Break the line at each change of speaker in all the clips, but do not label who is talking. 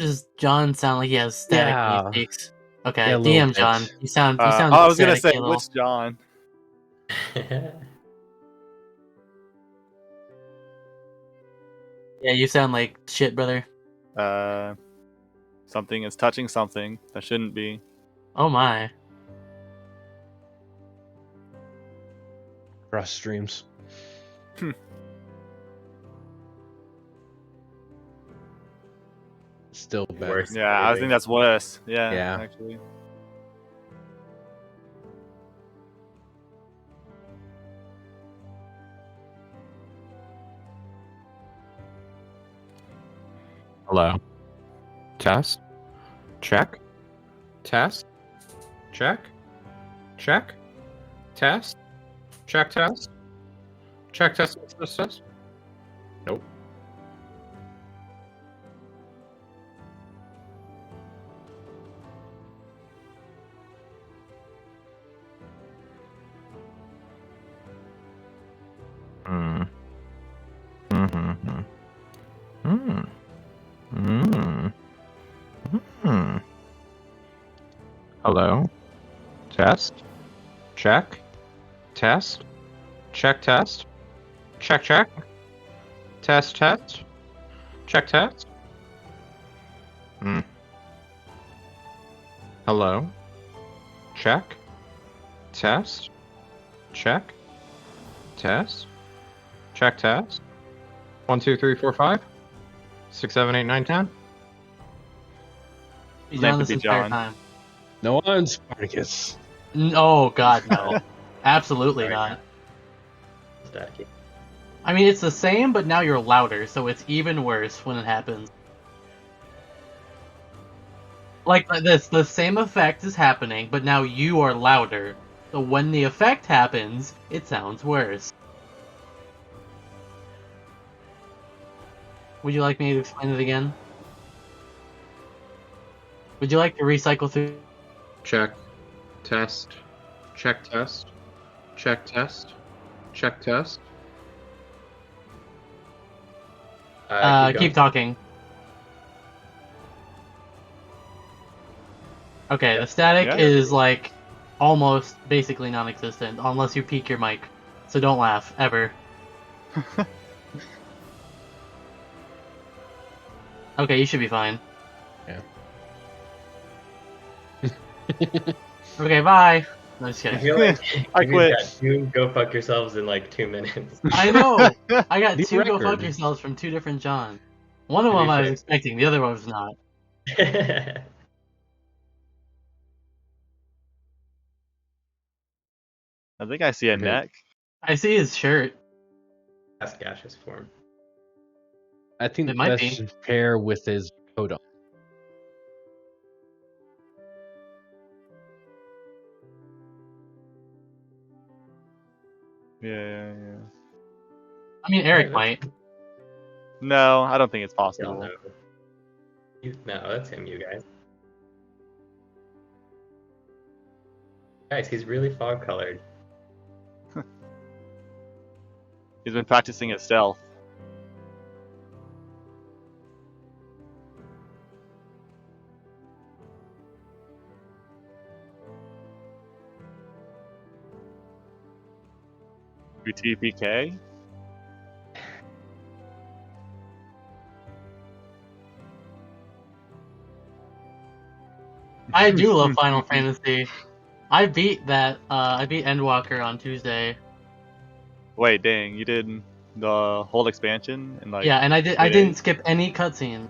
does John sound like he has static when
Yeah.
he speaks? Okay,
Yeah, a little
DM
bit.
John. You sound
I was gonna
staticky
say,
a little.
which John?
Yeah, you sound like shit, brother.
Something is touching something that shouldn't be.
Oh my.
Cross streams. Still bad.
Worse.
Yeah, I think that's worse. Yeah,
Yeah.
actually.
Hello. Test. Check. Test. Check. Check. Test. Check test. Check test. Test. Nope. Hmm. Mm-hmm. Hmm. Hmm. Hmm. Hello. Test. Check. Test. Check test. Check check. Test test. Check test. Hmm. Hello. Check. Test. Check. Test. Check test. 1, 2, 3, 4, 5. 6, 7, 8, 9, 10.
He's
Meant
on
to
this
be
entire
John.
time.
No one, Spartacus.
Oh god, no. Absolutely
Sorry.
not.
Staticky.
I mean, it's the same, but now you're louder, so it's even worse when it happens. Like this, the same effect is happening, but now you are louder. So when the effect happens, it sounds worse. Would you like me to explain it again? Would you like to recycle through?
Check. Test. Check test. Check test. Check test.
Keep talking. Okay, the static
Yeah.
is like almost basically non-existent unless you peek your mic. So don't laugh ever. Okay, you should be fine.
Yeah.
Okay, bye. No, just
I
kidding.
feel like
I
you
quit.
got 2 go fuck yourselves in like 2 minutes.
I know. I got
New
2 go fuck
record.
yourselves from 2 different Johns. One of
To be
them I was
fair.
expecting, the other one was not.
I think I see a
Okay.
neck.
I see his shirt.
That's gaseous form.
I think
It might
that's
be.
just fair with his coat on.
Yeah.
I mean, Eric
Yeah,
might.
No, I don't think it's
Y'all
possible.
know. No, that's him, you guys. Guys, he's really fog colored.
He's been practicing his stealth. UTPK?
I do love Final Fantasy. I beat that. I beat Endwalker on Tuesday.
Wait, dang, you did the whole expansion in like
Yeah, and I
3
didn't
days?
skip any cutscene.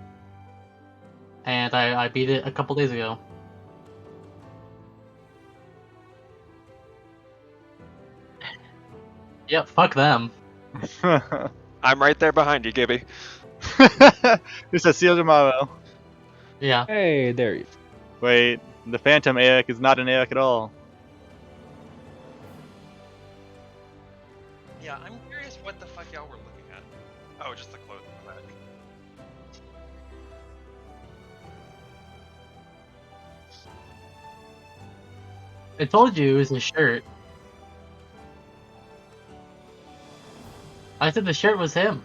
And I beat it a couple days ago. Yep, fuck them.
I'm right there behind you, Gibby.
It's a Seal tomorrow.
Yeah.
Hey, there you.
Wait, the Phantom Eric is not an Eric at all.
Yeah, I'm curious what the fuck y'all were looking at. Oh, just the clothes on the back.
I told you it was his shirt. I said the shirt was him.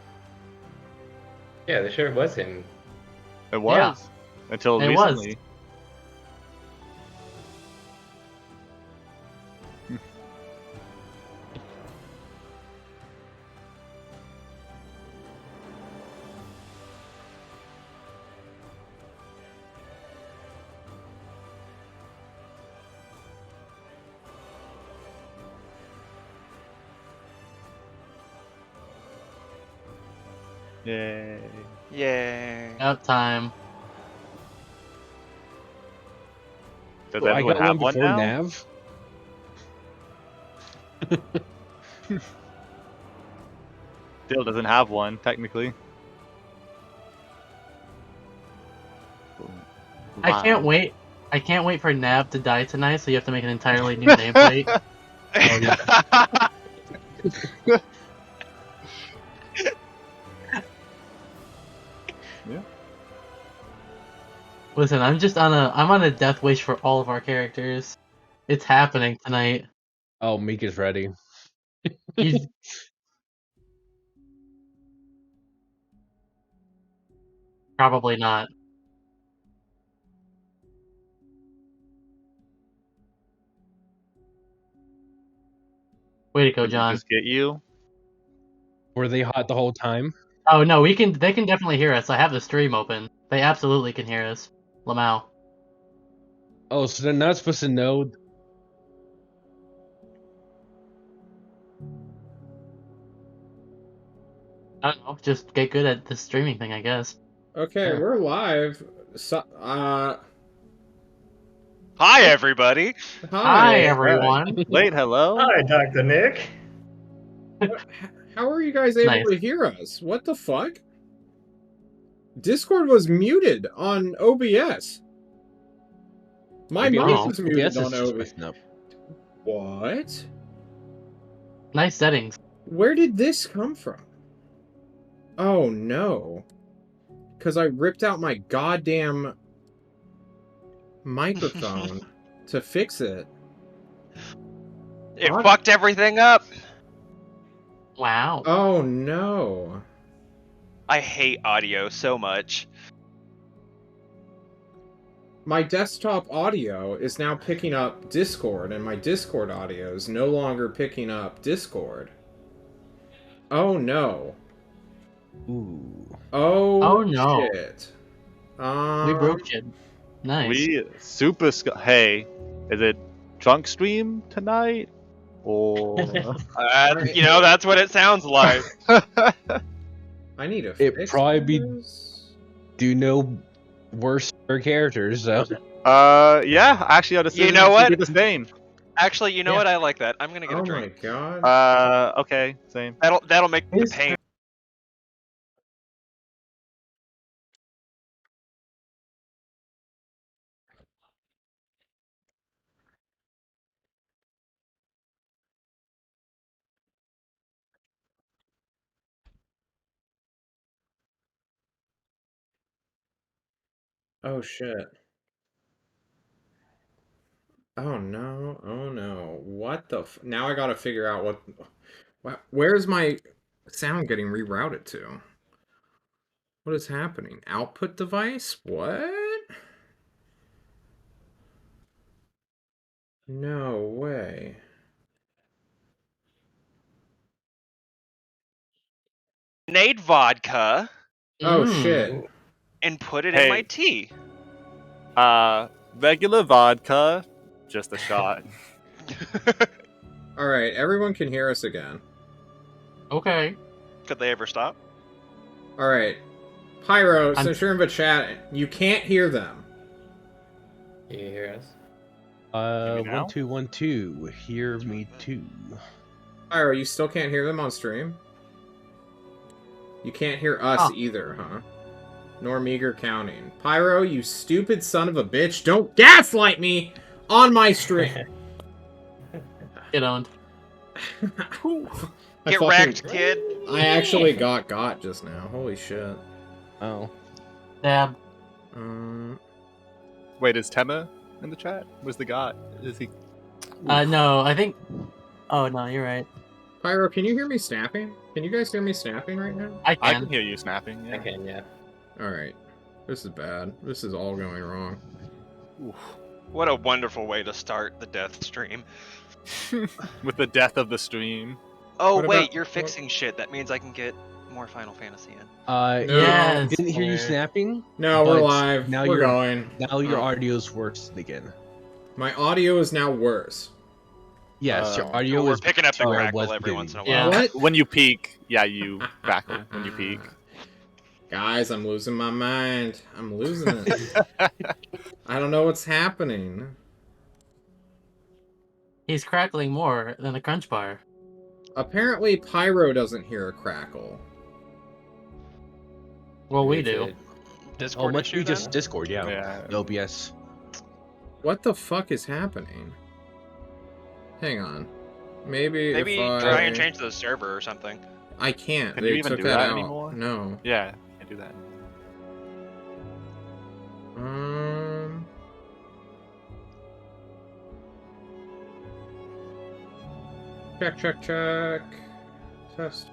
Yeah, the shirt was him.
It was. Until
It was.
recently. Yay.
Yay.
About time.
Does
Oh, I
everyone
got
have
one
one
before
now?
Nav.
Still doesn't have one, technically.
I can't wait. I can't wait for Nav to die tonight, so you have to make an entirely new nameplate.
Oh, yeah.
Yeah.
Listen, I'm on a death wish for all of our characters. It's happening tonight.
Oh, Meek is ready.
You probably not. Way to go,
Did he
John.
just get you?
Were they hot the whole time?
Oh no, they can definitely hear us. I have the stream open. They absolutely can hear us. Lamau.
Oh, so they're not supposed to know.
I don't know. Just get good at this streaming thing, I guess.
Okay,
Yeah.
we're live. So,
Hi, everybody.
Hi,
hi.
everyone.
Wait, hello?
Hi, Dr. Nick.
How are you guys able
Nice.
to hear us? What the fuck? Discord was muted on OBS. My
Maybe
mic
Oh.
was muted
OBS is
on
just
OBS.
messing up.
What?
Nice settings.
Where did this come from? Oh no. Because I ripped out my goddamn microphone to fix it.
It
What?
fucked everything up.
Wow.
Oh no.
I hate audio so much.
My desktop audio is now picking up Discord, and my Discord audio is no longer picking up Discord. Oh no.
Ooh.
Oh,
no.
shit.
We broke it. Nice.
We super. Hey, is it drunk stream tonight? Or.
You know, that's what it sounds like.
I need to
It
fix
probably be-
this.
Do no worse for characters, so.
Yeah, actually, our decision
know
would be
what?
the same.
Actually, you know
Yeah.
what? I like that. I'm gonna get
Oh
a
my
drink.
god.
Okay, same.
That'll make the
Who's-
pain.
Oh shit. Oh no. Oh no. What the now I gotta figure out where's my sound getting rerouted to? What is happening? Output device? What? No way.
Nade vodka
Oh
Mm.
shit.
and put it in my
Hey.
tea.
Regular vodka, just a shot.
Alright, everyone can hear us again.
Okay.
Could they ever stop?
Alright. Pyro,
I'm-
since you're in the chat, you can't hear them.
Can you hear us?
Hear me now?
1 2 1 2. Hear me too.
Pyro, you still can't hear them on stream? You can't hear us
Huh.
either, huh? Nor meager counting. Pyro, you stupid son of a bitch, don't gaslight me on my stream!
Get owned.
I
Get
fucking-
wrecked, kid.
I actually got just now. Holy shit.
Oh.
Dab.
Wait, is Tema in the chat? Where's the god? Is he?
No, I think. Oh no, you're right.
Pyro, can you hear me snapping? Can you guys hear me snapping right now?
I
I
can.
can hear you snapping.
I
Yeah.
can, yeah.
Alright. This is bad. This is all going wrong.
What a wonderful way to start the death stream.
With the death of the stream.
Oh
What
wait,
about-
you're fixing shit. That means I can get more Final Fantasy in.
No.
Yes.
I didn't hear you
Claire.
snapping.
No, we're
But
live.
now
We're
you're-
going.
Now your
Oh.
audio's worse again.
My audio is now worse.
Yes, your
Oh.
audio
We're
is
picking up the
where it
crackle
was
every
beginning.
once in a
Yeah.
while.
What?
When you peak, yeah, you crackle when you peak.
Guys, I'm losing my mind. I'm losing it. I don't know what's happening.
He's crackling more than a crunch bar.
Apparently, Pyro doesn't hear a crackle.
Well, we
It's
do.
a-
Discord
must
issue
be just
then?
Discord, yeah.
Yeah.
OBS.
What the fuck is happening? Hang on. Maybe
Maybe
if
try
I...
and change the server or something.
I can't.
Can
They
you even
took
do
that
that
out.
anymore?
No.
Yeah, can't do that.
Check. Test.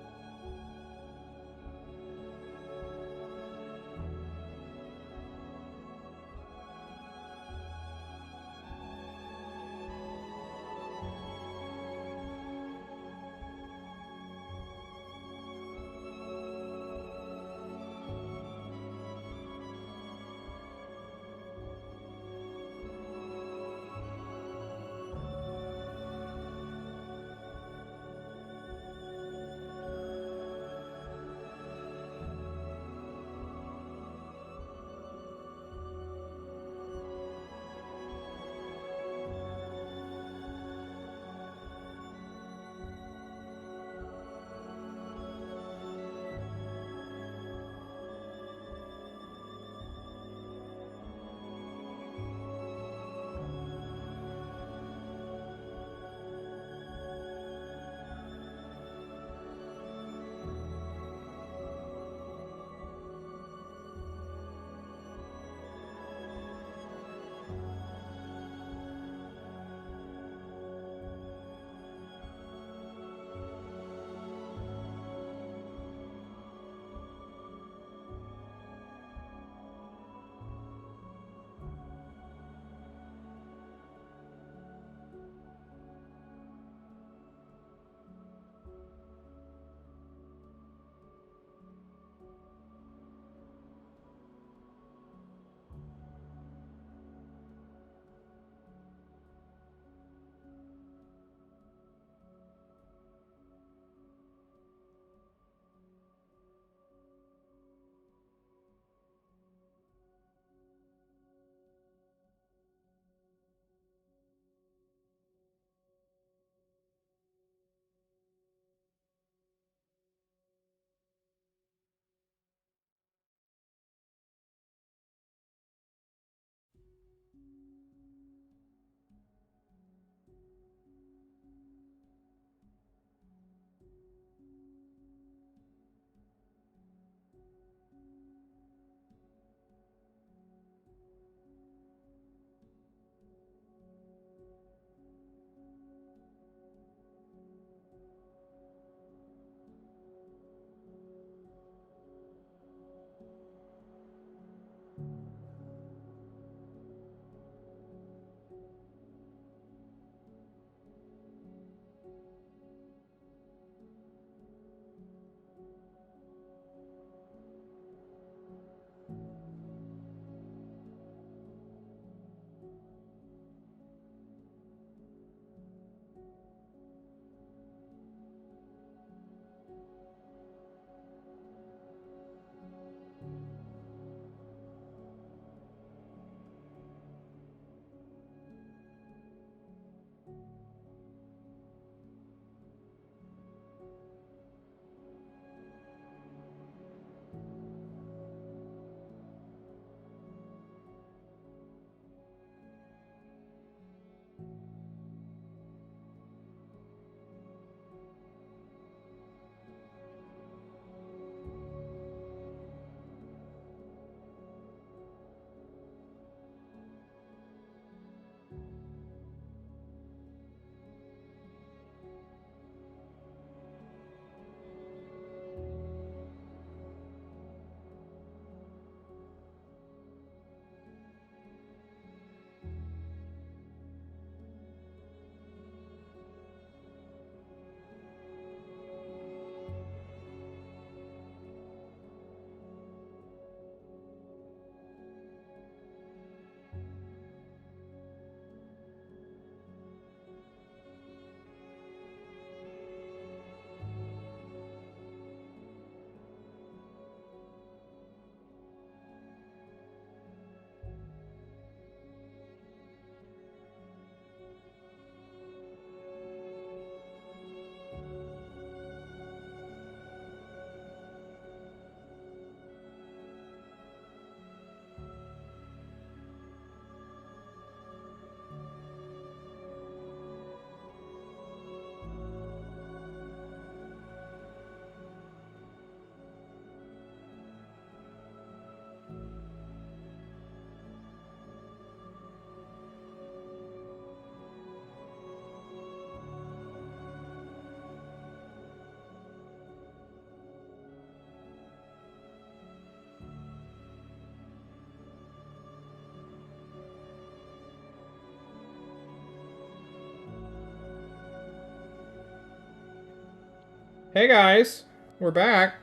Hey guys, we're back.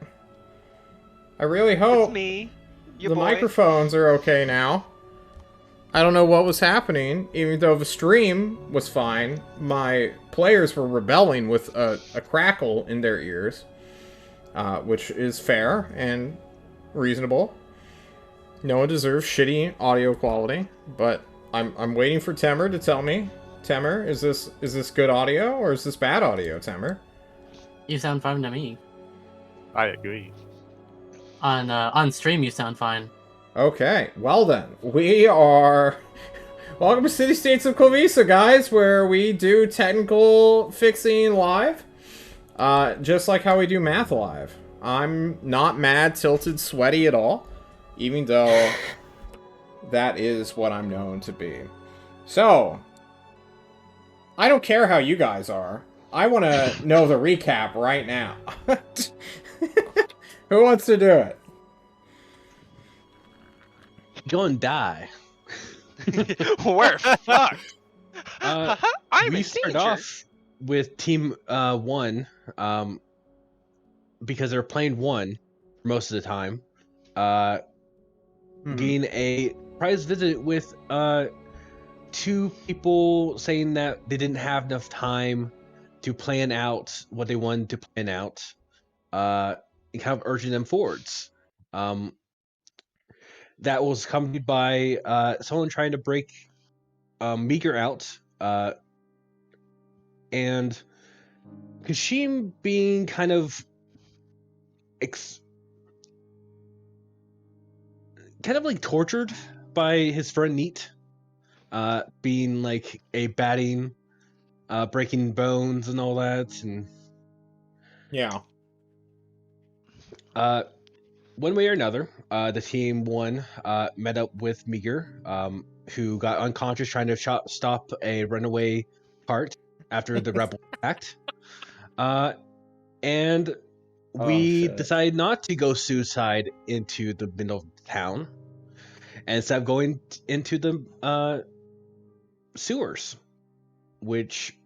I really hope
It's me, your
the
boy.
microphones are okay now. I don't know what was happening, even though the stream was fine. My players were rebelling with a crackle in their ears, which is fair and reasonable. No one deserves shitty audio quality, but I'm waiting for Temer to tell me. Temer, is this good audio or is this bad audio, Temer?
You sound fine to me.
I agree.
On stream, you sound fine.
Okay, well then, we are... Welcome to City States of Klovisa, guys, where we do technical fixing live. Just like how we do math live. I'm not mad, tilted, sweaty at all, even though that is what I'm known to be. So, I don't care how you guys are. I want to know the recap right now. Who wants to do it?
Go and die.
We're fucked. I'm
We
in
start
danger.
off with Team 1, because they're playing 1 most of the time, getting a surprise visit with 2 people saying that they didn't have enough time to plan out what they wanted to plan out, and kind of urging them forwards. That was accompanied by someone trying to break Meeker out, and Kashim being kind of kind of like tortured by his friend Neat, being like a batting, breaking bones and all that, and
Yeah.
one way or another, the team 1 met up with Meager, who got unconscious trying to stop a runaway cart after the rebel attacked. And we
shit.
decided not to go suicide into the middle of town, and instead of going into the sewers, which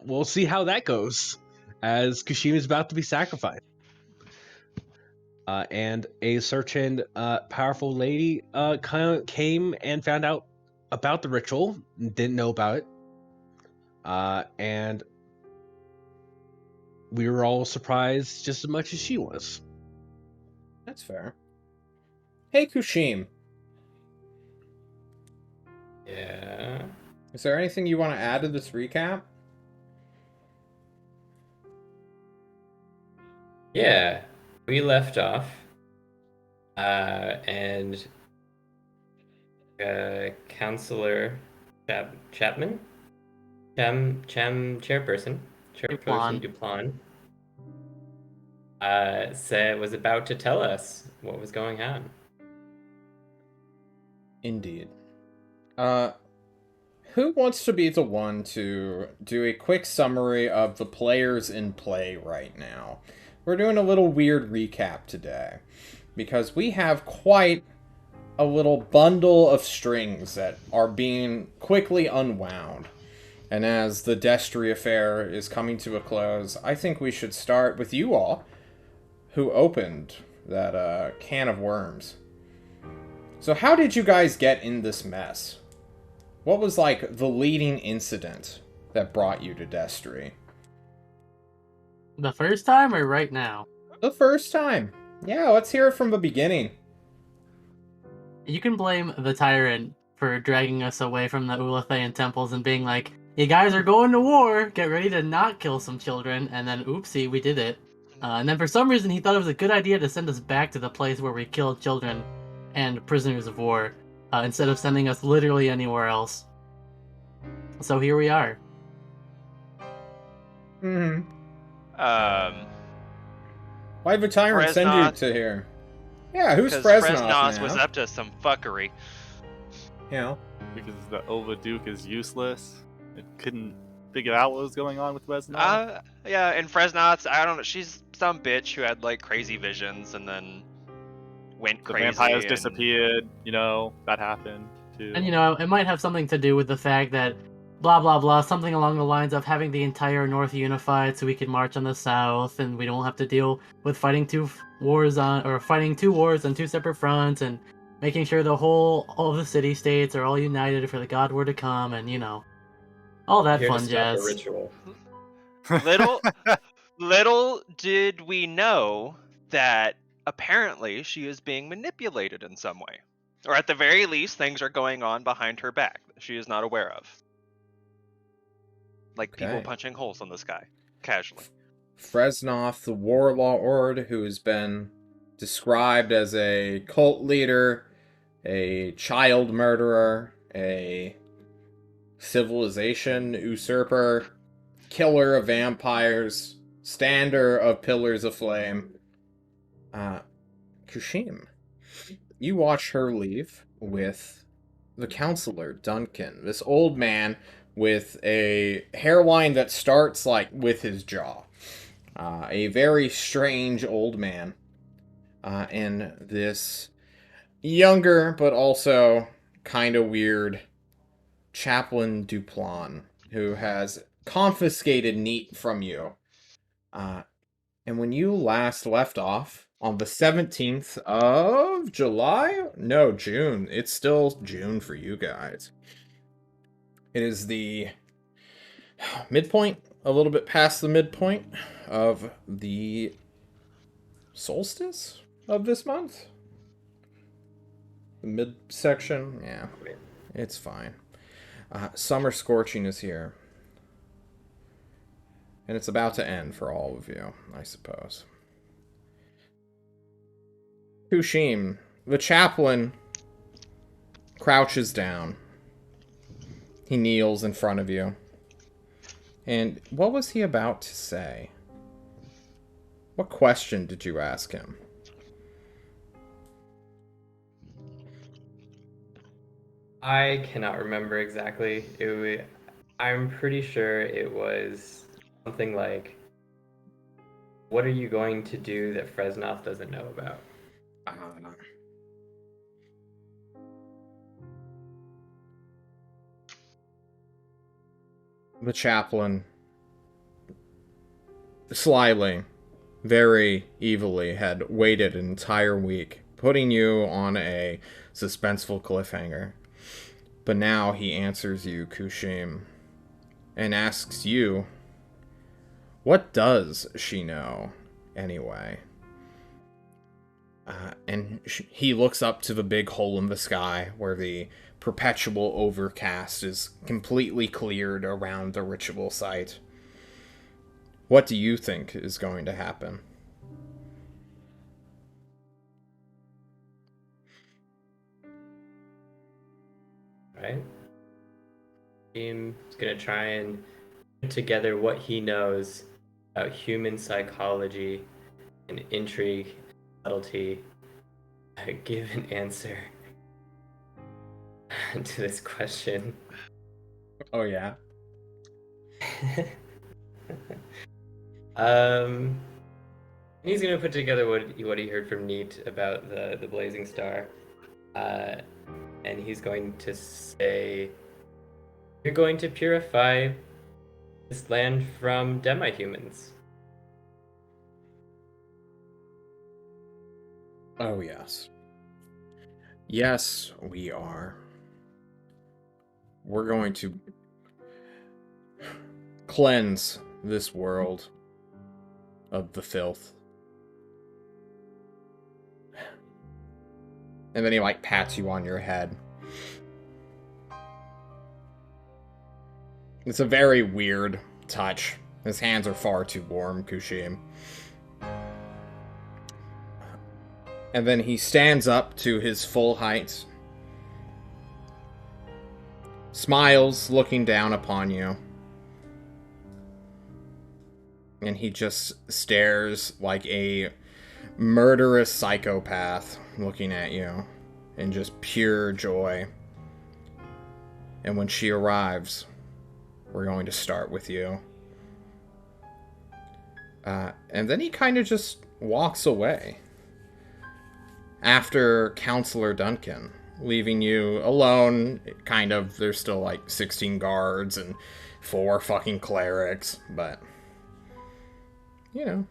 we'll see how that goes, as Kushima is about to be sacrificed. And a certain powerful lady came and found out about the ritual, didn't know about it, and we were all surprised just as much as she was.
That's fair. Hey, Kushim.
Yeah.
Is there anything you want to add to this recap?
Yeah. We left off. And Counselor Chapman? Chairperson Duplan. Was about to tell us what was going on.
Indeed. Who wants to be the one to do a quick summary of the players in play right now? We're doing a little weird recap today, because we have quite a little bundle of strings that are being quickly unwound. And as the Destry affair is coming to a close, I think we should start with you all, who opened that can of worms. So how did you guys get in this mess? What was, like, the leading incident that brought you to Destry?
The first time or right now?
The first time. Yeah, let's hear it from the beginning.
You can blame the tyrant for dragging us away from the Ulathayan temples and being like, you guys are going to war, get ready to not kill some children, and then oopsie, we did it. And then for some reason he thought it was a good idea to send us back to the place where we killed children and prisoners of war, instead of sending us literally anywhere else. So here we are.
Mm-hmm. Why'd the tyrant send you
Fresnoth.
to here? Yeah, who's
Because
Fresnoth
Fresnos
now?
was up to some fuckery.
You know?
Because the Ova Duke is useless. It couldn't figure out what was going on with Resna.
Yeah, and Fresnoth's, I don't know, she's some bitch who had like crazy visions and then went
The
crazy.
vampires
and...
disappeared, that happened too.
And it might have something to do with the fact that blah blah blah, something along the lines of having the entire North unified so we can march on the South and we don't have to deal with fighting two wars on two separate fronts, and making sure all of the city states are all united for the God War to come, and all that
Here to
fun
stop a
jazz.
ritual.
Little did we know that apparently she is being manipulated in some way. Or at the very least, things are going on behind her back that she is not aware of. Like people
Okay.
punching holes in the sky, casually.
Fresnoff, the warlord, who has been described as a cult leader, a child murderer, a civilization usurper, killer of vampires, stander of pillars of flame. Kushim, you watch her leave with the counselor, Duncan, this old man with a hairline that starts like with his jaw. A very strange old man. And this younger but also kind of weird Chaplain Duplan, who has confiscated Neat from you. And when you last left off on the 17th of July? No, June. It's still June for you guys. It is the midpoint, a little bit past the midpoint of the solstice of this month. The midsection, yeah, it's fine. Summer scorching is here. And it's about to end for all of you, I suppose. Kushim, the chaplain, crouches down. He kneels in front of you. And what was he about to say? What question did you ask him?
I cannot remember exactly. I'm pretty sure it was something like, what are you going to do that Fresnoth doesn't know about?
The chaplain, slyly, very evilly, had waited an entire week, putting you on a suspenseful cliffhanger. But now he answers you, Kushim, and asks you, what does she know, anyway? And he looks up to the big hole in the sky where the perpetual overcast is completely cleared around the ritual site. What do you think is going to happen?
Right? He's gonna try and put together what he knows about human psychology and intrigue, subtlety, give an answer to this question.
Oh, yeah?
He's gonna put together what he heard from Neat about the blazing star, and he's going to say, "You're going to purify this land from demi-humans."
Oh, yes. Yes, we are. We're going to cleanse this world of the filth. And then he, like, pats you on your head. It's a very weird touch. His hands are far too warm, Kushim. And then he stands up to his full height, smiles, looking down upon you. And he just stares like a murderous psychopath looking at you in just pure joy. And when she arrives, we're going to start with you. And then he kind of just walks away. After Counselor Duncan, leaving you alone. Kind of, there's still like 16 guards and 4 fucking clerics, but you know.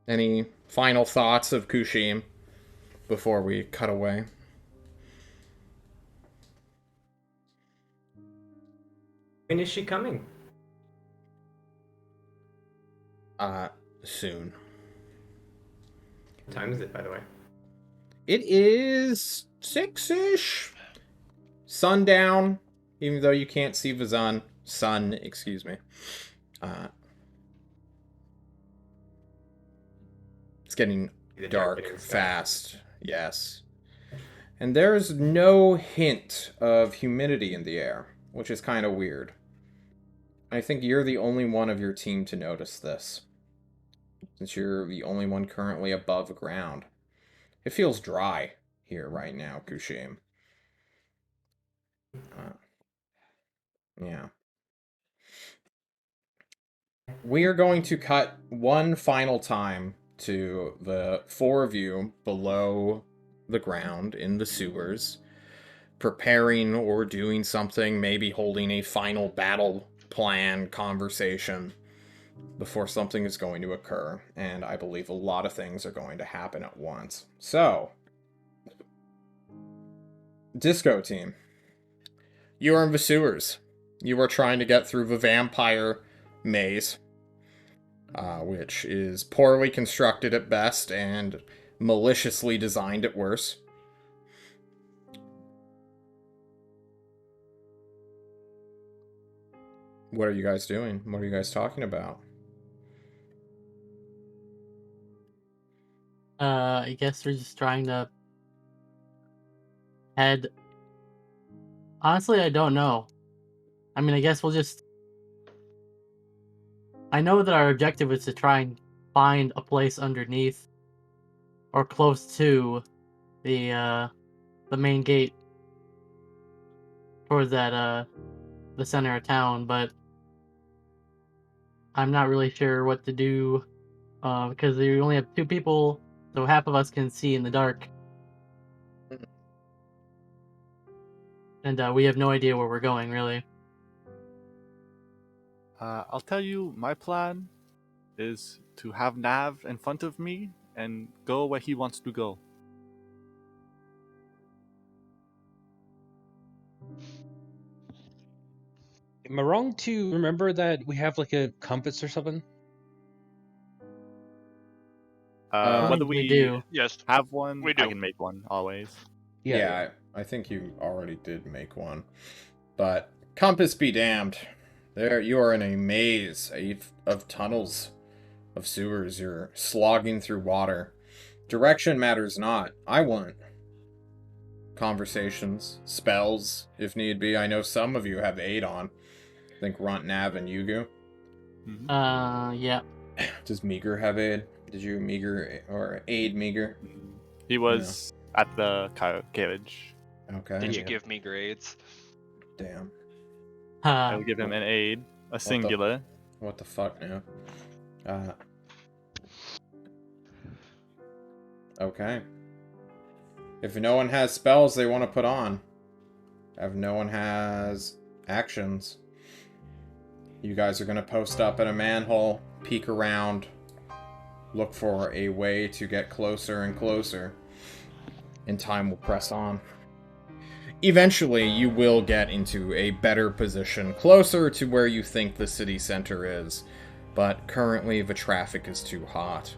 Any final thoughts of Kushim before we cut away?
When is she coming?
Soon.
What time is it, by the way?
It is 6-ish. Sundown, even though you can't see the sun, excuse me. It's getting
The
dark
darkening sky.
fast, yes. And there's no hint of humidity in the air, which is kind of weird. I think you're the only one of your team to notice this, since you're the only one currently above ground. It feels dry here right now, Kushim. Yeah. We are going to cut one final time to the 4 of you below the ground in the sewers, preparing or doing something, maybe holding a final battle plan conversation before something is going to occur. And I believe a lot of things are going to happen at once. So, Disco team, you are in the sewers. You are trying to get through the vampire maze, which is poorly constructed at best and maliciously designed at worst. What are you guys doing? What are you guys talking about?
I guess we're just trying to head. Honestly, I don't know. I mean, I guess we'll just. I know that our objective is to try and find a place underneath or close to the main gate towards that the center of town, but I'm not really sure what to do because we only have 2 people, so half of us can see in the dark, and we have no idea where we're going, really.
I'll tell you, my plan is to have Nav in front of me and go where he wants to go.
Am I wrong to remember that we have like a compass or something?
Whether
we
we
do.
Yes,
have one,
we
I
do.
can make one always.
Yeah, I think you already did make one. But compass be damned. There, you are in a maze of tunnels, of sewers. You're slogging through water. Direction matters not. I want conversations, spells, if need be. I know some of you have aid on. I think Runt, Nav, and Yugu.
Yeah.
Does Meager have aid? Did you Meager or aid Meager?
He was at the carriage.
Okay.
Did you give me grades?
Damn.
I will give him an aid, a singular.
What the fuck now? Okay. If no one has spells they want to put on, if no one has actions, you guys are going to post up at a manhole, peek around, look for a way to get closer and closer, and time will press on. Eventually, you will get into a better position, closer to where you think the city center is, but currently the traffic is too hot.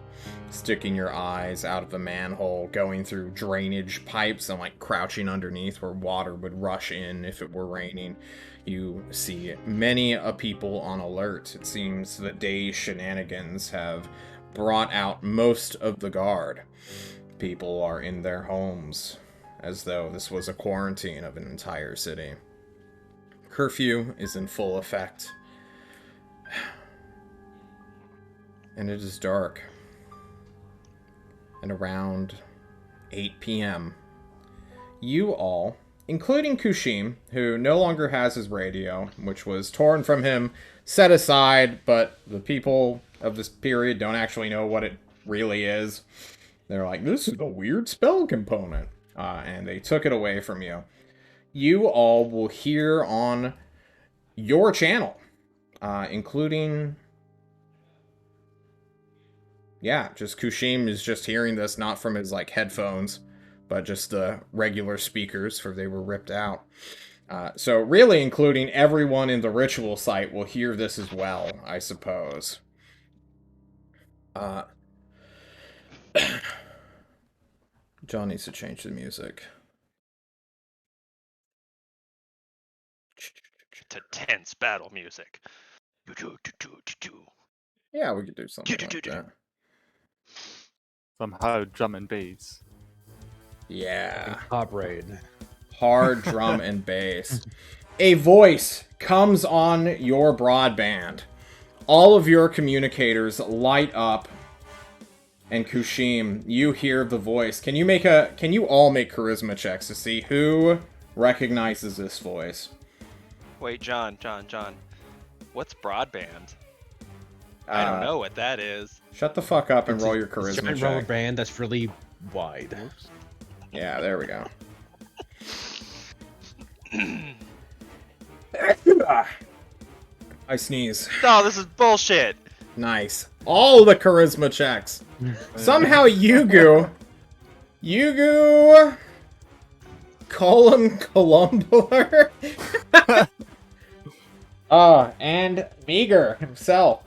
Sticking your eyes out of the manhole, going through drainage pipes and like crouching underneath where water would rush in if it were raining, you see many a people on alert. It seems that day's shenanigans have brought out most of the guard. People are in their homes, as though this was a quarantine of an entire city. Curfew is in full effect, and it is dark. And around 8 p.m., you all including Kushim, who no longer has his radio, which was torn from him, set aside, but the people of this period don't actually know what it really is. They're like, this is a weird spell component, and they took it away from you. You all will hear on your channel, including... Yeah, just Kushim is just hearing this, not from his, like, headphones, but just the regular speakers, for they were ripped out. So really including everyone in the ritual site will hear this as well, I suppose. John needs to change the music.
To tense battle music.
Yeah, we could do something like that.
Somehow drum and bass.
Yeah.
Pop raid.
Hard drum and bass. A voice comes on your broadband. All of your communicators light up. And Kushim, you hear the voice. Can you all make charisma checks to see who recognizes this voice?
Wait, John. What's broadband? I don't know what that is.
Shut the fuck up and
It's
roll
a-
your
it's a
charisma
giant rubber
check.
band that's really wide.
Yeah, there we go. I sneeze.
No, this is bullshit.
Nice. All the charisma checks. Somehow Yugu... Columbler? And Meager himself.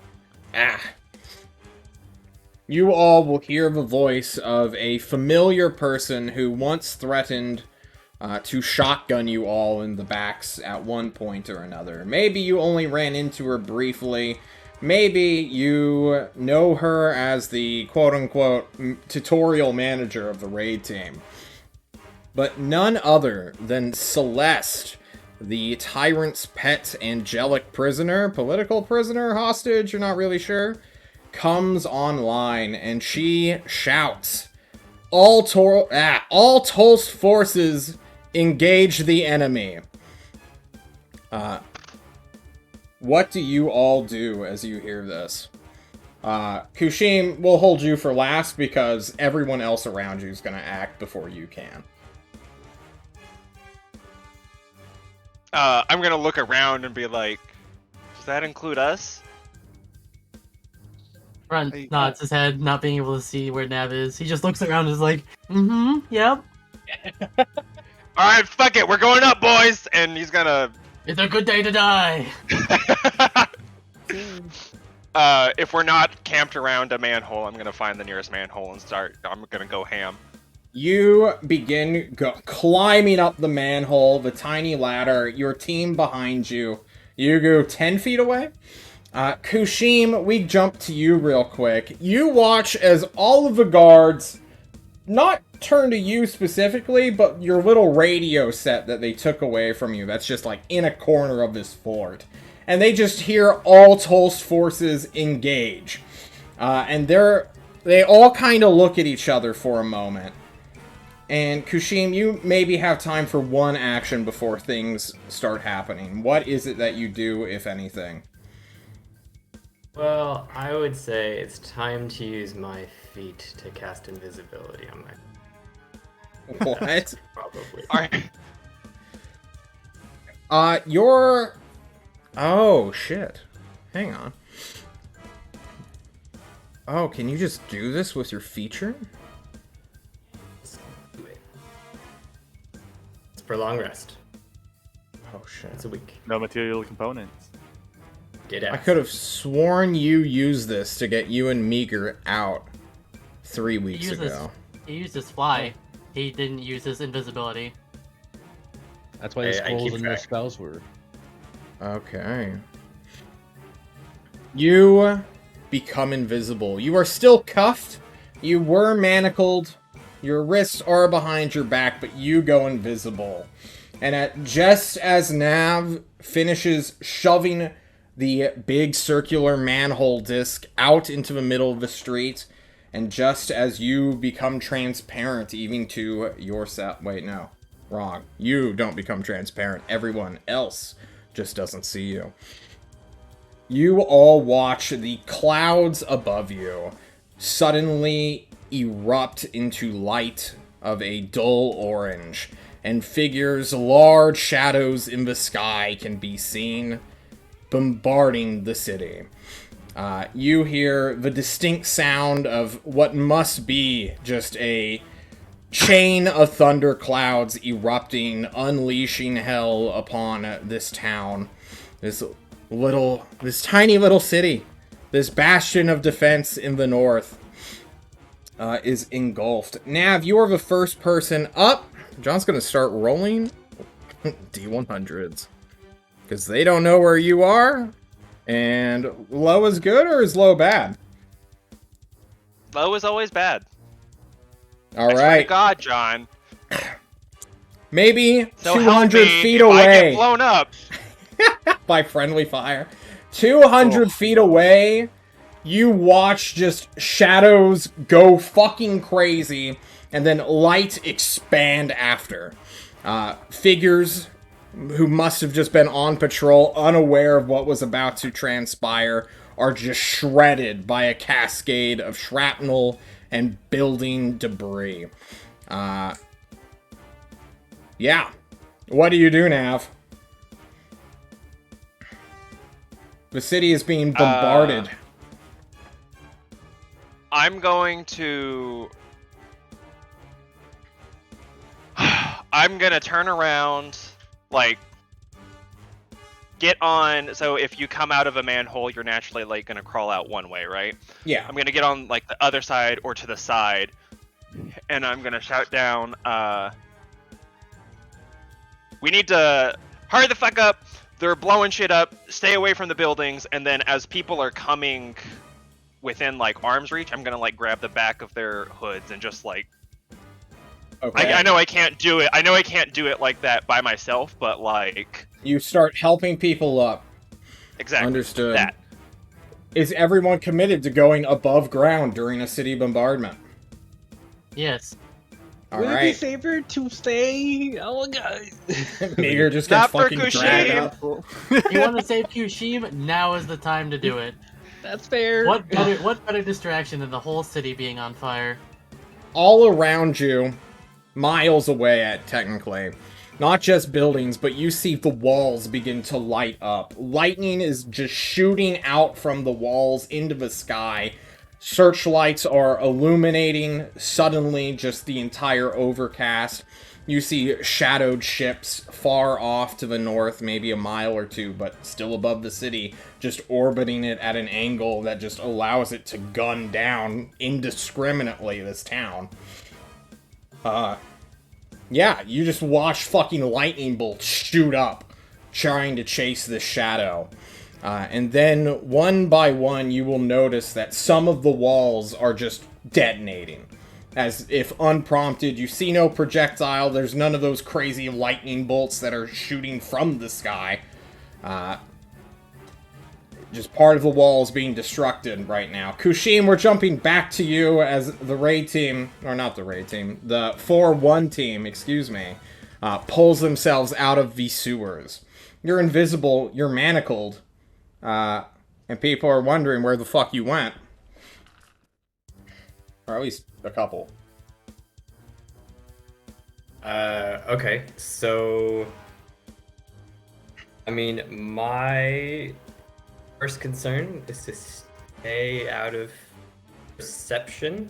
You all will hear the voice of a familiar person who once threatened to shotgun you all in the backs at one point or another. Maybe you only ran into her briefly. Maybe you know her as the quote-unquote tutorial manager of the raid team. But none other than Celeste, the tyrant's pet angelic prisoner, political prisoner, hostage, you're not really sure, comes online and she shouts, all Tulst forces engage the enemy. What do you all do as you hear this? Kushim, we'll hold you for last because everyone else around you is going to act before you can.
I'm gonna look around and be like, does that include us?
Ron nods his head, not being able to see where Nav is. He just looks around and is like, yep.
Alright, fuck it, we're going up, boys! And he's gonna...
It's a good day to die!
If we're not camped around a manhole, I'm gonna find the nearest manhole and I'm gonna go ham.
You begin climbing up the manhole, the tiny ladder, your team behind you. You go 10 feet away. Kushim, we jump to you real quick. You watch as all of the guards, not turn to you specifically, but your little radio set that they took away from you, that's just like in a corner of this fort. And they just hear all Tulst forces engage. And they all kind of look at each other for a moment. And Kushim, you maybe have time for one action before things start happening. What is it that you do, if anything?
Well, I would say it's time to use my feet to cast invisibility on my...
What?
Probably.
Alright. Oh, shit. Hang on. Oh, can you just do this with your feature?
It's for long rest.
Oh, shit.
It's a week.
No material components.
I could have sworn you used this to get you and Meager out 3 weeks ago.
He used his fly. He didn't use his invisibility.
That's why the scrolls and the spells were.
Okay. You become invisible. You are still cuffed. You were manacled. Your wrists are behind your back, but you go invisible. And just as Nav finishes shoving the big circular manhole disc out into the middle of the street, and just as you become transparent even to yourself... Wait, no. Wrong. You don't become transparent. Everyone else just doesn't see you. You all watch the clouds above you suddenly erupt into light of a dull orange, and figures, large shadows in the sky can be seen bombarding the city. You hear the distinct sound of what must be just a chain of thunderclouds erupting, unleashing hell upon this town. This tiny little city, this bastion of defense in the north, is engulfed. Nav, you are the first person up. John's gonna start rolling D100s. Because they don't know where you are. And low is good or is low bad?
Low is always bad.
All
I swear to
right.
God, John.
Maybe
So
200 feet
if I get
away
blown up.
by friendly fire. 200 feet away, you watch just shadows go fucking crazy, and then light expand after. Figures who must have just been on patrol, unaware of what was about to transpire, are just shredded by a cascade of shrapnel and building debris. Yeah. What do you do, Nav? The city is being bombarded.
I'm going to... I'm gonna turn around, like, get on... So if you come out of a manhole, you're naturally, like, gonna crawl out one way, right?
Yeah.
I'm gonna get on, like, the other side or to the side, and I'm gonna shout down, we need to hurry the fuck up! They're blowing shit up, stay away from the buildings, and then as people are coming within, like, arm's reach, I'm gonna, like, grab the back of their hoods and just, like...
Okay.
I know I can't do it. I know I can't do it like that by myself, but, like...
You start helping people up.
Exactly.
Understood.
That.
Is everyone committed to going above ground during a city bombardment?
Yes.
All
Would it be
right.
safer to stay? Oh god.
Meteor just
Not
gets
for
fucking dragged
Kushim.
up.
You want to save Kushim? Now is the time to do it.
That's fair.
What better distraction than the whole city being on fire?
All around you, miles away technically, not just buildings, but you see the walls begin to light up. Lightning is just shooting out from the walls into the sky. Searchlights are illuminating suddenly just the entire overcast. You see shadowed ships far off to the north, maybe a mile or two, but still above the city, just orbiting it at an angle that just allows it to gun down indiscriminately this town. Yeah, you just watch fucking lightning bolts shoot up, trying to chase this shadow. And then, one by one, you will notice that some of the walls are just detonating. As if unprompted, you see no projectile, there's none of those crazy lightning bolts that are shooting from the sky. Just part of the walls being destructed right now. Kushim, we're jumping back to you as the raid team, or not the raid team, the 4-1 team, excuse me, pulls themselves out of the sewers. You're invisible, you're manacled, and people are wondering where the fuck you went. Or at least a couple.
Okay, so... I mean, my first concern is to stay out of perception,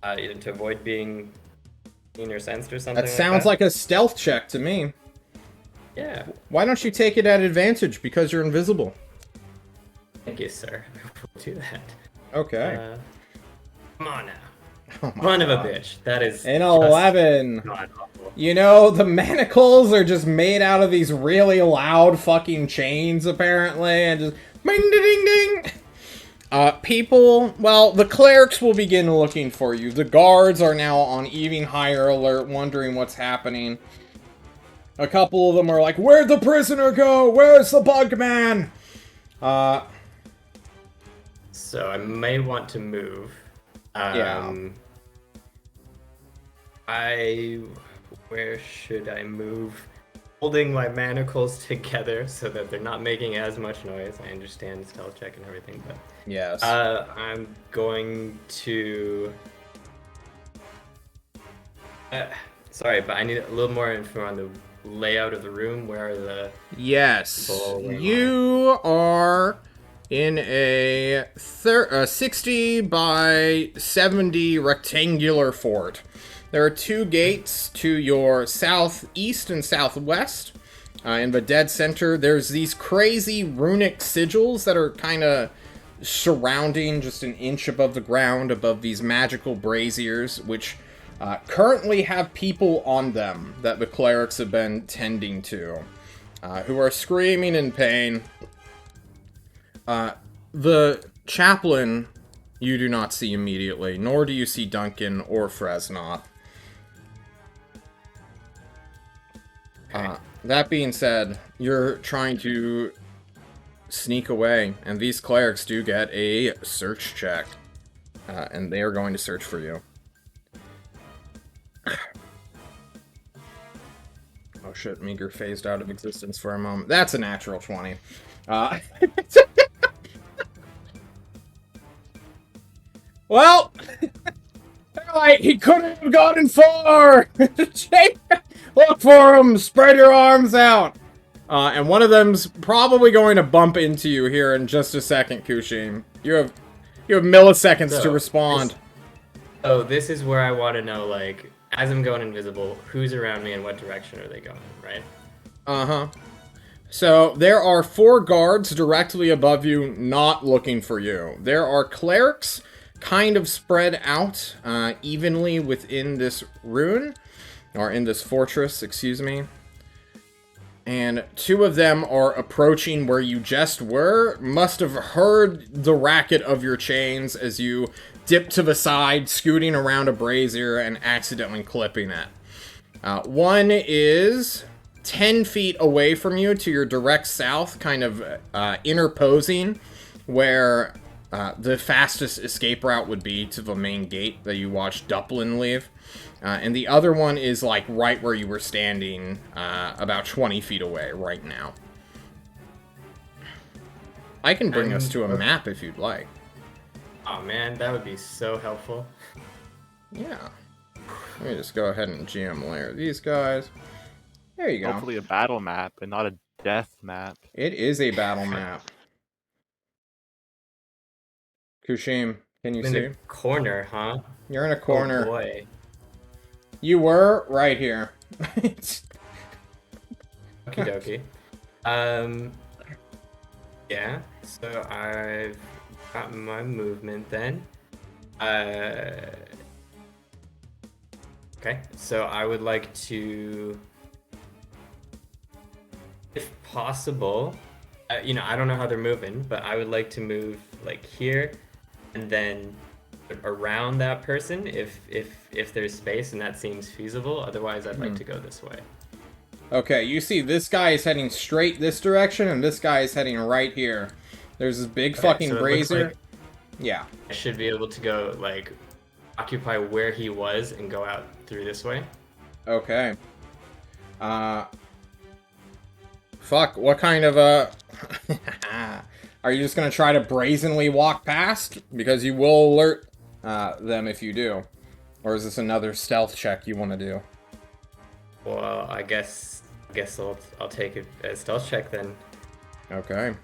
to avoid being seen or sensed or something
That sounds like a stealth check to me.
Yeah,
Why don't you take it at advantage because you're invisible?
thank you, sir. We'll do that.
Okay.
Come on now.
Oh my
Son of a
God.
bitch. That is
An
just
11.
not awful.
You know, the manacles are just made out of these really loud fucking chains, apparently, and just ding ding ding. People, well, the clerics will begin looking for you. The guards are now on even higher alert, wondering what's happening. A couple of them are like, "Where'd the prisoner go? Where's the bug man?"
So I may want to move.
Yeah.
where should I move? Holding my manacles together so that they're not making as much noise. I understand stealth check and everything, but
Yes.
I'm going to. Sorry, but I need a little more info on the layout of the room. Where are the?
Yes.
Bowling
You are in a 60 by 70 rectangular fort. There are 2 gates to your southeast and southwest. In the dead center, there's these crazy runic sigils that are kind of surrounding just an inch above the ground, above these magical braziers, which currently have people on them that the clerics have been tending to, who are screaming in pain. The chaplain you do not see immediately, nor do you see Duncan or Fresnoth. That being said, you're trying to sneak away, and these clerics do get a search check, and they are going to search for you. Oh shit, Meager phased out of existence for a moment. That's a natural 20. Well, alright, he couldn't have gotten far! Look for him! Spread your arms out! And one of them's probably going to bump into you here in just a second, Kushim. You have milliseconds to respond.
This is where I want to know, like, as I'm going invisible, who's around me and what direction are they going, right?
Uh-huh. So, there are 4 guards directly above you, not looking for you. There are clerics kind of spread out evenly within this rune, or in this fortress, excuse me. And 2 of them are approaching where you just were, must have heard the racket of your chains as you dip to the side, scooting around a brazier and accidentally clipping it. One is 10 feet away from you to your direct south, kind of interposing where the fastest escape route would be to the main gate that you watched Duplin leave. And the other one is, like, right where you were standing, about 20 feet away right now. I can bring us to a map if you'd like.
Oh man, that would be so helpful.
Yeah. Let me just go ahead and GM layer these guys. There you go.
Hopefully a battle map and not a death map.
It is a battle map. Kushim, can you
In
see?
the corner, huh?
You're in a corner.
Oh boy.
You were right here.
Okie dokie. Yeah, so I've got my movement then. Okay, so I would like to, if possible, you know, I don't know how they're moving, but I would like to move like here and then around that person if there's space and that seems feasible. Otherwise, I'd like to go this way.
Okay, you see this guy is heading straight this direction, and this guy is heading right here. There's this big fucking
so it looks
brazier.
like
Yeah.
I should be able to go, like, occupy where he was and go out through this way.
Okay. Fuck, what kind of, Are you just gonna try to brazenly walk past? Because you will alert, them if you do. Or is this another stealth check you want to do?
Well, I guess I'll take a stealth check then.
Okay.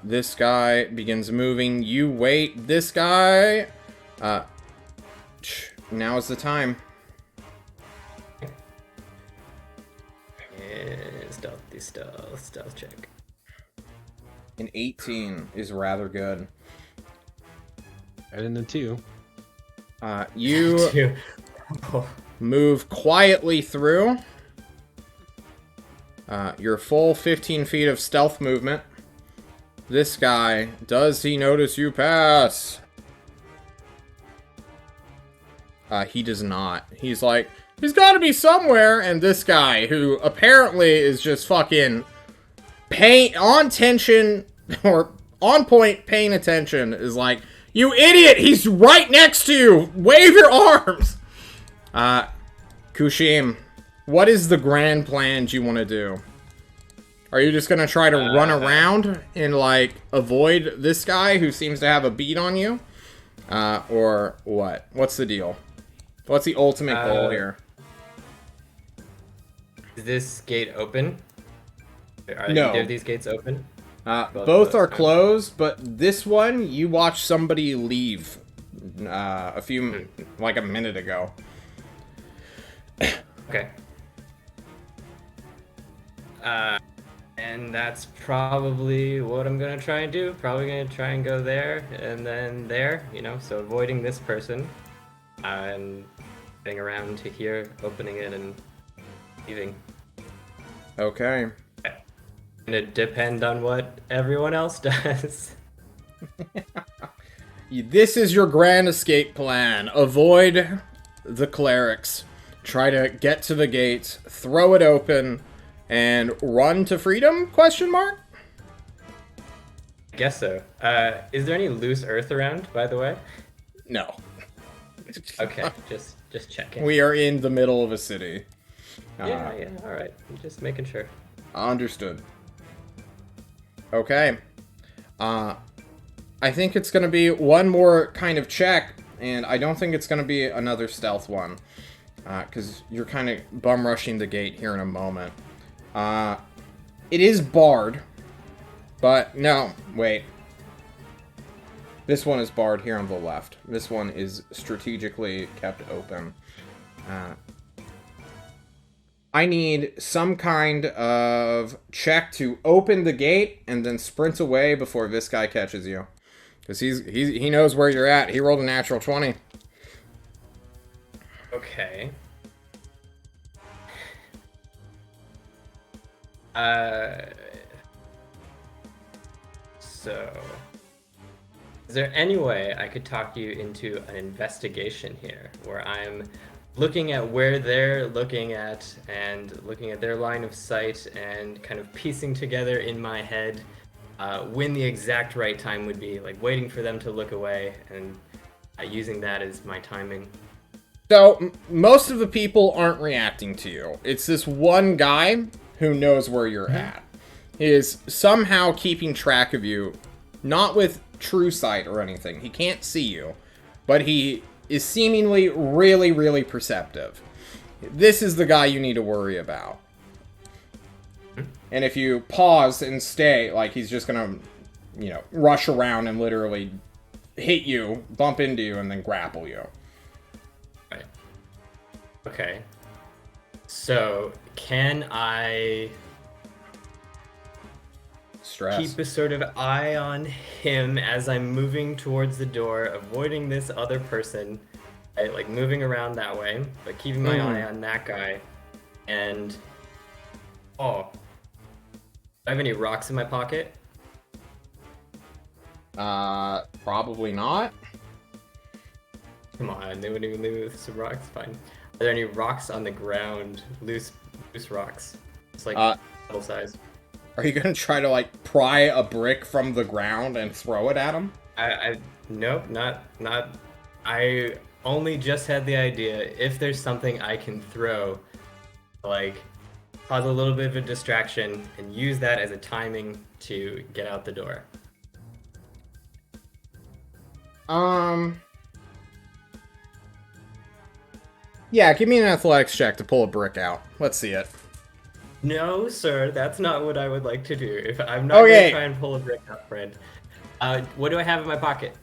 This guy begins moving. You wait. This guy... now is the time.
Yeah, stealth check.
An 18 is rather good.
And then 2.
You move quietly through. Your full 15 feet of stealth movement. This guy, does he notice you pass? He does not. He's like, he's gotta be somewhere, and this guy, who apparently is just fucking on tension, or on point paying attention, is like, you idiot, he's right next to you! Wave your arms! Kushim, what is the grand plan you want to do? Are you just gonna try to run around and, like, avoid this guy who seems to have a beat on you? Or what? What's the deal? What's the ultimate goal here?
Is this gate open? Are
No.
either of these gates open?
Both are closed, but this one, you watched somebody leave like a minute ago.
Okay. And that's probably what I'm gonna try and do. Probably gonna try and go there, and then there, you know, so avoiding this person. And getting around to here, opening it, and leaving.
Okay.
Gonna depend on what everyone else does.
This is your grand escape plan. Avoid the clerics. Try to get to the gates, throw it open, and run to freedom? Question mark?
I guess so. Is there any loose earth around, by the way?
No.
Okay, just checking.
We are in the middle of a city.
Yeah, all right. I'm just making sure.
Understood. Okay. I think it's gonna be one more kind of check, and I don't think it's gonna be another stealth one. Because you're kind of bum rushing the gate here in a moment. It is barred. But, no, wait. This one is barred here on the left. This one is strategically kept open. I need some kind of check to open the gate and then sprint away before this guy catches you. Because he knows where you're at. He rolled a natural 20.
Okay. So, is there any way I could talk you into an investigation here, where I'm looking at where they're looking at and looking at their line of sight and kind of piecing together in my head when the exact right time would be, like waiting for them to look away and using that as my timing?
So, most of the people aren't reacting to you. It's this one guy who knows where you're at. He is somehow keeping track of you, not with true sight or anything. He can't see you, but he is seemingly really, really perceptive. This is the guy you need to worry about. And if you pause and stay, like, he's just gonna, you know, rush around and literally hit you, bump into you, and then grapple you.
Right. Okay. So, can I keep a sort of eye on him as I'm moving towards the door, avoiding this other person, right? Like moving around that way, but keeping my eye on that guy. And do I have any rocks in my pocket?
Probably not.
Come on, they wouldn't even leave me with some rocks. Fine. Are there any rocks on the ground? Loose rocks. It's like double size.
Are you gonna try to, like, pry a brick from the ground and throw it at him?
Nope, not. I only just had the idea, if there's something I can throw, like, cause a little bit of a distraction, and use that as a timing to get out the door.
Yeah, give me an athletics check to pull a brick out. Let's see it.
No, sir, that's not what I would like to do. If I'm not
Okay.
gonna try and pull a brick out, friend. What do I have in my pocket?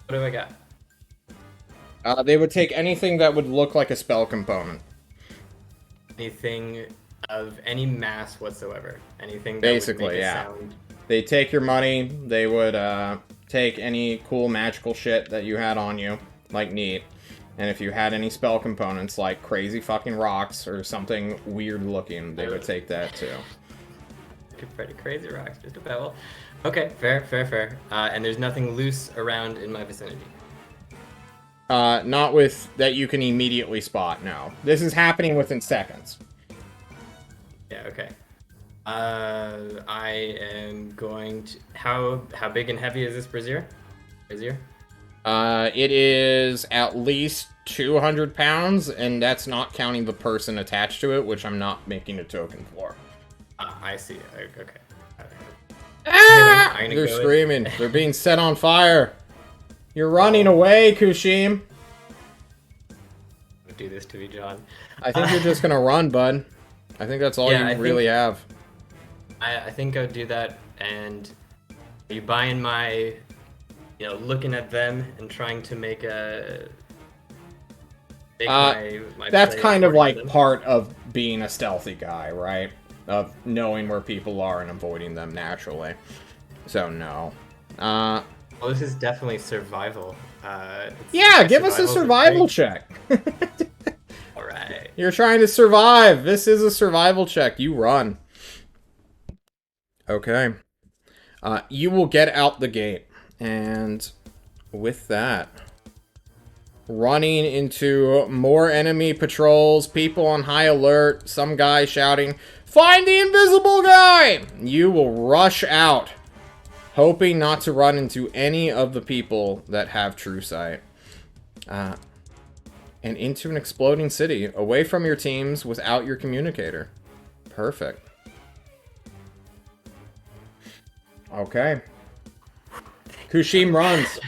What do I got?
They would take anything that would look like a spell component.
Anything of any mass whatsoever. Anything that
Basically,
would make
yeah.
a sound.
They take your money, they would take any cool magical shit that you had on you, like neat. And if you had any spell components, like crazy fucking rocks or something weird looking, they would take that too.
Pretty crazy rocks, just a pebble. Okay, fair. And there's nothing loose around in my vicinity.
Not with that you can immediately spot, no. This is happening within seconds.
Yeah, okay. I am going to... How big and heavy is this brazier?
It is at least 200 pounds, and that's not counting the person attached to it, which I'm not making a token for.
I see. Okay.
Ah!
I'm gonna
They're
go
screaming. They're being set on fire. You're running away, Kushim.
Do this to me, John.
I think you're just gonna run, bud. I think that's all
Yeah,
you
I
really
think-
have.
I think I'd do that, and you buying my, looking at them and trying to make a. My
That's
play
kind of
according
like
to them?
part of being a stealthy guy, right? Of knowing where people are and avoiding them naturally. So no.
Well, this is definitely survival.
Yeah, give us a survival check.
All right.
You're trying to survive. This is a survival check. You run. Okay. You will get out the gate. And with that, running into more enemy patrols, people on high alert, some guy shouting, "Find the invisible guy!" You will rush out, hoping not to run into any of the people that have true sight. And into an exploding city, away from your teams, without your communicator. Perfect. Okay. Kushim runs.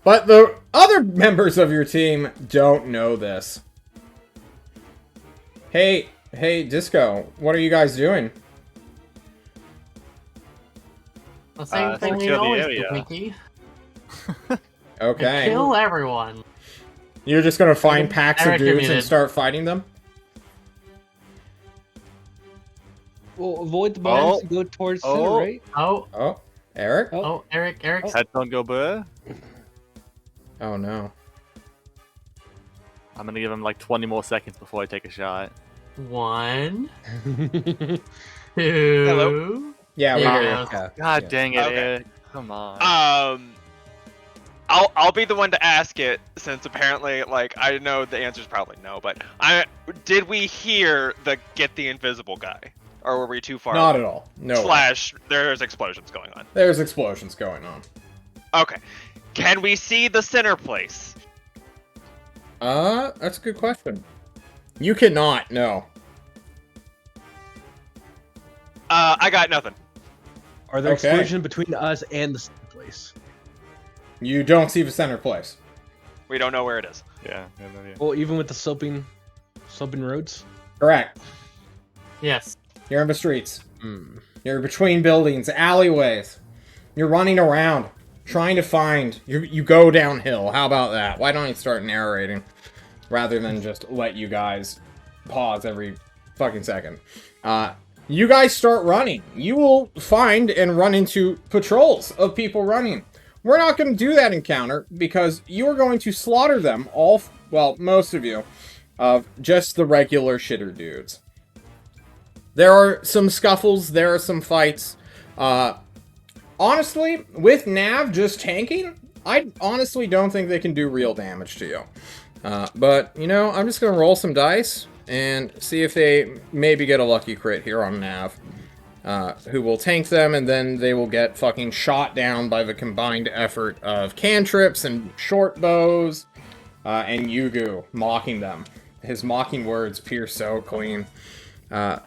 But the other members of your team don't know this. Hey, Disco, what are you guys doing?
The same thing we
secure the
always do,
area.
Pinky.
Okay.
Kill everyone.
You're just gonna find packs of
Eric, you're
dudes and
muted.
start fighting them?
We'll avoid the bombs and go towards center, right?
Oh, Eric?
Oh, Eric's
Head don't go blur.
Oh no.
I'm gonna give him like 20 more seconds before I take a shot.
1, 2.
Hello?
Yeah, we
Yeah.
hear you.
Yeah.
God dang it,
Okay.
Eric. Come on.
I'll be the one to ask it, since apparently, like, I know the answer's probably no, but did we hear the get the invisible guy? Or were we too far?
Not at all. No. way.
Slash, there's explosions going on.
There's explosions going on.
Okay. Can we see the center place?
That's a good question. You cannot, no.
I got nothing.
Are there
Okay.
explosions between us and the place?
You don't see the center place.
We don't know where it is.
Yeah.
Well, even with the sloping roads?
Correct.
Yes.
You're in the streets. You're between buildings, alleyways. You're running around, trying to find. You go downhill. How about that? Why don't you start narrating rather than just let you guys pause every fucking second? You guys start running. You will find and run into patrols of people running. We're not going to do that encounter because you are going to slaughter them all, well, most of you, of just the regular shitter dudes. There are some scuffles, there are some fights. Honestly, with Nav just tanking, I honestly don't think they can do real damage to you. But, I'm just going to roll some dice and see if they maybe get a lucky crit here on Nav. Who will tank them, and then they will get fucking shot down by the combined effort of cantrips and short bows, and Yugu mocking them. His mocking words pierce so clean.
So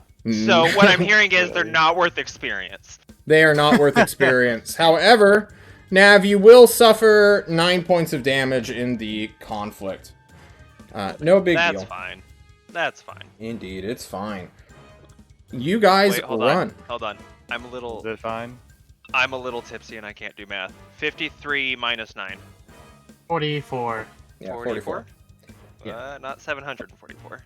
what I'm hearing is they're not worth experience.
They are not worth experience. However, Nav, you will suffer 9 points of damage in the conflict. No big
That's
deal.
fine. That's fine.
Indeed, it's fine. You guys
Wait, hold
run.
on. Hold on. I'm a little
Is it fine?
tipsy and I can't do math. 53 minus 9.
44.
Yeah, 44.
Not 744.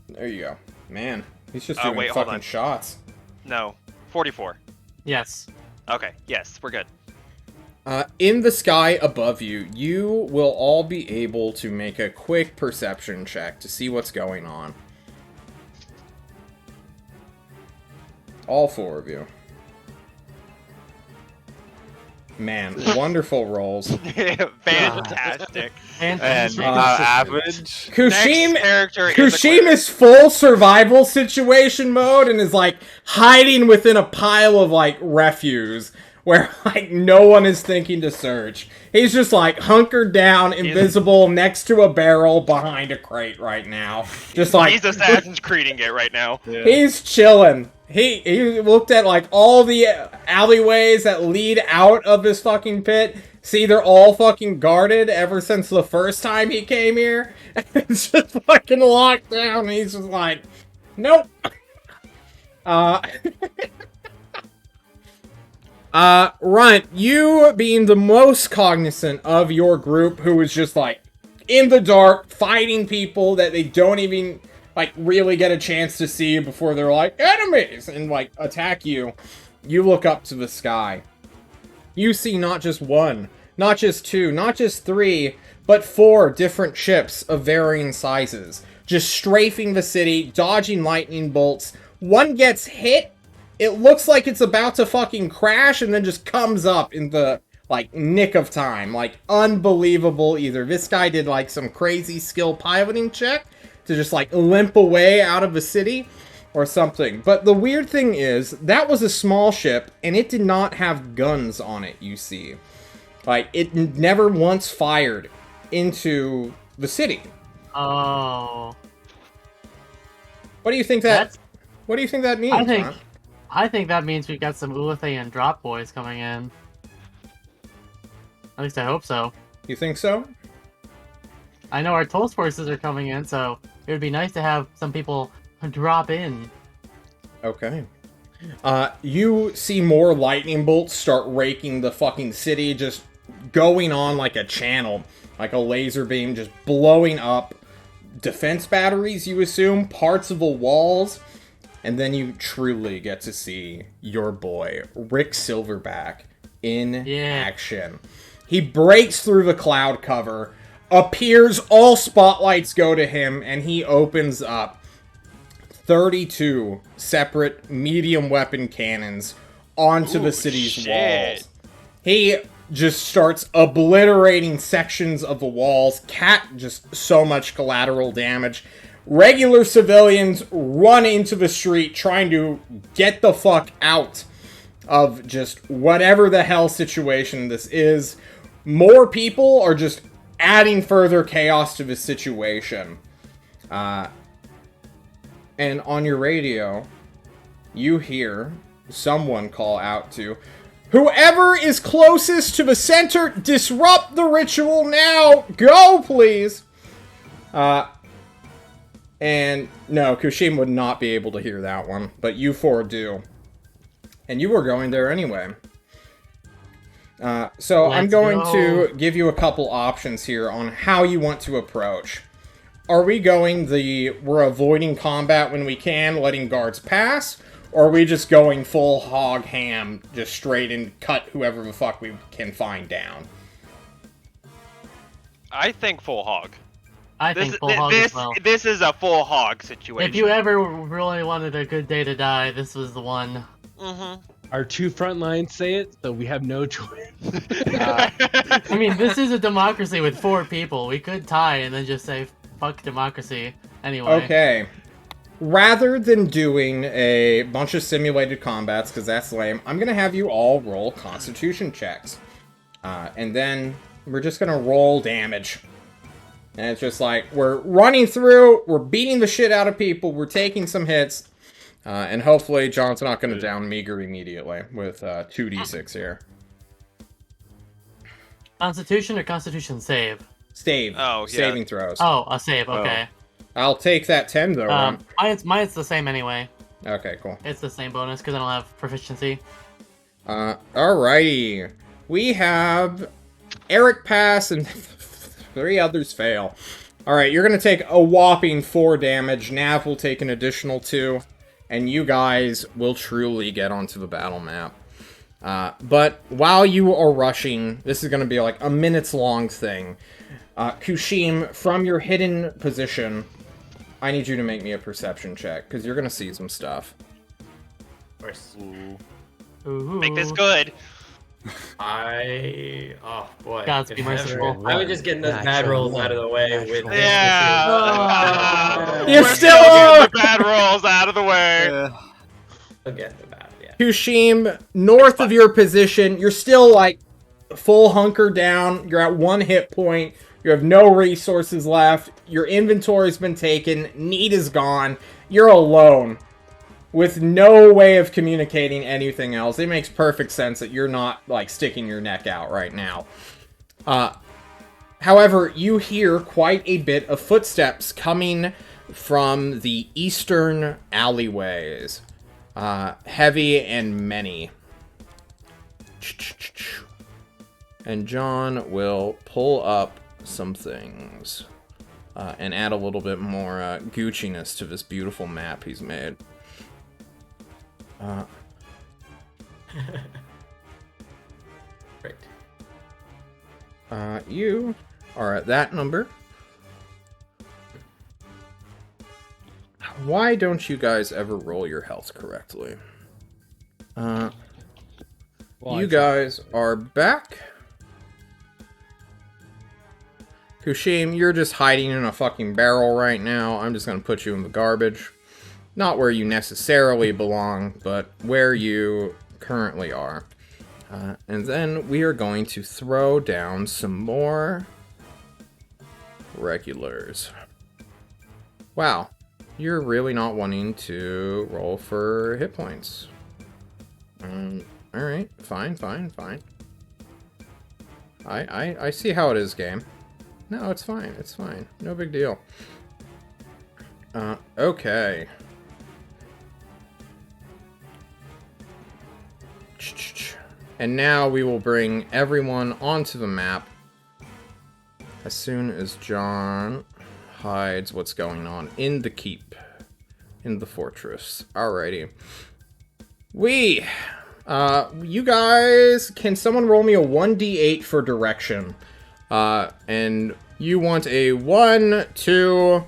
There you go. Man, he's just
Oh,
doing
wait, hold
fucking
on.
shots.
No, 44.
Yes.
Okay, yes, we're good.
In the sky above you, you will all be able to make a quick perception check to see what's going on. All four of you. Man, wonderful rolls.
Fantastic.
And
Fantastic.
average.
Kushim,
Next character in the
Kushim
clear.
is full survival situation mode and is like hiding within a pile of like refuse where like no one is thinking to search. He's just like hunkered down, invisible, next to a barrel behind a crate right now. Just like
He's Assassin's Creeding it right now.
Yeah.
he's chilling. He looked at like all the alleyways that lead out of this fucking pit. See, they're all fucking guarded ever since the first time he came here. It's just fucking locked down. And he's just like, nope. Runt, you being the most cognizant of your group, who is just like in the dark, fighting people that they don't even like really get a chance to see before they're like enemies and like attack you. You look up to the sky. You see not just one, not just two, not just three, but 4 different ships of varying sizes, just strafing the city, dodging lightning bolts. One gets hit. It looks like it's about to fucking crash and then just comes up in the, like, nick of time. Like, unbelievable. Either this guy did, like, some crazy skill piloting check to just, like, limp away out of the city or something. But the weird thing is, that was a small ship and it did not have guns on it, you see. Like, it never once fired into the city.
Oh.
What do you think that... What do you think that means,
I think that means we've got some Ulathaean drop boys coming in. At least I hope so.
You think so?
I know our Tulse forces are coming in, so it would be nice to have some people drop in.
Okay. You see more lightning bolts start raking the fucking city, just going on like a channel, like a laser beam, just blowing up defense batteries, you assume, parts of the walls. And then you truly get to see your boy, Rick Silverback, in action. He breaks through the cloud cover, appears, all spotlights go to him, and he opens up 32 separate medium weapon cannons onto the city's walls. He just starts obliterating sections of the walls. Just so much collateral damage. Regular civilians run into the street trying to get the fuck out of just whatever the hell situation this is. More people are just adding further chaos to the situation. And on your radio, you hear someone call out to, "Whoever is closest to the center, disrupt the ritual now! Go, please!" And no, Kushim would not be able to hear that one, but you 4 do. And you were going there anyway. So I'm going to give you a couple options here on how you want to approach. Are we going we're avoiding combat when we can, letting guards pass? Or are we just going full hog ham, just straight and cut whoever the fuck we can find down?
I think full hog.
I think full hog as well.
This is a full hog situation.
If you ever really wanted a good day to die, this was the one.
Mm-hmm.
Our 2 front lines say it, so we have no choice.
I mean, this is a democracy with 4 people. We could tie and then just say, fuck democracy. Anyway.
Okay. Rather than doing a bunch of simulated combats, because that's lame, I'm going to have you all roll constitution checks. And then we're just going to roll damage. And it's just like, we're running through, we're beating the shit out of people, we're taking some hits, and hopefully John's not going to down Meager immediately with 2d6 here. Constitution
or Constitution save?
Save.
Oh, yeah.
Saving throws.
Oh, a save, okay.
I'll take that 10 though.
Mine's the same anyway.
Okay, cool.
It's the same bonus because I don't have proficiency.
Alrighty. We have Eric pass and 3 others fail. Alright, you're going to take a whopping 4 damage. Nav will take an additional 2. And you guys will truly get onto the battle map. But while you are rushing, this is going to be like a minute's long thing. Kushim, from your hidden position, I need you to make me a perception check, because you're going to see some stuff.
Of course.
Ooh.
Make this good.
Oh boy.
God's be merciful.
I was just getting those bad rolls out of the way with
Yeah.
You're
We're
still
getting the bad rolls out of the way.
Yeah.
I'll get the bad, yeah.
Hushim, north of your position, you're still like full hunker down. You're at 1 hit point. You have no resources left. Your inventory's been taken. Need is gone. You're alone with no way of communicating anything else. It makes perfect sense that you're not like sticking your neck out right now. However, you hear quite a bit of footsteps coming from the eastern alleyways. Heavy and many. And John will pull up some things and add a little bit more Gucci-ness to this beautiful map he's made.
Right.
You are at that number. Why don't you guys ever roll your health correctly? You guys are back. Hushim, you're just hiding in a fucking barrel right now. I'm just gonna put you in the garbage. Not where you necessarily belong, but where you currently are. And then we are going to throw down some more regulars. Wow. You're really not wanting to roll for hit points. Alright, fine. I see how it is, game. No, it's fine, No big deal. Okay. And now we will bring everyone onto the map as soon as John hides what's going on in the keep, in the fortress. Alrighty. You guys, can someone roll me a 1d8 for direction? And you want a 1, 2,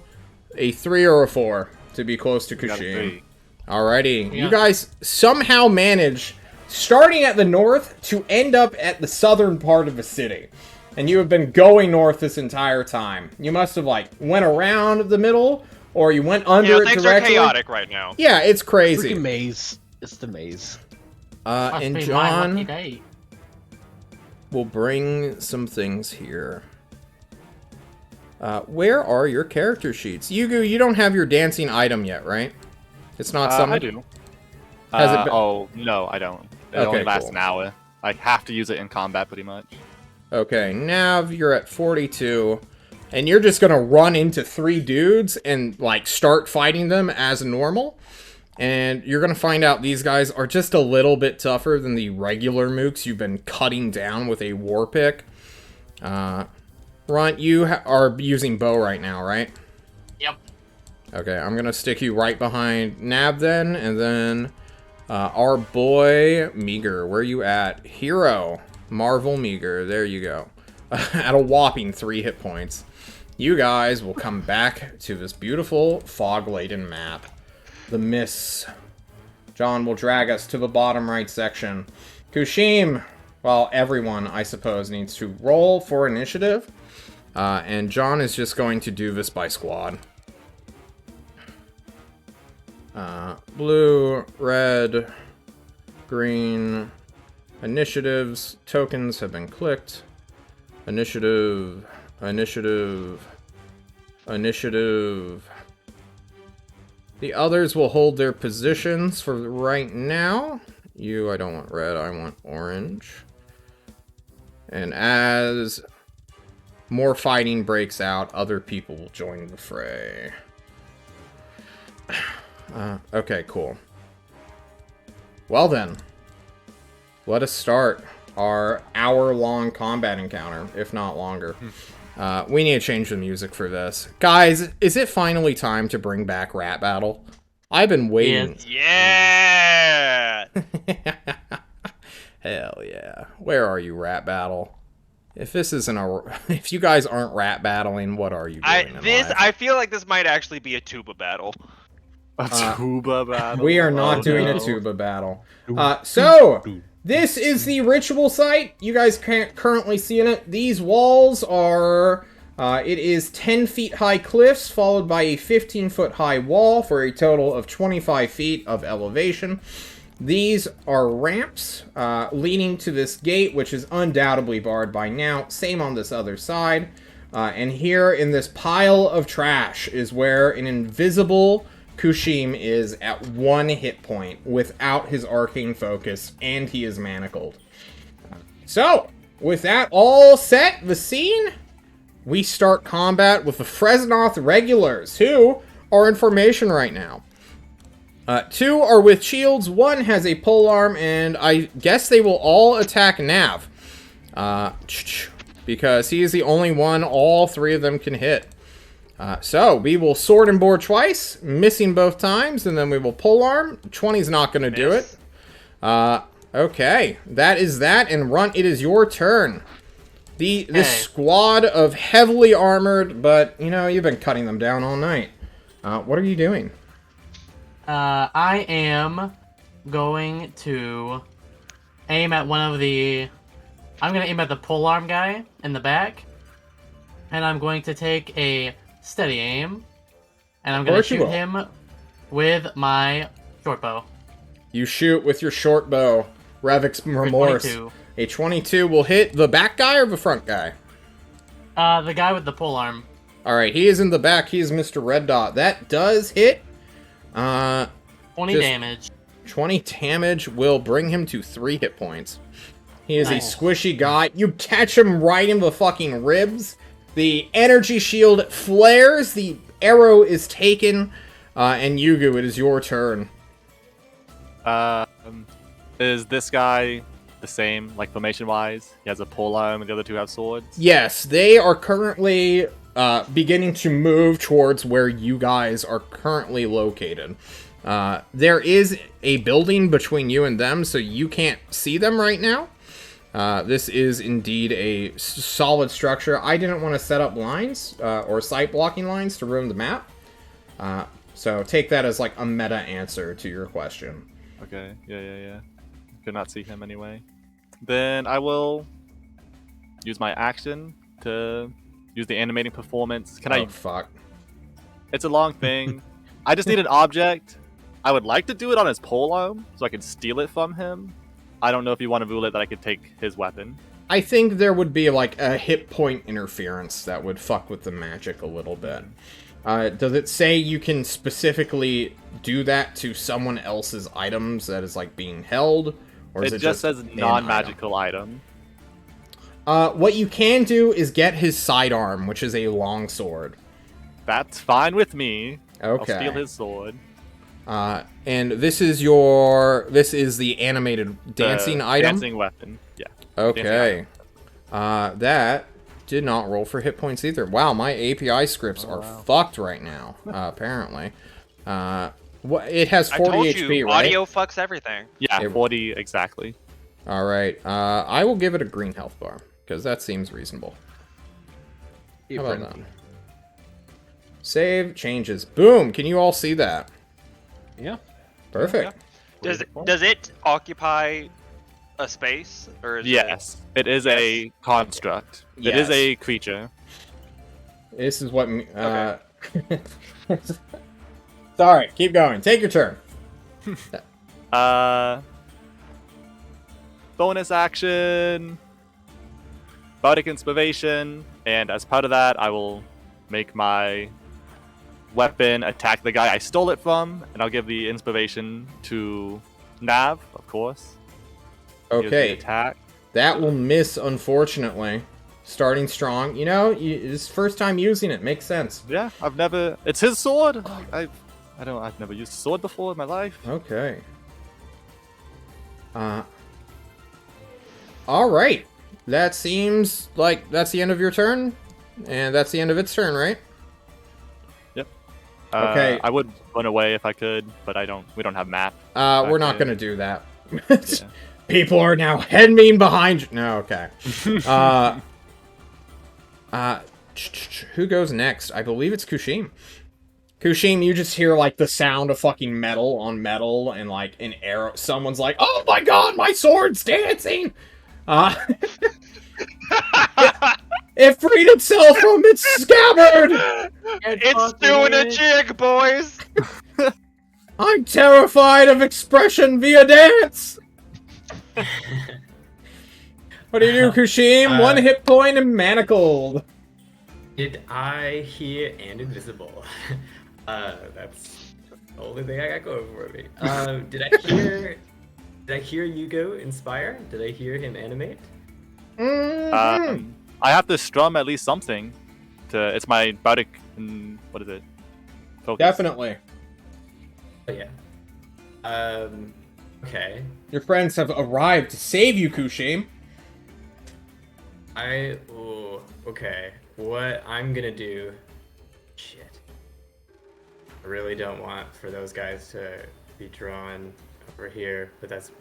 a 3, or a 4 to be close to Kushim. Alrighty.
Yeah.
You guys somehow manage, starting at the north, to end up at the southern part of the city. And you have been going north this entire time. You must have, like, went around the middle, or you went under it
things
directly.
are chaotic right now.
Yeah, it's crazy.
Freaking maze. It's the maze.
Must
And
be my lucky
John
day.
will bring some things here. Where are your character sheets? Yugu, you don't have your dancing item yet, right? It's not something...
I do.
Has it been...
Oh, no, I don't. It
Okay,
only lasts
cool.
an hour. I have to use it in combat pretty much.
Okay, Nav, you're at 42. And you're just gonna run into 3 dudes and, like, start fighting them as normal. And you're gonna find out these guys are just a little bit tougher than the regular mooks you've been cutting down with a war pick. Runt, you are using bow right now, right?
Yep.
Okay, I'm gonna stick you right behind Nab then, and then our boy Meager, where you at? Hero, Marvel Meager, there you go. At a whopping 3 hit points. You guys will come back to this beautiful fog-laden map. The mists. John will drag us to the bottom right section. Kushim, well, everyone, I suppose, needs to roll for initiative. And John is just going to do this by squad. Blue, red, green, initiatives, tokens have been clicked. Initiative. The others will hold their positions for right now. I don't want red, I want orange. And as more fighting breaks out, other people will join the fray. Okay, cool. Well then, let us start our hour-long combat encounter, if not longer. We need to change the music for this. Guys, is it finally time to bring back Rat Battle? I've been waiting.
Yeah.
Hell yeah. Where are you, Rat Battle? If this isn't if you guys aren't rat battling, what are you doing in life?
I feel like this might actually be a tuba battle.
A tuba battle?
We are not doing
no.
a tuba battle. So, this is the ritual site. You guys can't currently see in it. These walls are... it is 10 feet high cliffs, followed by a 15-foot high wall for a total of 25 feet of elevation. These are ramps leading to this gate, which is undoubtedly barred by now. Same on this other side. And here in this pile of trash is where an invisible Kushim is at 1 hit point without his arcane focus, and he is manacled. So, with that all set, the scene, we start combat with the Fresnoth regulars, who are in formation right now. 2 are with shields, 1 has a polearm, and I guess they will all attack Nav. Because he is the only one all 3 of them can hit. So, we will sword and bore twice, missing both times, and then we will polearm. 20's not going to do it. Okay, that is that, and Runt, it is your turn. This squad of heavily armored, but, you know, you've been cutting them down all night. What are you doing?
I am going to aim at one of the... I'm going to aim at the polearm guy in the back. And I'm going to take a steady aim. And I'm going to shoot him with my short bow.
You shoot with your short bow. Ravix Remorse.
22.
A 22 will hit the back guy or the front guy?
The guy with the polearm.
Alright, he is in the back. He is Mr. Red Dot. That does hit.
20 damage.
20 damage will bring him to 3 hit points. He is a squishy guy. You catch him right in the fucking ribs. The energy shield flares. The arrow is taken. And Yugu, it is your turn.
Is this guy the same, like, formation-wise? He has a polearm and the other 2 have swords?
Yes, they are currently beginning to move towards where you guys are currently located. There is a building between you and them, so you can't see them right now. This is indeed a solid structure. I didn't want to set up lines, or sight blocking lines to ruin the map. So take that as like a meta answer to your question.
Okay, yeah. Could not see him anyway. Then I will use my action to use the animating performance.
Fuck.
It's a long thing. I just need an object. I would like to do it on his polearm, so I can steal it from him. I don't know if you want to rule it that I could take his weapon.
I think there would be like a hit point interference that would fuck with the magic a little bit. Does it say you can specifically do that to someone else's items that is like being held? Or is it just
says non-magical item.
What you can do is get his sidearm, which is a long sword.
That's fine with me.
Okay.
I'll steal his sword.
And this is the animated dancing item?
Dancing weapon, yeah.
Okay. That did not roll for hit points either. Wow, my API scripts are fucked right now, apparently. It has 40
I told
HP,
you,
right?
audio fucks everything.
Yeah, 40 exactly.
Alright, I will give it a green health bar, because that seems reasonable. How about that? Save changes. Boom! Can you all see that?
Yeah.
Perfect.
Does it occupy a space, or is
yes, it is a construct.
Yes.
It is a creature.
This is what. Sorry, keep going. Take your turn.
Bonus action. Bardic Inspiration, and as part of that, I will make my weapon attack the guy I stole it from, and I'll give the inspiration to Nav, of course.
Okay.
Attack.
That will miss, unfortunately. Starting strong. You know, it's first time using it. Makes sense.
Yeah, I've never... It's his sword! I've never used a sword before in my life.
Okay. Alright. That seems like that's the end of your turn. And that's the end of its turn, right?
Yep.
Okay.
I would run away if I could, but we don't have map.
We're not gonna do that. Yeah. People are now heading behind you. No, okay. Who goes next? I believe it's Kushim. Kushim, you just hear, like, the sound of fucking metal on metal and, like, an arrow. Someone's like, oh my god, my sword's dancing! It freed itself from its scabbard!
It's doing a jig, boys!
I'm terrified of expression via dance. What do you do, Kushim? 1 hit point and manacled.
Did I hear and invisible? That's the only thing I got going for me. Did I hear Yugo inspire? Did I hear him animate?
Mhm.
I have to strum at least something. It's my bardic. What is it? Focus.
Definitely.
Oh yeah. Okay.
Your friends have arrived to save you, Kushim.
Okay. What I'm gonna do... Shit. I really don't want for those guys to be drawn over here, but that's...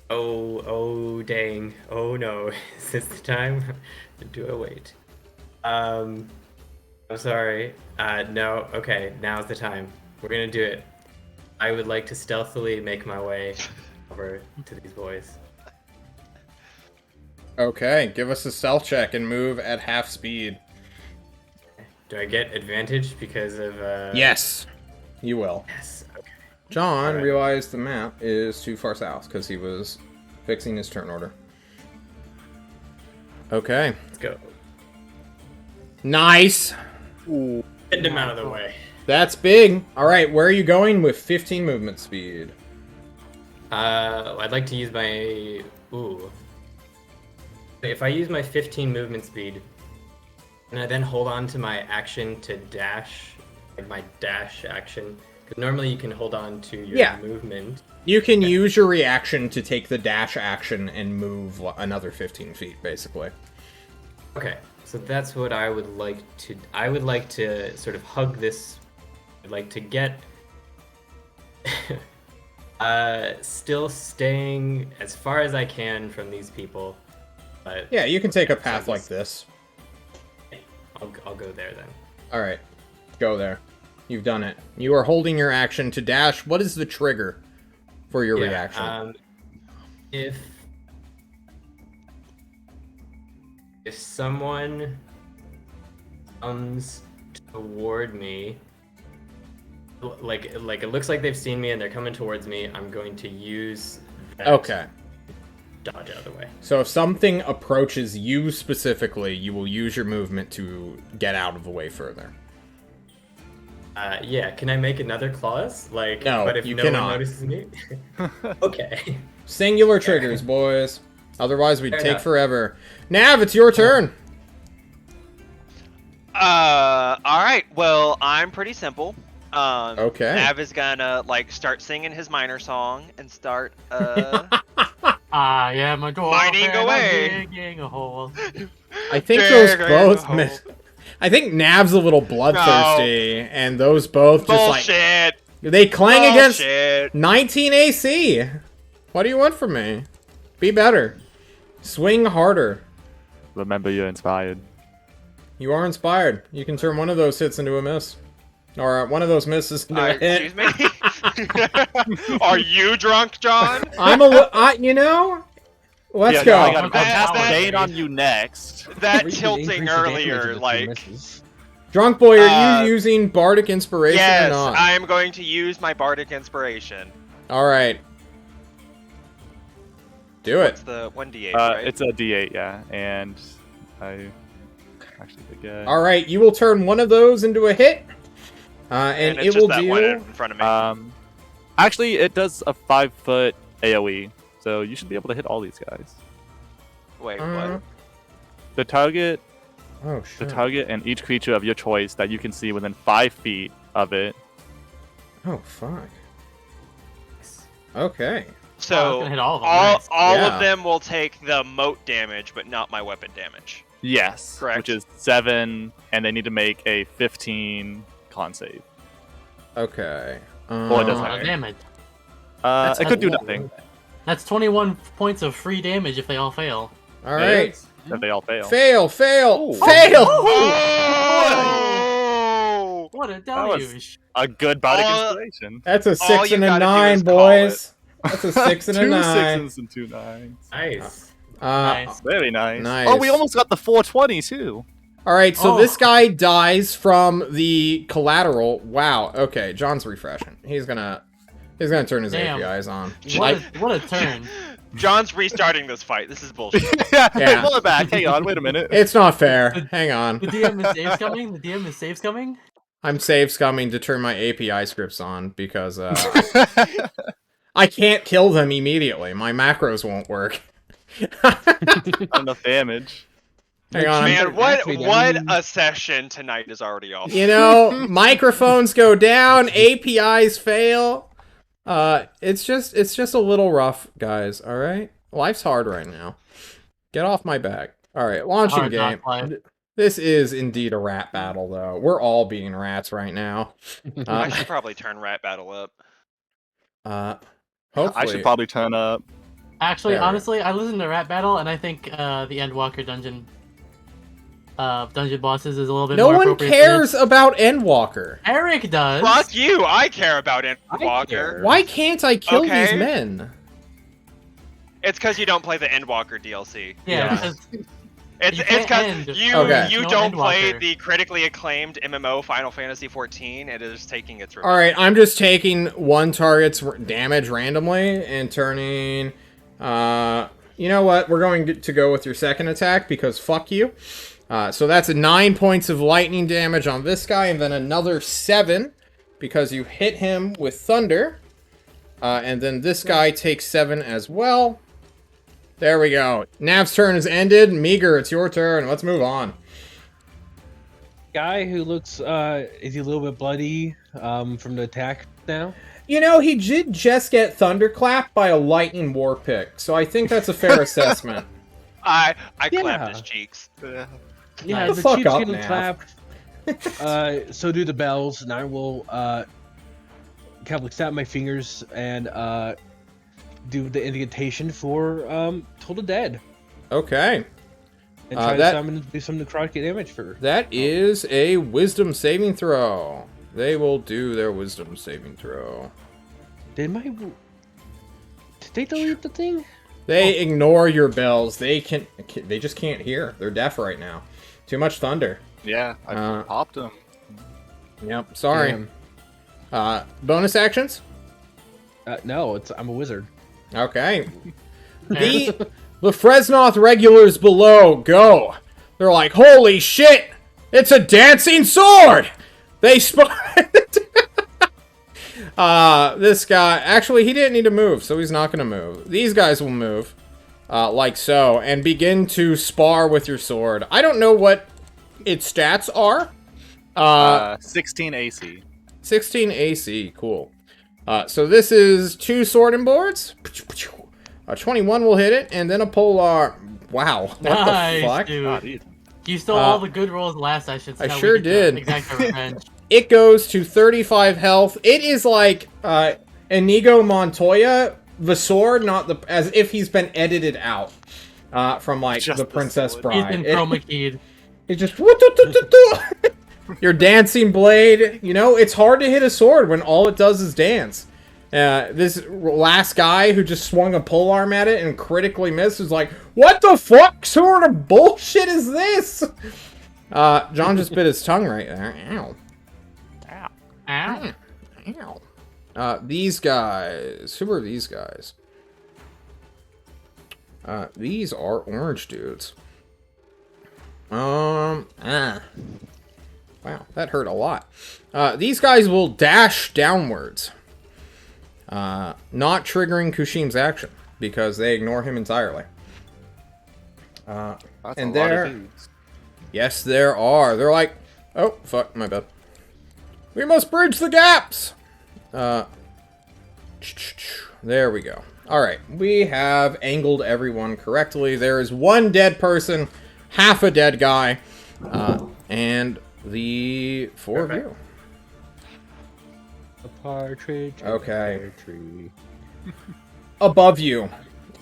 Oh, dang. Oh no. Is this the time? Or do I wait? I'm sorry. No. Okay, now's the time. We're gonna do it. I would like to stealthily make my way over to these boys.
Okay, give us a stealth check and move at half speed.
Do I get advantage because of,
Yes, you will.
Yes, okay.
John
Alright.
realized the map is too far south because he was fixing his turn order. Okay.
Let's go.
Nice.
Get him out of the way.
That's big. Alright, where are you going with 15 movement speed?
I'd like to use my... Ooh. If I use my 15 movement speed, and I then hold on to my action to dash, like my dash action, because normally you can hold on to your movement.
You can use your reaction to take the dash action and move another 15 feet, basically.
Okay, so that's what I would like to... I would like to sort of hug this... I'd like to get... still staying as far as I can from these people. But
Yeah, you can take a path like this.
I'll go there then.
Alright, go there. You've done it. You are holding your action to dash. What is the trigger for your reaction?
If someone comes toward me, like it looks like they've seen me and they're coming towards me, I'm going to use that
Okay.
dodge out of the way.
So if something approaches you specifically, you will use your movement to get out of the way further.
Yeah, can I make another clause? Like,
No,
but if
you
no
cannot.
one notices me? Okay.
Singular triggers, boys. Otherwise, we'd
Fair
take
enough.
forever. Nav, it's your turn.
Alright, well, I'm pretty simple.
Okay.
Nav is gonna, like, start singing his minor song and start,
I am a dwarf
Mining
and
away.
I'm digging a hole.
I think those
Digging
both
a
miss. I think Nav's a little bloodthirsty, and those both just
bullshit!
like... They clang against
Bullshit!
19 AC. What do you want from me? Be better. Swing harder.
Remember, you're inspired.
You are inspired. You can turn one of those hits into a miss. Or one of those misses into a hit.
Excuse me? Are you drunk, John?
You know? Let's
Yeah,
go.
no, I gotta
That-
cast
that-
Bane on you next.
That
Or you can
tilting
increase the damage
earlier,
of
like...
misses.
Drunk boy, are
Uh,
you using Bardic Inspiration or
Yes,
not?
I am going to use my Bardic Inspiration.
Alright. Do it.
It's the 1d8, right?
It's a D8, yeah, and I actually forget.
Alright, you will turn one of those into a hit. And
it's
it
just
will
that one
deal...
in front of me.
Actually, it does a 5-foot AoE, so you should be able to hit all these guys.
Wait,
Uh,
what?
The target,
Oh,
the
shit.
target, and each creature of your choice that you can see within 5 feet of it.
Oh, fuck. Okay.
Oh, it's
So,
gonna hit all of them.
all,
Nice.
all
Yeah.
of them will take the moat damage, but not my weapon damage.
Yes,
Correct.
which is 7, and they need to make a 15 con save.
Okay.
Well, it
That's a
doesn't
lot of
matter.
damage.
It could do
a lot.
nothing
That's 21 points of free damage if they all fail.
Alright.
if they all fail.
Fail, fail,
Ooh.
fail!
Oh!
What a
That was-
deluge!
A good bardic
All-
inspiration.
That's a
All
6
you
and a
gotta do
9,
is call
boys. That's a 6 and a
2
9.
6s and 2 9s.
Nice.
Nice.
Very nice.
Nice.
Oh, we almost got the 420 too.
All right, so
Oh.
this guy dies from the collateral. Wow. Okay, John's refreshing. He's gonna turn his
Damn.
APIs on.
What a turn.
John's restarting this fight. This is bullshit.
yeah,
Yeah.
pull it back. Hang on, wait a minute.
It's not fair. Hang on.
The DM is saves coming. The DM is saves coming.
I'm save scumming to turn my API scripts on because I can't kill them immediately. My macros won't work.
Not enough damage.
Hang on.
Man, what
Actually, I mean-
a session tonight is already off.
You know, microphones go down, APIs fail. It's just a little rough, guys. All right, life's hard right now. Get off my back. All right, launching
Hard
game.
knock life.
This is indeed a rat battle, though. We're all being rats right now.
I should probably turn Rat Battle up.
Hopefully.
I should probably turn up.
Actually,
There we go.
honestly, I listened to Rat Battle, and I think the Endwalker dungeon bosses is a little bit
No
more
one
appropriate for
cares
this.
about Endwalker.
Eric does.
Fuck you! I care about
care.
Endwalker.
Why can't I kill these
Okay.
men?
It's because you don't play the Endwalker DLC.
Yeah,
Yeah.
because
It's
You
because
can't end.
you
Okay.
you
No
don't play
Endwalker.
the critically acclaimed MMO Final Fantasy XIV. It is taking its revenge.
All right, I'm just taking one target's damage randomly and turning. You know what? We're going to go with your second attack because fuck you. So that's 9 points of lightning damage on this guy, and then another 7 because you hit him with thunder. And then this guy takes 7 as well. There we go. Nav's turn is ended. Meager, it's your turn. Let's move on.
Guy who looks is he a little bit bloody from the attack now?
You know, he did just get thunderclapped by a lightning war pick, so I think that's a fair assessment.
I
Yeah.
clapped his cheeks.
Yeah,
The
the
fuck
cheeks
up,
getting
Nav.
clapped. So do the bells, and I will kind of snap my fingers and do the incantation for Total Dead.
Okay.
And try
that-
to summon do some necrotic damage for.
That is a wisdom saving throw. They will do their wisdom saving throw.
Did they delete the thing?
They ignore your bells. They just can't hear. They're deaf right now. Too much thunder.
Yeah, I popped him.
Yep, sorry.
Damn.
Bonus actions?
No, I'm a wizard.
Okay. The Fresnoth regulars below go. They're like, holy shit! It's a dancing sword! They this guy, actually, he didn't need to move, so he's not going to move. These guys will move, like so, and begin to spar with your sword. I don't know what its stats are.
16 AC.
16 AC, cool. So this is 2 sword and boards. A 21 will hit it, and then a polar. Wow, what
Nice,
the fuck?
dude.
God, dude.
You stole all the good rolls last session. So
I
now we
sure
get to
did.
Exact our revenge.
It goes to 35 health. It is like Inigo Montoya, the sword, not the as if he's been edited out from like
Just
the
the
Princess
sword.
He's
Bride.
been chroma keyed.
It just your dancing blade. You know, it's hard to hit a sword when all it does is dance. This last guy who just swung a polearm at it and critically missed was like, "What the fuck sort of bullshit is this?" John just bit his tongue right there. Ow.
Ow.
Ow. These guys. Who are these guys? These are orange dudes. Wow, that hurt a lot. These guys will dash downwards. Not triggering Kushim's action, because they ignore him entirely.
That's
And
a lot
there-
of dudes.
Yes, there are. They're like, oh, fuck, my bad. We must bridge the gaps! There we go. Alright, we have angled everyone correctly. There is one dead person, half a dead guy, and the 4 of you.
A partridge. in a
Okay.
pear tree.
Above you,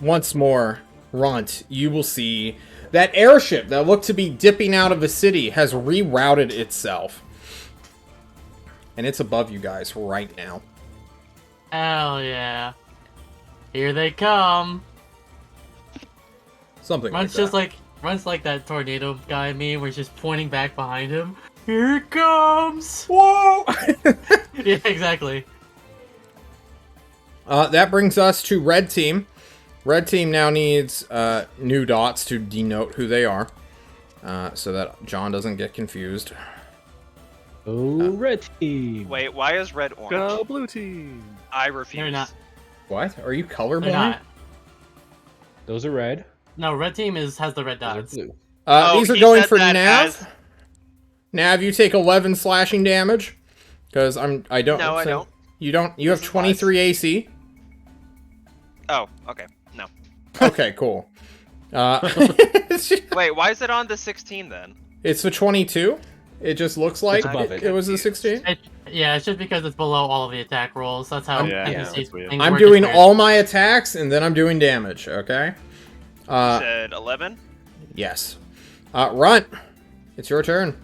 once more, Runt, you will see that airship that looked to be dipping out of the city has rerouted itself. And it's above you guys right now.
Hell yeah. Here they come.
Something
Runt's
like
just like Runs like that tornado guy meme where he's just pointing back behind him. Here it comes!
Whoa!
Yeah, exactly.
That brings us to red team. Red team now needs new dots to denote who they are, so that John doesn't get confused.
Oh, red team.
Wait, why is red orange?
Go blue team.
I refuse.
They're not.
What? Are you
They're
colorblind?
not.
Those are red.
No, red team has the red
Those are
dots.
blue.
Oh,
These are
he
going
said
for
that
Nav.
as-
Nav, you take 11 slashing damage. Because I don't.
No, I don't.
You don't. You have
This is
23 AC.
Oh, okay. No.
Okay, cool.
Wait, why is it on the 16 then?
It's the 22. It just looks like
It's above it.
it was the 16.
Yeah, it's just because it's below all of the attack rolls. That's how
Yeah,
NPCs
that's weird.
things
I'm
work
doing
is
all my attacks and then I'm doing damage. Okay.
You said 11?
Yes. Runt. It's your turn.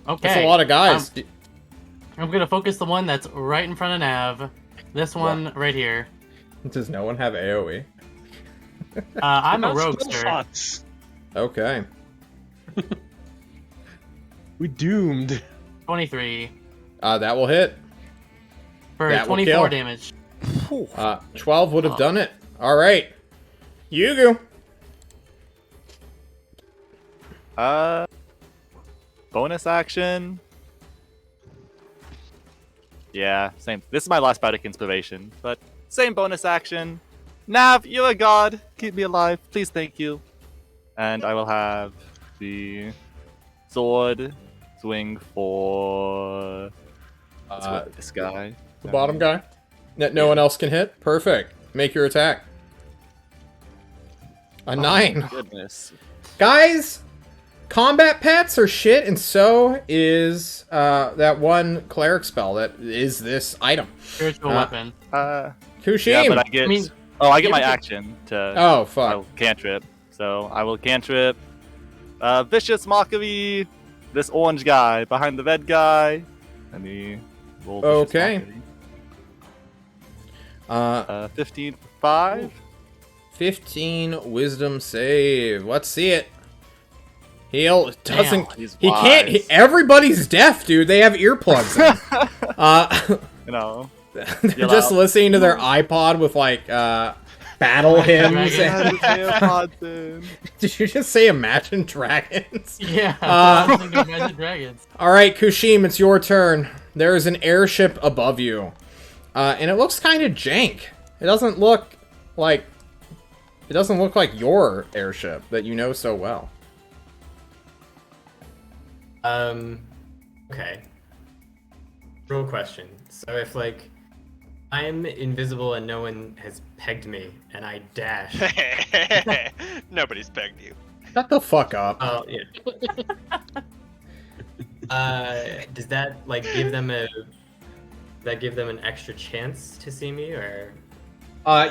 Okay.
That's a lot of guys.
I'm gonna focus the one that's right in front of Nav. This one right here.
Does no one have AoE?
I'm a
Not spell
roguester.
slots.
Okay.
We doomed.
23
That will hit.
for
That will
24
kill.
damage.
12 would have done it. All right. Yugu.
Bonus action. Yeah, same. This is my last bout of inspiration, but same bonus action. Nav, you're a god. Keep me alive. Please, thank you. And I will have the sword swing for this guy.
The bottom guy. That no one else can hit. Perfect. Make your attack. A 9.
Goodness.
Guys, combat pets are shit, and so is that one cleric spell that is this item.
Spiritual weapon.
Kushim.
Yeah, but I get.
I mean,
I get
you
my
have to-
action to.
Oh,
I
fuck.
will cantrip. So I will cantrip. Vicious Mockery. This orange guy behind the red guy. And the roll Vicious
Okay.
Mockery. 15 for 5.
15 wisdom save. Let's see it. Heal. It doesn't.
Damn, he's
He can't.
wise.
everybody's deaf, dude. They have earplugs in.
You know.
They're
Yell
just
out.
listening to their iPod with like battle hymns.
Dragon.
Did you just say Imagine Dragons?
Yeah.
Uh,
I was thinking Imagine Dragons.
All right, Kushim, it's your turn. There is an airship above you, and it looks kind of jank. It doesn't look like your airship that you know so well.
Okay. Real question. So if like I'm invisible and no one has pegged me and I dash.
Nobody's pegged you.
Shut the fuck up.
Oh yeah. Does that like give them an extra chance to see me or?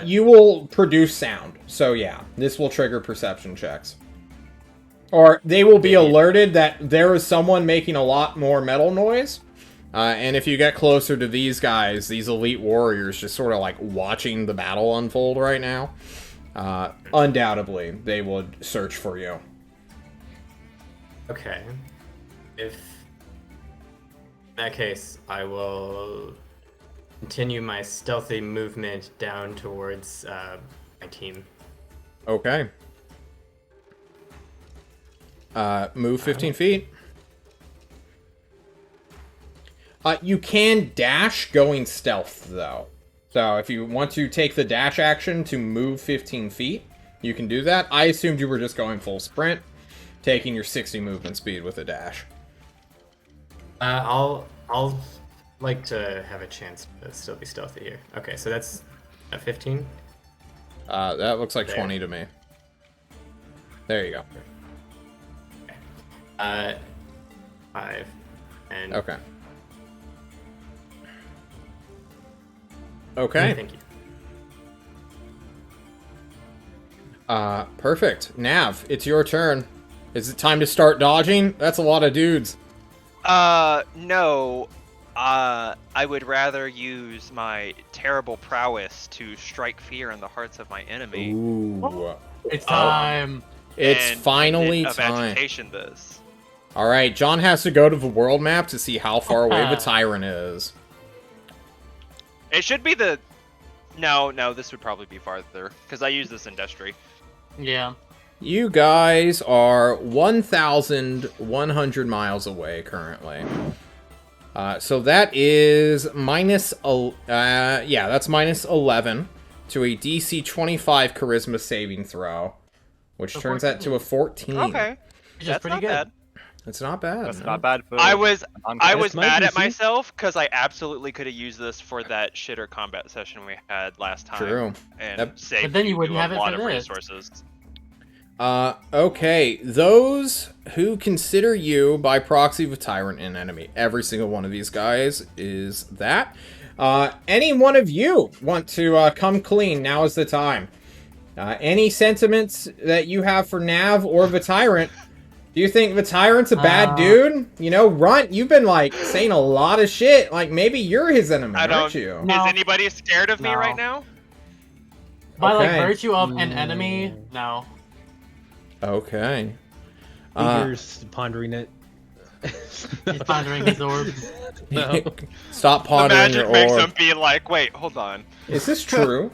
You will produce sound, so yeah, this will trigger perception checks. Or they will be alerted that there is someone making a lot more metal noise. And if you get closer to these guys, these elite warriors just sort of like watching the battle unfold right now, undoubtedly they would search for you.
Okay. If in that case, I will continue my stealthy movement down towards my team.
Okay. Move 15 feet. You can dash going stealth, though. So if you want to take the dash action to move 15 feet, you can do that. I assumed you were just going full sprint, taking your 60 movement speed with a dash.
I'll like to have a chance to still be stealthy here. Okay, so that's a 15.
That looks like
There.
20 to me. There you go.
5 and
Okay. Okay.
Thank you.
Perfect. Nav, it's your turn. Is it time to start dodging? That's a lot of dudes.
No. I would rather use my terrible prowess to strike fear in the hearts of my enemy.
Ooh.
It's time.
It's
and
finally
of
time.
agitation this.
All right, John has to go to the world map to see how far away the tyrant is.
It should be the. No, this would probably be farther because I use this in Destry.
Yeah.
You guys are 1,100 miles away currently. So that is minus. Yeah, that's minus 11 to a DC 25 Charisma saving throw, which
So
turns that to a 14.
Okay,
Which is
that's
pretty
not
good.
bad.
It's not bad.
That's
no.
not bad for.
I was
That's my
mad at
DC.
myself because I absolutely could have used this for that shitter combat session we had last time.
True.
And
Yep.
saved
But then you wouldn't
a
have it
lot
for
of
this.
resources.
Okay. Those who consider you by proxy of a tyrant and enemy. Every single one of these guys is that. Any one of you want to come clean, now is the time. Any sentiments that you have for Nav or the tyrant? Do you think the tyrant's a bad dude? You know, Runt, you've been, like, saying a lot of shit. Like, maybe you're his enemy, aren't you?
No.
Is anybody scared of me
No.
right now?
By like
Okay.
virtue of an enemy, no.
Okay.
Fingers pondering it.
He's pondering his orb.
No.
Stop
The
pondering
magic
your
makes
orb.
them be like, wait, hold on.
Is this true?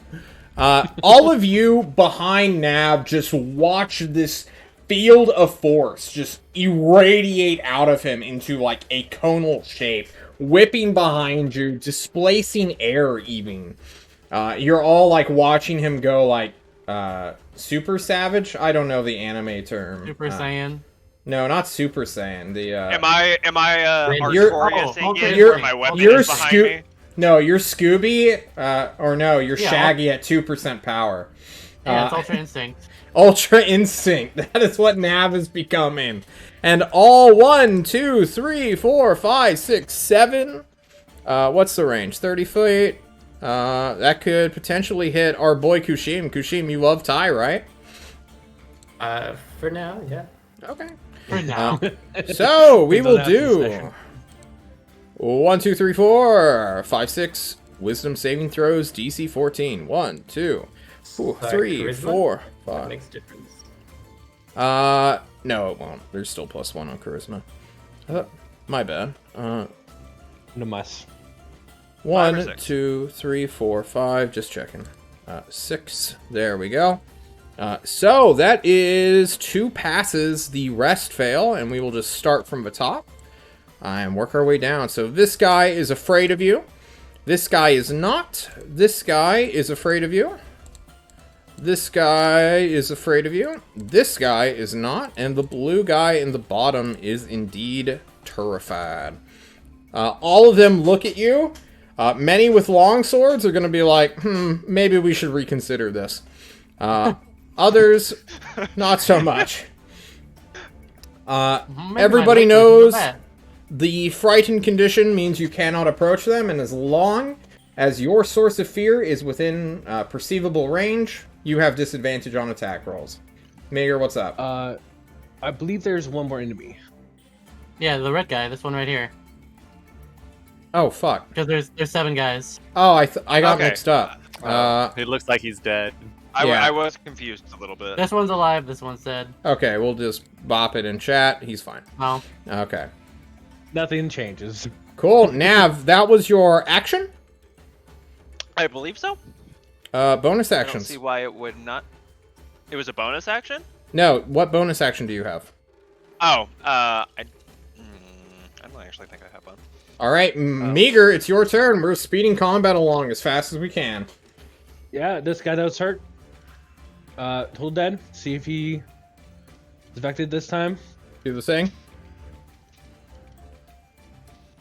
All of you behind Nav just watch this field of force just irradiate out of him into like a conal shape, whipping behind you, displacing air even. You're all like watching him go like Super Savage? I don't know the anime term.
Super Saiyan.
No, not Super Saiyan. The
Am I
You're-
Artorias
oh,
again,
you're-
where my weapon
you're
is behind
Sco-
me?
No, you're Scooby, or no, you're
Yeah,
Shaggy at 2% power.
Yeah, it's Ultra Instinct.
Ultra Instinct. That is what Nav is becoming. And all 1, 2, 3, 4, 5, 6, 7. What's the range? 30 feet. That could potentially hit our boy Kushim. Kushim, you love Ty, right?
For now, yeah.
Okay.
For now.
So we will
Depends on after the
do
session.
1, 2, 3, 4, 5, 6 Wisdom saving throws. DC 14. 1, 2, 3,
charisma?
4,
That
5.
makes difference.
No, it won't. There's still +1 on charisma. My bad.
No muss.
1,
6.
2, 3, 4, 5. Just checking. 6. There we go. So that is 2 passes. The rest fail, and we will just start from the top and work our way down. So this guy is afraid of you. This guy is not. This guy is afraid of you. This guy is afraid of you. This guy is not. And the blue guy in the bottom is indeed terrified. All of them look at you. Many with long swords are going to be like, maybe we should reconsider this. Others, not so much.
Maybe
Everybody
my liquid is
knows
bad.
the frightened condition means you cannot approach them, and as long as your source of fear is within perceivable range, you have disadvantage on attack rolls. Mayor, what's up?
I believe there's one more enemy.
Yeah, the red guy, this one right here.
Oh, fuck.
Because there's 7 guys.
Oh, I got
Okay.
mixed up.
It looks like he's dead.
Yeah.
I was confused a little bit.
This one's alive, this one's dead.
Okay, we'll just bop it in chat. He's fine.
No.
Okay.
Nothing changes.
Cool. Nav, that was your action?
I believe so.
Bonus
I don't
actions.
see why it would not. It was a bonus action?
No, what bonus action do you have?
Oh, I don't actually think I have one.
All right, Meager, it's your turn. We're speeding combat along as fast as we can.
Yeah, this guy that was hurt. Total dead. See if he is affected this time.
Do the thing.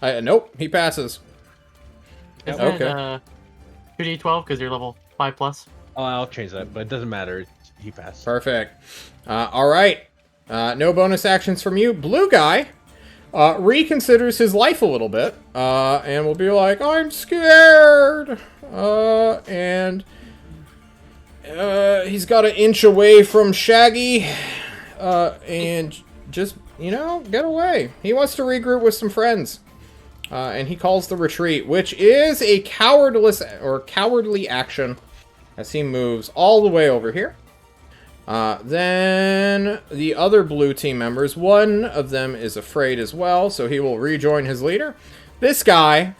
Nope, he passes.
Isn't
Okay.
it 2d12 because you're level 5+?
Oh, I'll change that, but it doesn't matter. He passed.
Perfect. All right. No bonus actions from you. Blue guy reconsiders his life a little bit and will be like, I'm scared. And he's got an inch away from Shaggy and just, get away. He wants to regroup with some friends. And he calls the retreat, which is a cowardly action as he moves all the way over here. Then the other blue team members, one of them is afraid as well, so he will rejoin his leader. This guy,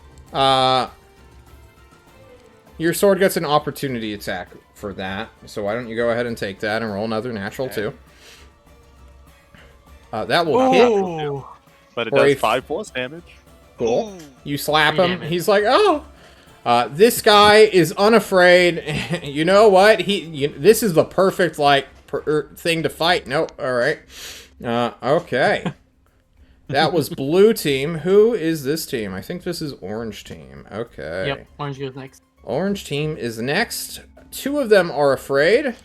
your sword gets an opportunity attack for that, so why don't you go ahead and take that and roll another natural too. That will hit.
Ooh.
But it
Or
does
if-
5+ damage.
Cool. You slap
Three
him.
damage.
He's like, oh. This guy is unafraid. You know what? This is the perfect thing to fight. Nope. All right. Okay. That was blue team. Who is this team? I think this is orange team. Okay.
Yep, orange goes next.
Orange team is next. Two of them are afraid.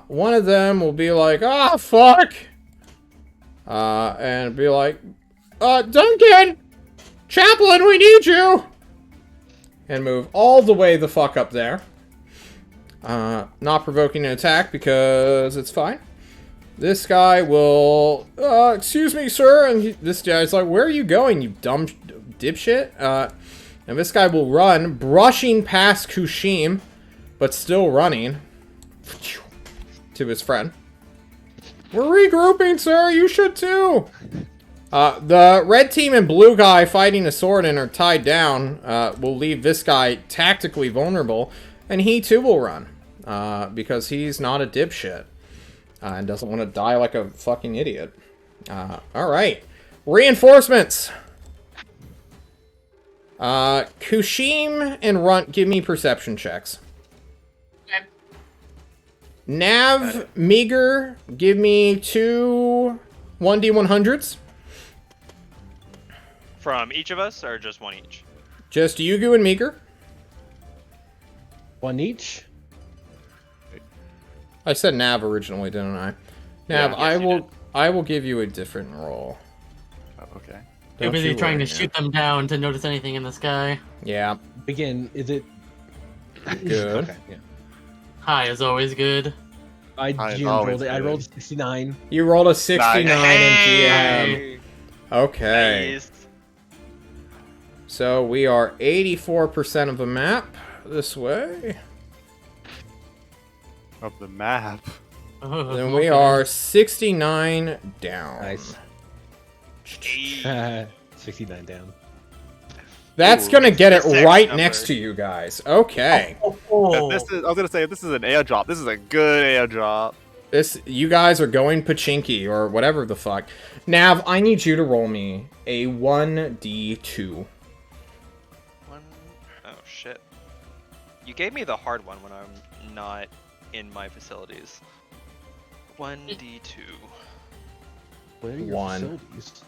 One of them will be like, ah, fuck. And be like, Duncan! Chaplain, we need you! And move all the way the fuck up there. Not provoking an attack because it's fine. This guy will, excuse me, sir. And this guy's like, where are you going, you dumb dipshit? And this guy will run, brushing past Kushim, but still running to his friend. We're regrouping, sir. You should too. The red team and blue guy fighting a sword and are tied down will leave this guy tactically vulnerable, and he too will run because he's not a dipshit and doesn't want to die like a fucking idiot. All right, reinforcements. Kushim and Runt, give me perception checks. Nav, Meager, give me 2 1d100s.
From each of us, or just one each?
Just Yugu and Meager.
One each.
I said Nav originally, didn't I? Nav,
Yeah, yes,
I will give you a different roll.
Oh, okay.
You're
Don't
busy
you
trying to
worry,
shoot them down to notice anything in the sky.
Yeah,
Begin. Is it
good.
Okay. Yeah.
High is always good.
I
High is
GM
always
rolled it. I
good.
rolled 69.
You rolled a 69 in GM.
Hey!
Okay.
Nice.
So we are 84% of the map this way.
Of the map.
Oh,
Then we are 69 down.
Nice. 69 down.
That's
Ooh,
gonna get it
exact
right
number.
next to you guys. Okay.
Oh.
I was gonna say, if this is an airdrop, this is a good airdrop.
You guys are going pachinki or whatever the fuck. Nav, I need you to roll me a 1d2.
Oh shit! You gave me the hard one when I'm not in my facilities. 1d2.
Where are your
One.
facilities?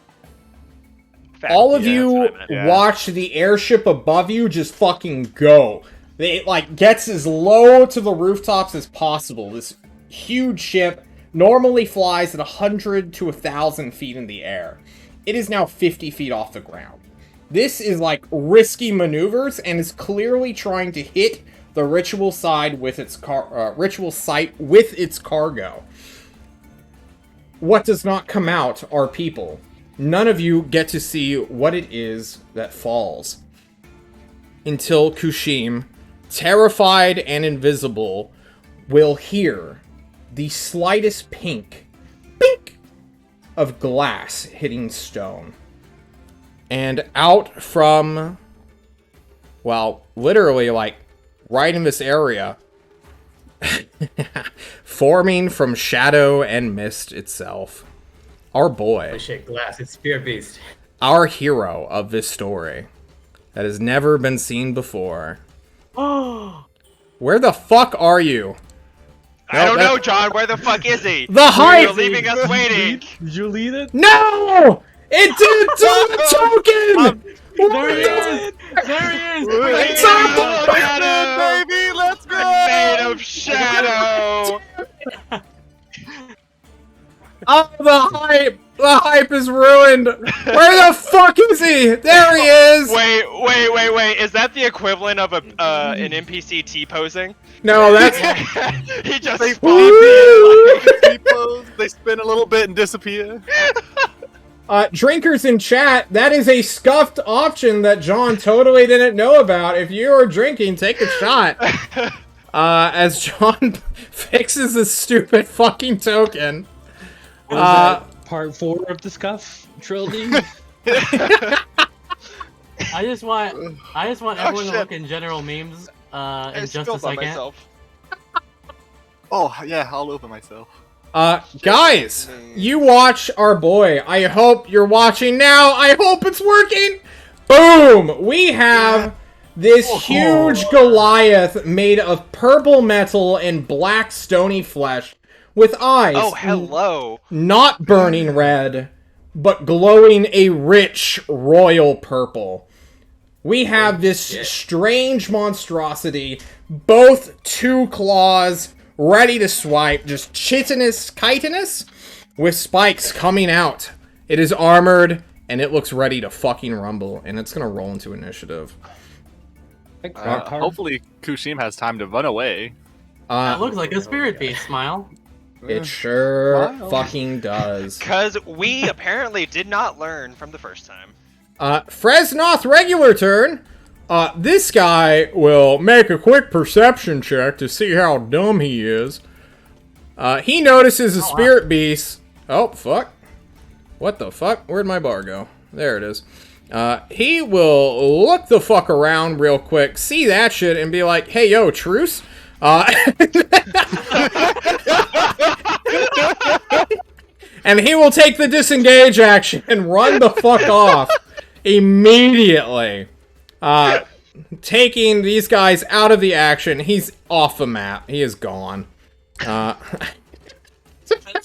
All of
Yeah,
you
that's what I meant, yeah.
watch the airship above you just fucking go. It like gets as low to the rooftops as possible. This huge ship normally flies at 100 to 1,000 feet in the air. It is now 50 feet off the ground. This is like risky maneuvers and is clearly trying to hit the ritual side with its ritual site with its cargo. What does not come out are people. None of you get to see what it is that falls. Until Kushim, terrified and invisible, will hear the slightest pink of glass hitting stone. And out from, well, literally like right in this area, forming from shadow and mist itself, our boy,
Oh shit, glass. It's Spirit Beast.
our hero of this story that has never been seen before.
Oh.
Where the fuck are you?
I don't
that-
know, John. Where the fuck is he?
The height!
You're leaving us waiting.
Did you lead it?
No! It didn't do the token!
There he is! There he is!
It's
Made
up!
of shadow.
Baby, let's go!
Made of shadow.
Oh, the hype! The hype is ruined! Where the fuck is he? There he is!
Wait. Is that the equivalent of an NPC T-posing?
No, that's...
He just
They
spawned in.
People, they spin a little bit and disappear.
Drinkers in chat, that is a scuffed option that John totally didn't know about. If you are drinking, take a shot. As John fixes this stupid fucking token.
What is that? Part 4 of the Scuff trilogy?
I just want everyone to
shit.
look in general memes
I
in just a
spilled on
second.
myself.
Oh yeah, I'll open myself.
Guys, you watch our boy. I hope you're watching now. I hope it's working. Boom! We have this huge Goliath made of purple metal and black stony flesh with eyes.
Oh, hello.
Not burning red, but glowing a rich royal purple. We have this strange monstrosity, both 2 claws, ready to swipe, just chitinous, with spikes coming out. It is armored, and it looks ready to fucking rumble, and it's gonna roll into initiative.
Hopefully, Kushim has time to run away.
It looks like a spirit beast. Smile.
It sure
Wow.
fucking does.
Because we apparently did not learn from the first time.
Fresnoth regular turn. This guy will make a quick perception check to see how dumb he is. He notices a spirit beast. Oh, fuck. What the fuck? Where'd my bar go? There it is. He will look the fuck around real quick, see that shit, and be like, hey, yo, truce? And he will take the disengage action and run the fuck off immediately. Taking these guys out of the action. He's off the map. He is gone.
That's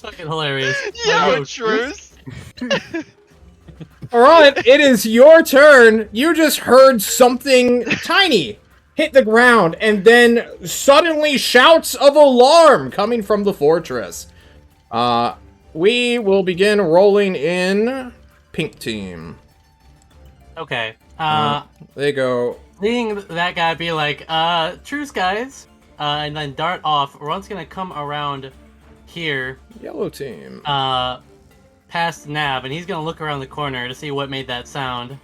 fucking hilarious.
Yo, truce.
Alright, it is your turn. You just heard something tiny hit the ground, and then suddenly shouts of alarm coming from the fortress. We will begin rolling in pink team.
Okay.
They go.
Seeing that guy be like, truce, guys, and then dart off. Ron's gonna come around here,
Yellow team.
past Nav, and he's gonna look around the corner to see what made that sound.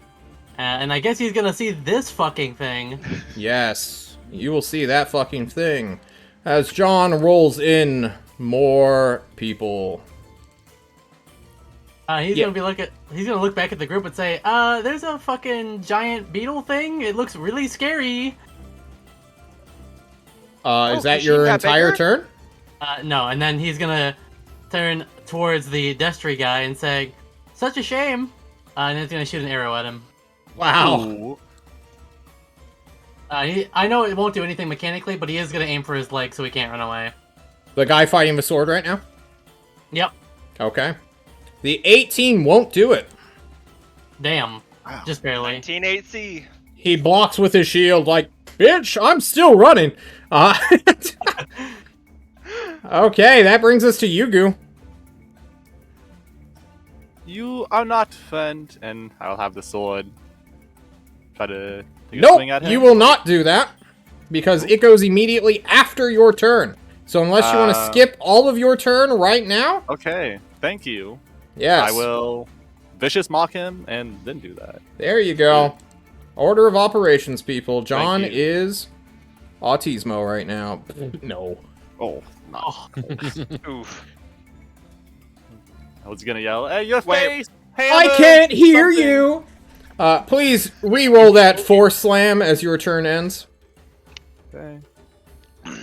And I guess he's gonna see this fucking thing.
Yes, you will see that fucking thing as John rolls in more people.
He's gonna look back at the group and say, there's a fucking giant beetle thing. It looks really scary.
Is that
she
your
got
entire
bigger?
turn?
No, and then he's gonna turn towards the Destry guy and say, such a shame. And he's gonna shoot an arrow at him.
Wow.
Ooh.
I know it won't do anything mechanically, but he is gonna aim for his leg so he can't run away.
The guy fighting with sword right now?
Yep.
Okay. The 18 won't do it.
Damn. Just barely.
19-8C.
He blocks with his shield like, bitch, I'm still running. Okay, that brings us to Yugu.
You are not friend, and I'll have the sword. Try to take a swing at
Nope,
him.
you will not do that. Because it goes immediately after your turn. So unless you want to skip all of your turn right now,
Okay, thank you.
yes.
I will vicious mock him and then do that.
There you go. Order of operations, people. John
you.
is autismo right now. No.
Oh, no.
Oof.
I was gonna yell, hey, your
Wait.
face! Hey,
I can't hear you! Please re-roll that force slam as your turn ends.
Okay.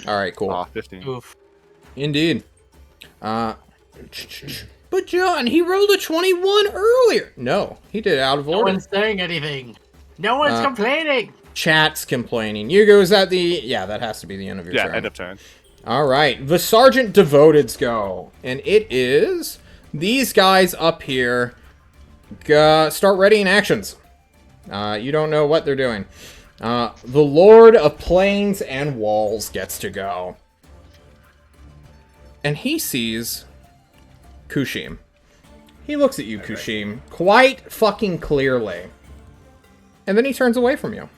Alright, cool.
Aw, 15.
Oof.
Indeed. But John, he rolled a 21 earlier. No, he did it out of
No
order.
one's saying anything. No one's complaining.
Chat's complaining. Yugo, is that the... Yeah, that has to be the end of your
Yeah,
turn.
end of turn.
Alright, the Sergeant Devoted's go. And it is these guys up here. Start readying actions. You don't know what they're doing. The Lord of Plains and Walls gets to go. And he sees Kushim. He looks at you, Kushim, quite fucking clearly. And then he turns away from you.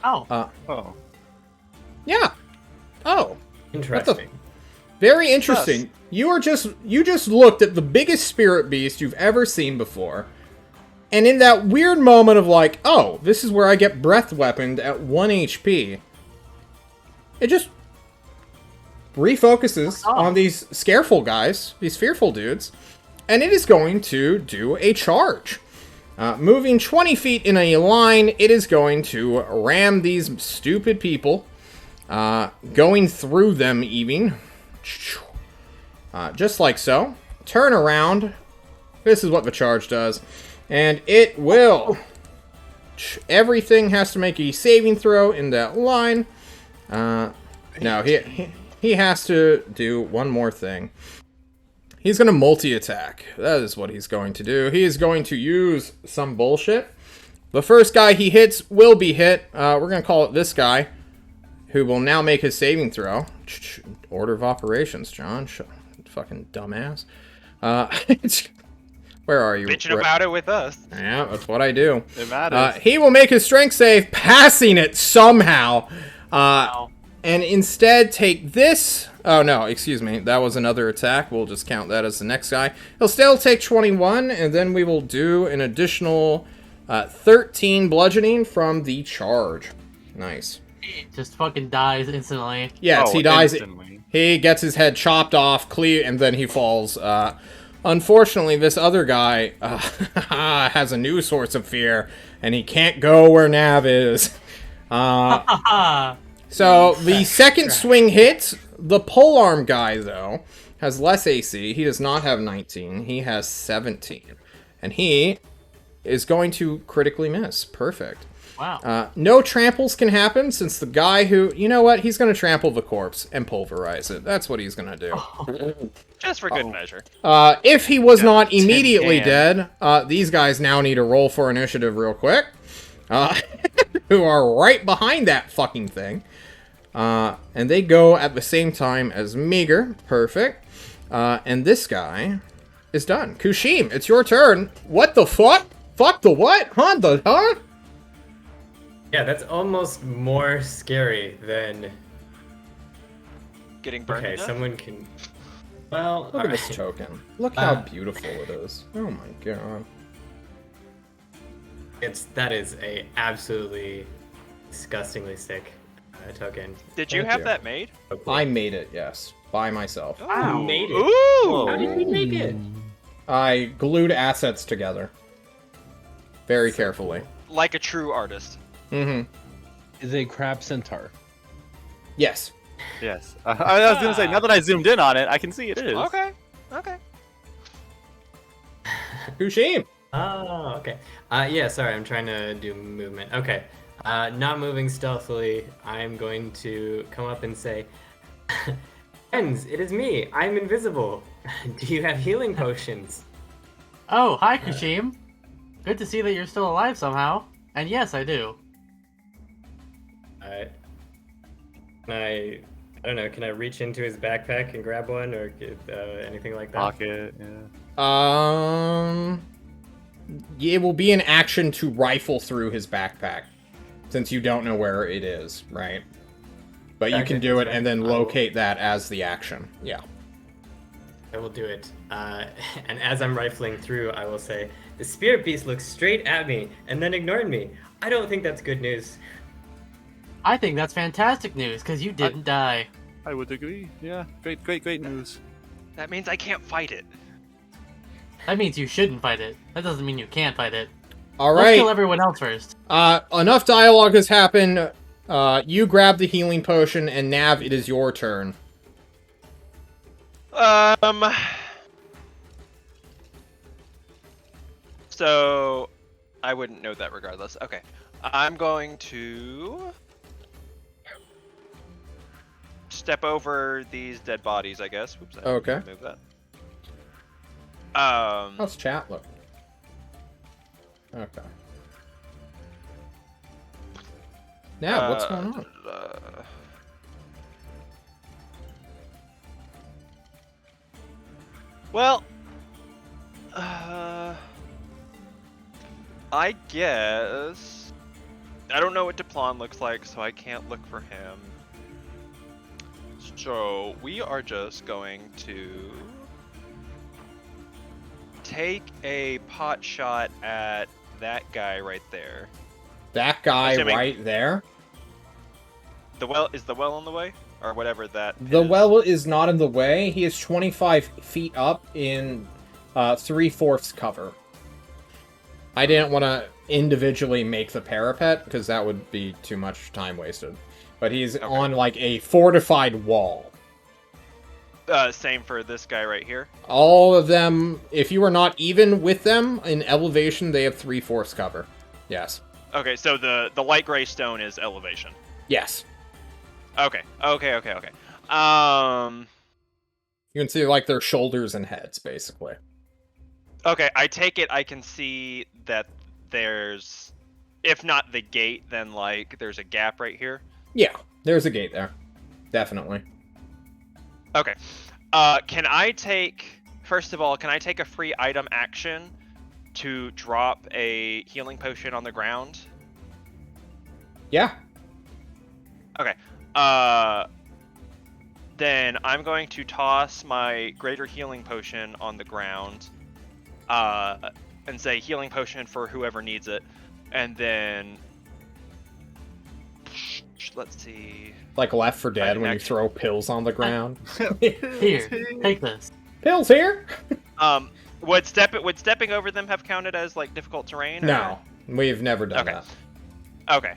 Oh.
Oh.
Yeah. Oh.
Interesting.
Very interesting. You just looked at the biggest spirit beast you've ever seen before. And in that weird moment of like, oh, this is where I get breath weaponed at 1 HP. it just refocuses on these scareful guys, these fearful dudes, and it is going to do a charge. Moving 20 feet in a line, it is going to ram these stupid people, going through them even. Just like so. Turn around. This is what the charge does. And it will. Everything has to make a saving throw in that line. No, he has to do one more thing. He's going to multi-attack. That is what he's going to do. He is going to use some bullshit. The first guy he hits will be hit. We're going to call it this guy, who will now make his saving throw. Order of operations, John. Fucking dumbass. Where are you?
Bitching about it with us.
Yeah, that's what I do.
It matters.
He will make his strength save, passing it somehow. And instead take this. Oh, no, excuse me. That was another attack. We'll just count that as the next guy. He'll still take 21, and then we will do an additional 13 bludgeoning from the charge. Nice.
He just fucking dies instantly.
Yes,
Oh,
he dies.
instantly.
He gets his head chopped off, clear, and then he falls. Unfortunately, this other guy has a new source of fear, and he can't go where Nav is. So, the second swing hits. The polearm guy, though, has less AC. He does not have 19. He has 17. And he is going to critically miss. Perfect.
Wow.
No tramples can happen since the guy who... You know what? He's going to trample the corpse and pulverize it. That's what he's going to do.
Just for good measure.
If he was not
tin
immediately
can.
dead, these guys now need to roll for initiative real quick. Who are right behind that fucking thing. And they go at the same time as Meager. Perfect. And this guy is done. Kushim, it's your turn. What the fuck? Fuck the what? Huh?
Yeah, that's almost more scary than...
Getting burned
Okay,
to death?
someone can... Well,
Look at this
alright.
token. Look how beautiful it is. Oh my god.
That is a absolutely disgustingly sick token.
Did you
Thank
have
you.
that made?
I made it, yes. By myself.
Wow. Made it.
Ooh!
How did you make it?
I glued assets together. Very carefully.
Like a true artist.
Mm-hmm.
Is a crab centaur.
Yes.
Yes. I was going to say, now that I zoomed in on it, I can see it is.
Okay. Okay.
Kushim!
Oh, okay. Yeah, sorry, I'm trying to do movement. Okay. Not moving stealthily, I'm going to come up and say, Friends, it is me. I'm invisible. Do you have healing potions?
Oh, hi, Kushim. Good to see that you're still alive somehow. And yes, I do.
I don't know, can I reach into his backpack and grab one or anything like that?
Pocket, yeah.
It will be an action to rifle through his backpack, since you don't know where it is, right? But you
Okay,
can do it
that's
and then
fine. I will-
locate that as the action. Yeah.
I will do it. And as I'm rifling through, I will say, the spirit beast looked straight at me and then ignored me. I don't think that's good news.
I think that's fantastic news, because you didn't die.
I would agree. Yeah. Great news.
That means I can't fight it.
That means you shouldn't fight it. That doesn't mean you can't fight it.
All
Let's kill
right.
everyone else first.
Enough dialogue has happened. You grab the healing potion, and Nav, it is your turn.
So I wouldn't know that regardless. Okay. I'm going to step over these dead bodies, I guess. Whoops, I
Okay.
didn't move that.
How's chat look? Okay. Nav, what's going on?
Well, I guess I don't know what Deplan looks like, so I can't look for him. So we are just going to take a pot shot at that guy right there.
That guy
Assuming-
right there?
The well is the well on the way, or whatever that.
The
is?
well is not in the way. He is 25 feet up in 3/4 cover. I didn't want to individually make the parapet because that would be too much time wasted. But he's on like a fortified wall.
Same for this guy right here.
All of them, if you are not even with them in elevation, they have 3/4 cover. Yes.
Okay, so the light gray stone is elevation.
Yes.
Okay.
You can see like their shoulders and heads, basically.
Okay, I take it I can see that there's, if not the gate, then like there's a gap right here.
Yeah, there's a gate there. Definitely.
Okay. Can I take, first of all, can I take a free item action to drop a healing potion on the ground?
Yeah.
Okay. Then I'm going to toss my greater healing potion on the ground, and say healing potion for whoever needs it, and then let's see.
Like Left 4 Dead when you
Action.
throw pills on the ground.
Here, take this.
Pills here?
Would stepping over them have counted as like difficult terrain? Or?
No, we've never done
Okay.
that.
Okay.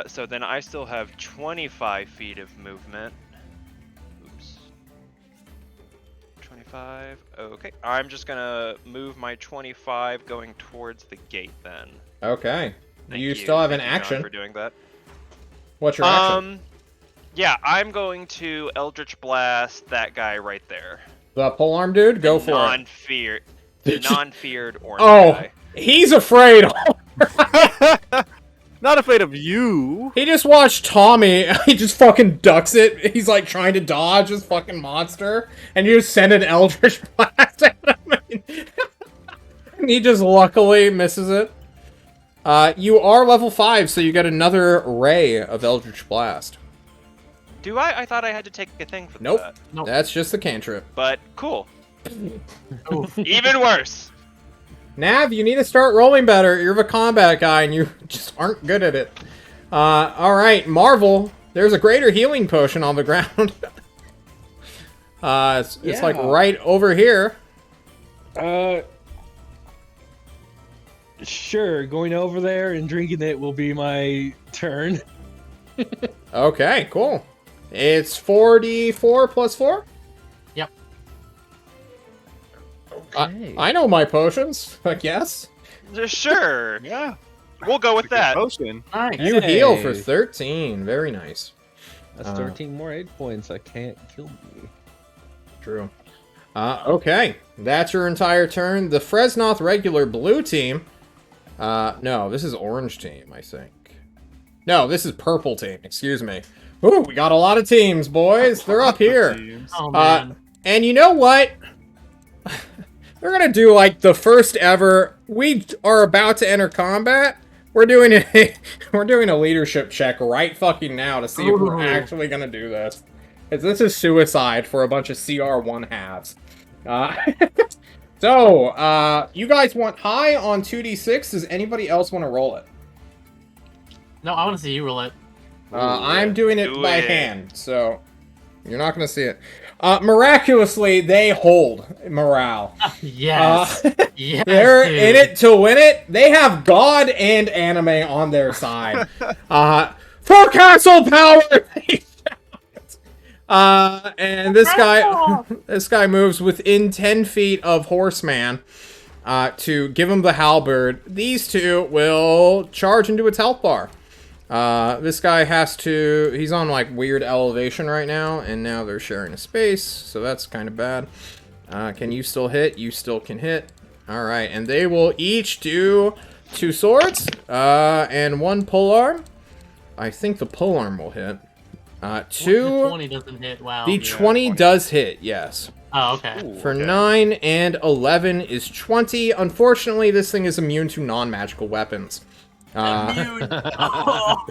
So then I still have 25 feet of movement. Oops. 25. Okay. I'm just gonna move my 25 going towards the gate then.
Okay.
Thank
You still have an
Thank you, John,
action.
for doing that.
What's your action?
Yeah, I'm going to Eldritch Blast that guy right there.
The polearm dude? Go for it.
Non-feared. The non-feared orange
Oh,
guy.
he's afraid.
Not afraid of you.
He just watched Tommy. He just fucking ducks it. He's like trying to dodge this fucking monster. And you just send an Eldritch Blast at him. And he just luckily misses it. You are level 5, so you get another ray of Eldritch Blast.
Do I? I thought I had to take a thing for
Nope.
that.
Nope.
That's just the cantrip.
But cool.
Oof.
Even worse.
Nav, you need to start rolling better. You're the combat guy, and you just aren't good at it. Alright, Marvel. There's a greater healing potion on the ground. It's like right over here.
Sure, going over there and drinking it will be my turn.
Okay, cool. It's 44 plus 4?
Yep.
Okay.
I know my potions, I guess.
Sure.
Yeah.
We'll go with that.
Potion.
Nice.
You heal
Hey.
for 13. Very nice.
That's 13 more egg points. I can't kill me.
True. Okay. That's your entire turn. The Fresnoth regular blue team. No, this is orange team, I think. No, this is purple team. Excuse me. Ooh, we got a lot of teams, boys. They're up here.
Oh man.
And you know what? We're gonna do like the first ever. We are about to enter combat. We're doing a leadership check right fucking now to see if we're
Ooh.
actually gonna do this. 'Cause this is suicide for a bunch of CR1 halves. So, you guys want high on 2d6? Does anybody else want to roll it?
No, I want to see you roll it.
I'm doing it
Do
by
it.
hand, so you're not going to see it. Miraculously, they hold morale.
Yes. Yes.
They're
dude.
in it to win it. They have God and anime on their side. For castle power! And this guy moves within 10 feet of Horseman to give him the halberd. These two will charge into its health bar. This guy has to... He's on, like, weird elevation right now, and now they're sharing a space, so that's kind of bad. Can you still hit? You still can hit. Alright, and they will each do 2 swords, and 1 polearm. I think the polearm will hit.
The
2...
20 doesn't hit. Wow.
The 20 does hit, yes.
Oh, okay.
Ooh,
For
okay.
9 and 11 is 20. Unfortunately, this thing is immune to non-magical weapons.
Immune. Oh.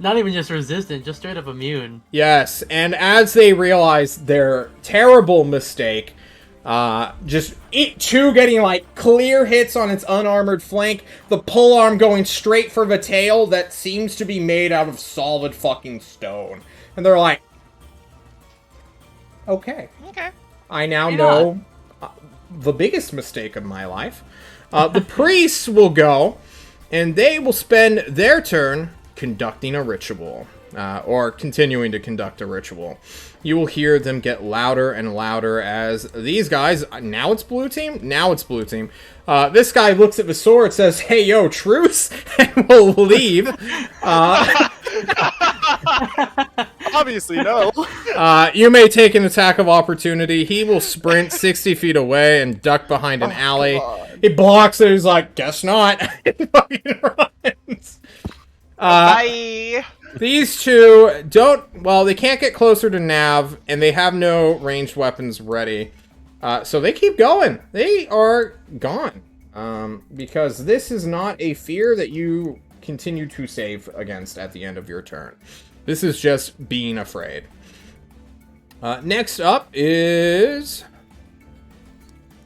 Not even just resistant, just straight up immune.
Yes, and as they realize their terrible mistake, Just two getting like clear hits on its unarmored flank. The polearm going straight for the tail that seems to be made out of solid fucking stone. And they're like, okay.
Okay.
I now
Why
know the biggest mistake of my life. The priests will go, and they will spend their turn conducting a ritual, or continuing to conduct a ritual. You will hear them get louder and louder as these guys, now it's blue team? Now it's blue team. This guy looks at the sword, says, hey, yo, truce, and will leave.
Obviously, no.
You may take an attack of opportunity. He will sprint 60 feet away and duck behind an alley.
God.
He blocks it. He's like, guess not. He fucking runs.
Bye.
These two don't... Well, they can't get closer to Nav, and they have no ranged weapons ready. So they keep going. They are gone. Because this is not a fear that you continue to save against at the end of your turn. This is just being afraid. Next up is...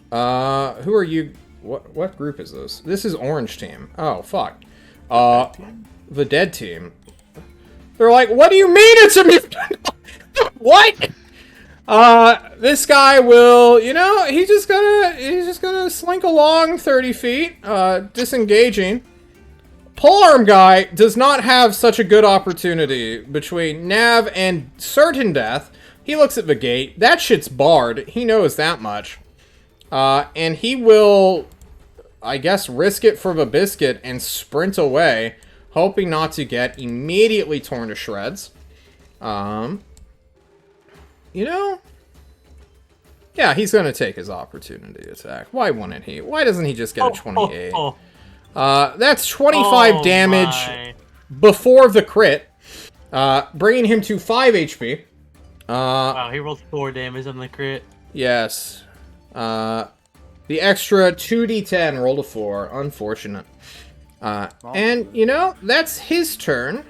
who are you? What group is this? This is Orange Team. Oh, fuck. The Dead Team. They're like, what do you mean it's a mutant? What? This guy will, you know, he's just gonna slink along 30 feet, disengaging. Polearm guy does not have such a good opportunity between Nav and certain death. He looks at the gate. That shit's barred. He knows that much. And he will, I guess, risk it for the biscuit and sprint away, hoping not to get immediately torn to shreds. You know? Yeah, he's gonna take his opportunity attack. Why wouldn't he? Why doesn't he just get a 28? That's 25 damage
my.
before the crit, bringing him to 5 HP.
Wow, he rolled 4 damage on the crit.
Yes. The extra 2d10 rolled a 4. Unfortunate. And, you know, that's his turn.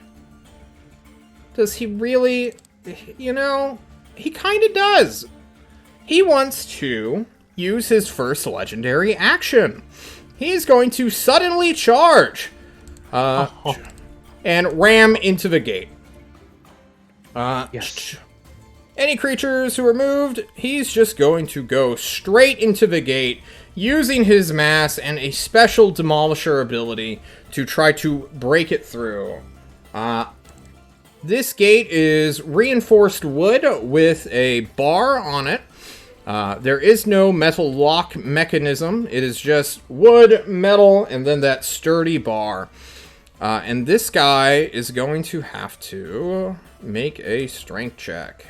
Does he really... You know, he kind of does. He wants to use his first legendary action. He's going to suddenly charge. And ram into the gate.
Yes.
Any creatures who are moved, he's just going to go straight into the gate, using his mass and a special demolisher ability to try to break it through. This gate is reinforced wood with a bar on it. There is no metal lock mechanism. It is just wood, metal, and then that sturdy bar. And this guy is going to have to make a strength check.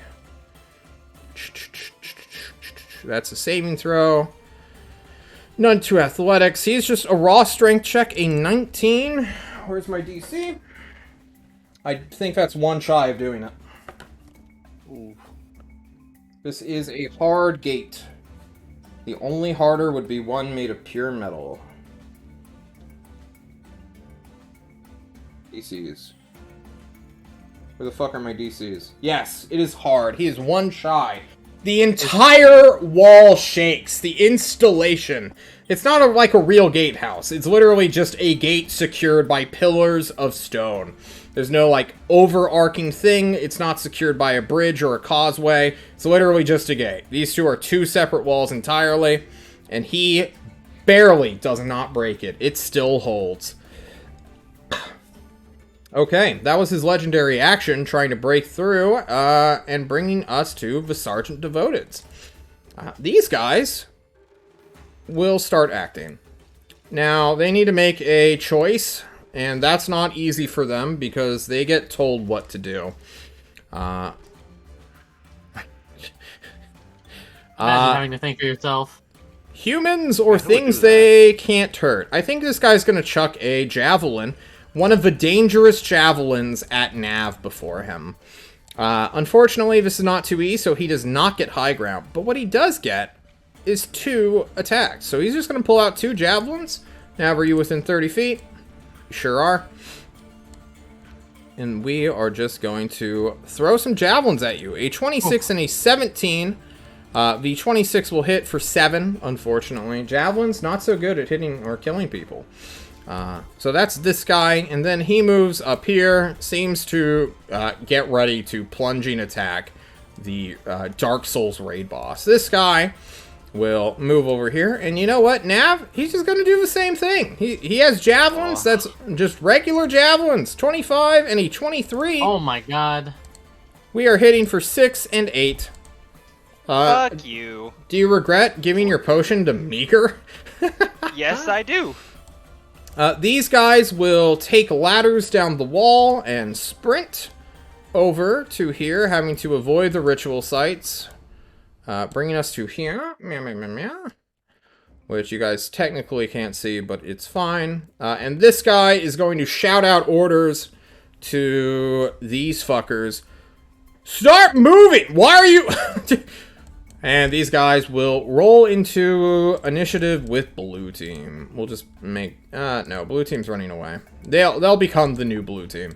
That's a saving throw. None to athletics. He's just a raw strength check, a 19. Where's my DC? I think that's one shy of doing it. Ooh. This is a hard gate. The only harder would be one made of pure metal. DCs. Where the fuck are my DCs? Yes, it is hard. He is one shy. The entire wall shakes. The installation. It's not like a real gatehouse. It's literally just a gate secured by pillars of stone. There's no, like, overarching thing. It's not secured by a bridge or a causeway. It's literally just a gate. These two are two separate walls entirely. And he barely does not break it. It still holds. Okay, that was his legendary action, trying to break through, and bringing us to the Sergeant Devoteds. These guys will start acting. Now, they need to make a choice, and that's not easy for them, because they get told what to do.
Imagine having to think for yourself.
Humans or
Yeah, who would
things
do that?
they can't hurt. I think this guy's gonna chuck a javelin. One of the dangerous javelins at Nav before him. Unfortunately, this is not 2E, so he does not get high ground. But what he does get is 2 attacks. So he's just going to pull out 2 javelins. Nav, are you within 30 feet? You sure are. And we are just going to throw some javelins at you. A 26 and a 17 The 26 will hit for 7, unfortunately. Javelin's not so good at hitting or killing people. So that's this guy, and then he moves up here, seems to get ready to plunging attack the Dark Souls raid boss. This guy will move over here, and you know what, Nav? He's just going to do the same thing. He has javelins, that's just regular javelins. 25 and a 23.
Oh my god.
We are hitting for 6 and 8.
Fuck you.
Do you regret giving your potion to Meeker?
Yes, I do.
These guys will take ladders down the wall and sprint over to here, having to avoid the ritual sites. Bringing us to here. Meow, meow, meow, meow. Which you guys technically can't see, but it's fine. And this guy is going to shout out orders to these fuckers. Start moving! Why are you... And these guys will roll into initiative with blue team. We'll just make... no, blue team's running away. They'll become the new blue team.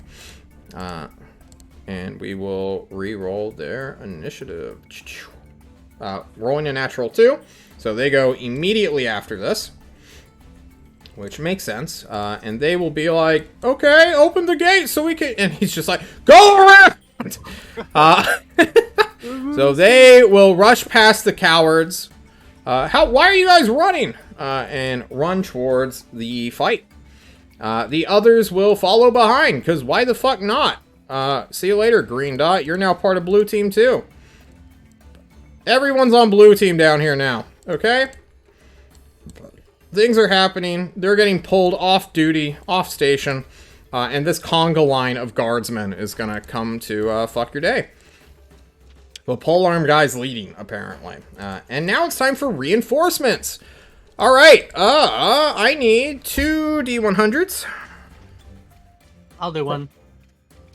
And we will re-roll their initiative. Rolling a natural 2. So they go immediately after this. Which makes sense. And they will be like, okay, open the gate so we can... And he's just like, go around! So they will rush past the cowards. Why are you guys running? And run towards the fight. The others will follow behind, because why the fuck not? See you later, Green Dot. You're now part of Blue Team, too. Everyone's on Blue Team down here now, okay? Things are happening. They're getting pulled off duty, off station. And this conga line of guardsmen is gonna come to fuck your day. The polearm guy's leading, apparently. And now it's time for reinforcements. Alright, I need 2 D100s.
I'll do one.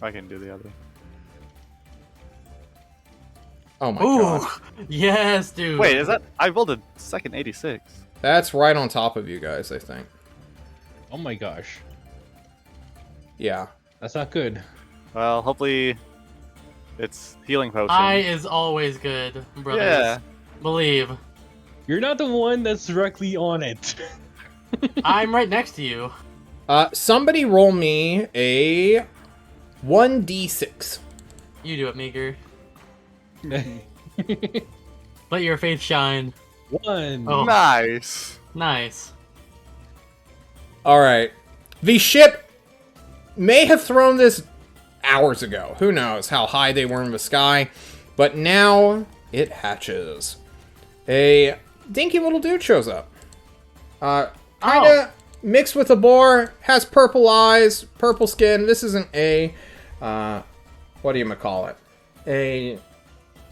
I can do the other.
Oh my
Ooh,
god.
yes, dude.
Wait, is that... I rolled a second 86.
That's right on top of you guys, I think.
Oh my gosh.
Yeah.
That's not good.
Well, hopefully it's healing potion.
I is always good, brothers.
Yeah.
Believe.
You're not the one that's directly on it.
I'm right next to you.
Somebody roll me a 1d6.
You do it, Meeker. Let your faith shine.
1.
Oh.
Nice.
Nice.
Alright. The ship may have thrown this hours ago. Who knows how high they were in the sky. But now it hatches. A dinky little dude shows up. Kinda mixed with a boar. Has purple eyes, purple skin. This isn't a... what do you call it?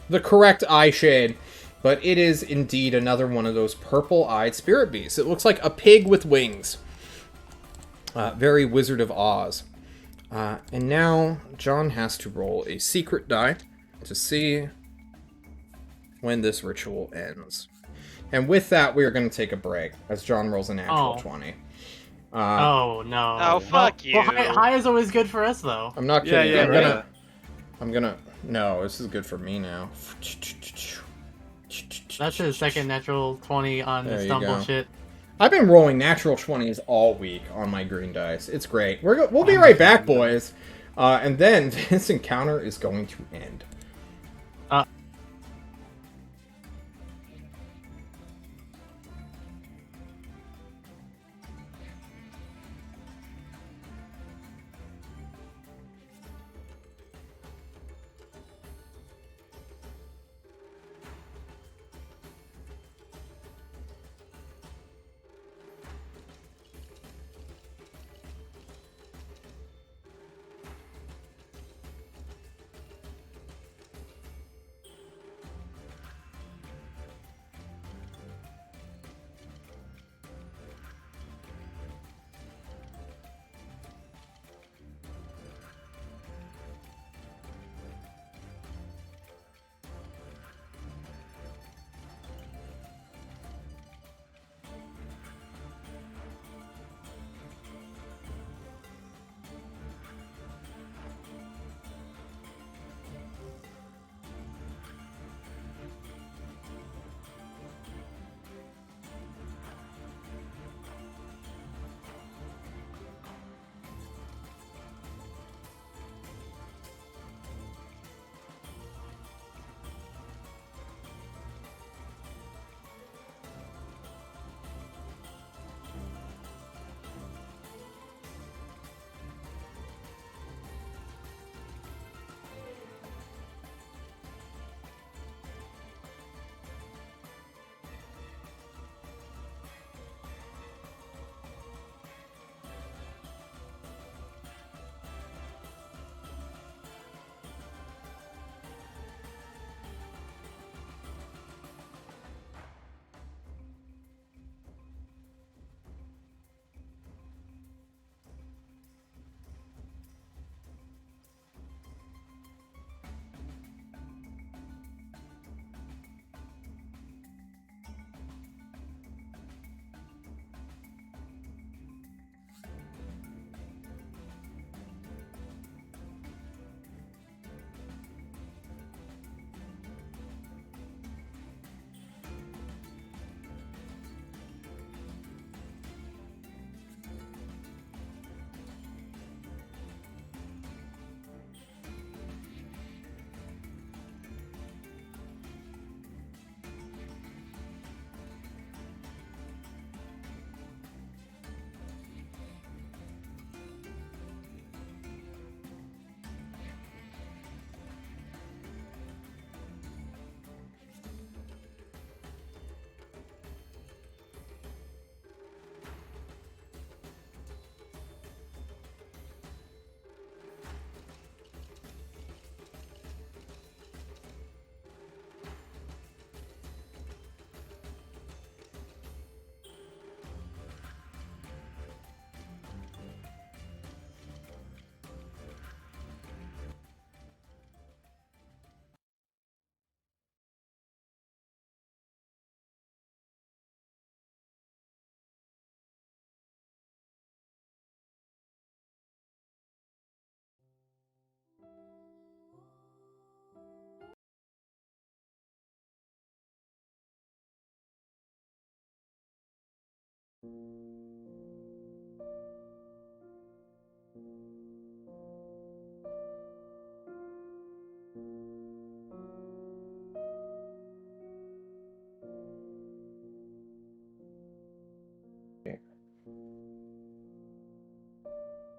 The correct eye shade. But it is indeed another one of those purple-eyed spirit beasts. It looks like a pig with wings. Very Wizard of Oz. And now John has to roll a secret die to see when this ritual ends. And with that, we are going to take a break as John rolls a natural 20.
Oh, no.
Oh, fuck you.
Well, high is always good for us, though.
I'm not kidding.
Yeah,
I'm gonna... No, this is good for me now.
That's his second natural 20 on
There
the
you
stumble
go.
shit.
I've been rolling natural 20s all week on my green dice. It's great. We'll be right back, boys. And then this encounter is going to end.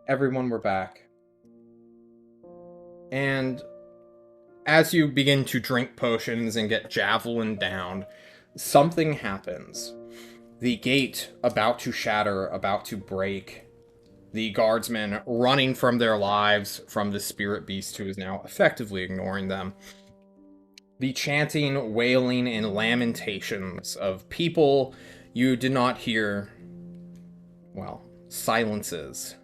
Everyone, we're back. And as you begin to drink potions and get javelin down, something happens. The gate about to shatter, about to break. The guardsmen running from their lives from the spirit beast who is now effectively ignoring them. The chanting, wailing, and lamentations of people you did not hear, well, silences.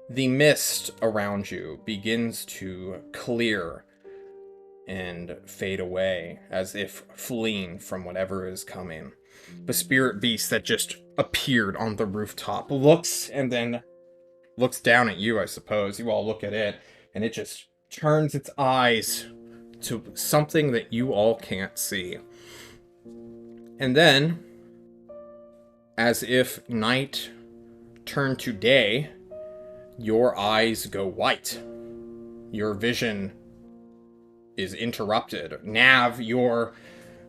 The mist around you begins to clear and fade away, as if fleeing from whatever is coming. The spirit beast that just appeared on the rooftop looks and then looks down at you, I suppose. You all look at it, and it just turns its eyes to something that you all can't see. And then, as if night turned to day, your eyes go white. Your vision is interrupted. Nav, your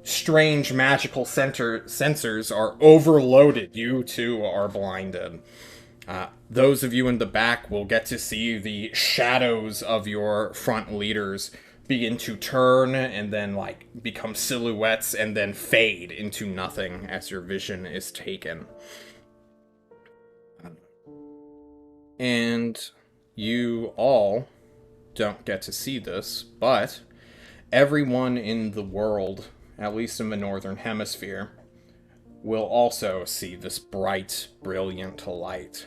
strange magical sensors are overloaded. You too are blinded. Those of you in the back will get to see the shadows of your front leaders begin to turn and then become silhouettes and then fade into nothing as your vision is taken. And you all don't get to see this, but everyone in the world, at least in the northern hemisphere, will also see this bright, brilliant light.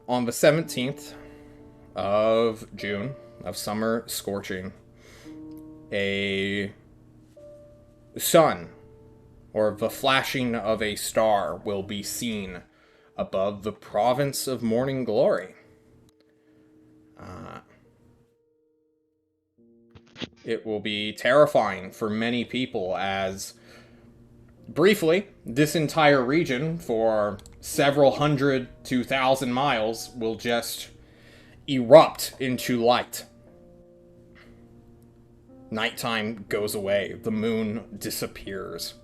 On the 17th of June, of summer scorching, a sun, or the flashing of a star, will be seen above the province of Morning Glory. It will be terrifying for many people as, briefly, this entire region for several hundred to 1,000 miles will just erupt into light. Nighttime goes away, the moon disappears,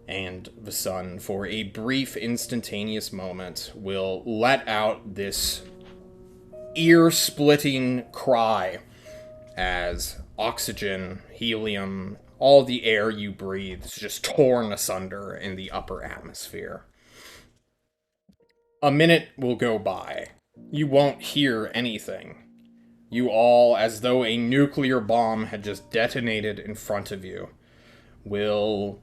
and the sun, for a brief, instantaneous moment, will let out this ear-splitting cry as oxygen, helium, all the air you breathe is just torn asunder in the upper atmosphere. A minute will go by. You won't hear anything. You all, as though a nuclear bomb had just detonated in front of you, will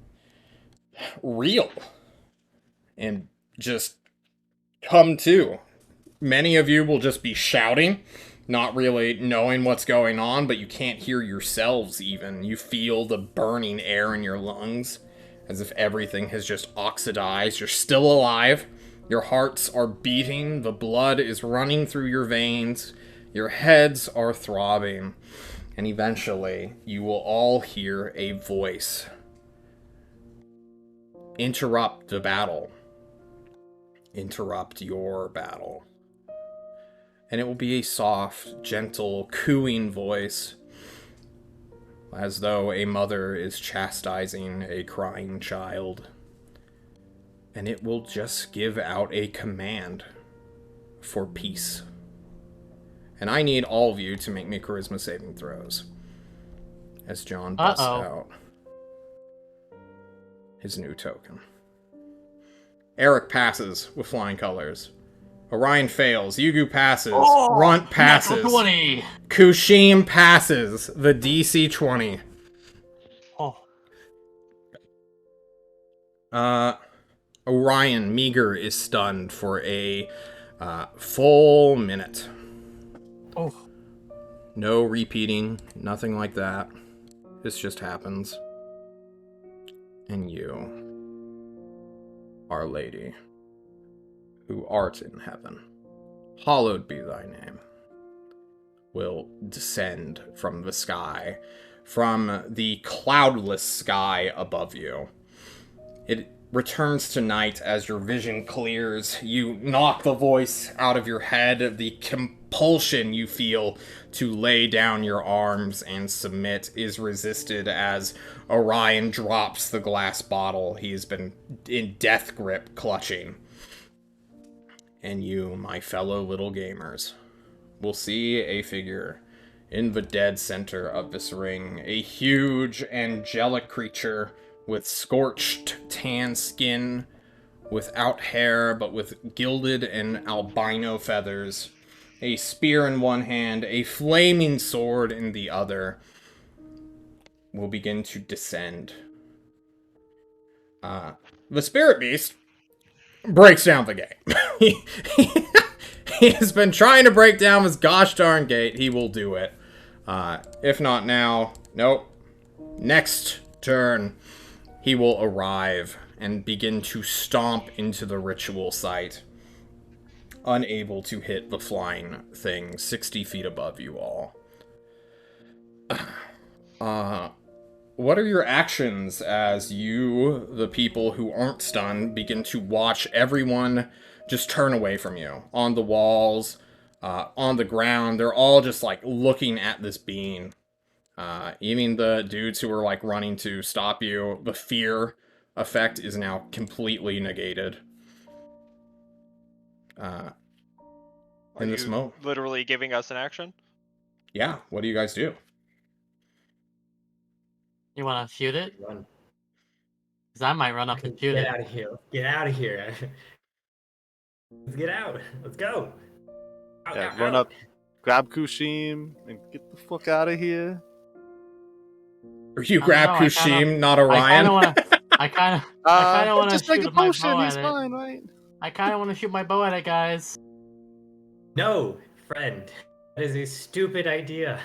reel and just come to. Many of you will just be shouting, not really knowing what's going on, but you can't hear yourselves even. You feel the burning air in your lungs, as if everything has just oxidized. You're still alive. Your hearts are beating. The blood is running through your veins. Your heads are throbbing. And eventually, you will all hear a voice interrupt the battle. Interrupt your battle. And it will be a soft, gentle, cooing voice, as though a mother is chastising a crying child. And it will just give out a command for peace. And I need all of you to make me charisma saving throws. As John busts out his new token. Eric passes with flying colors. Orion fails. Yugu passes. Runt passes.
Natural 20.
Kushim passes the DC 20. Orion, Meager is stunned for a full minute.
Oh.
No repeating, nothing like that. This just happens. And you, Our Lady, who art in heaven, hallowed be thy name, will descend from the sky, from the cloudless sky above you, It returns to night as your vision clears. You knock the voice out of your head. The compulsion you feel to lay down your arms and submit is resisted as Orion drops the glass bottle he's been in death grip clutching. And you, my fellow little gamers, will see a figure in the dead center of this ring. A huge angelic creature with scorched tan skin, without hair, but with gilded and albino feathers. A spear in one hand, a flaming sword in the other, will begin to descend. The spirit beast breaks down the gate. He has been trying to break down this gosh darn gate. He will do it. If not now, nope. Next turn, he will arrive and begin to stomp into the ritual site, unable to hit the flying thing 60 feet above you all. What are your actions as you, the people who aren't stunned, begin to watch everyone just turn away from you? On the walls, on the ground, they're all just, like, looking at this being. Even the dudes who are, like, running to stop you, the fear effect is now completely negated.
Are
In this
you
moment.
literally giving us an action?
Yeah, what do you guys do?
You want to shoot it?
Run.
Because I might run up and shoot
Get
it.
out of here. Let's get out of here. Let's get out. Let's go. Out,
Yeah,
out,
run
out.
up, grab Kushim, and get the fuck out of here.
Or you
I
grab
don't know,
Kushim, not
I
Orion?
kind of want to. I kind of want to
Just like
shoot
a
my
potion,
bow
he's
at it.
fine, right?
I kind of want to shoot my bow at it, guys.
No, friend. That is a stupid idea.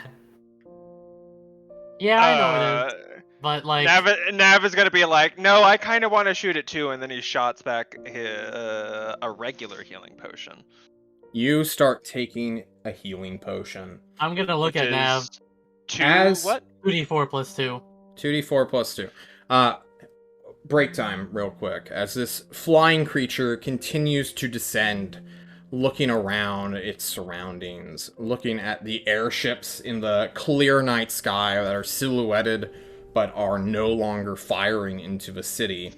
Yeah, I know it is. But like,
Nav is gonna be like, no, I kind of want to shoot it too, and then he shots back a regular healing potion.
You start taking a healing potion.
I'm gonna look
Which
at Nav.
is two
As-
what?
2d4 plus 2.
2d4 plus 2. Break time, real quick. As this flying creature continues to descend, looking around its surroundings, looking at the airships in the clear night sky that are silhouetted but are no longer firing into the city,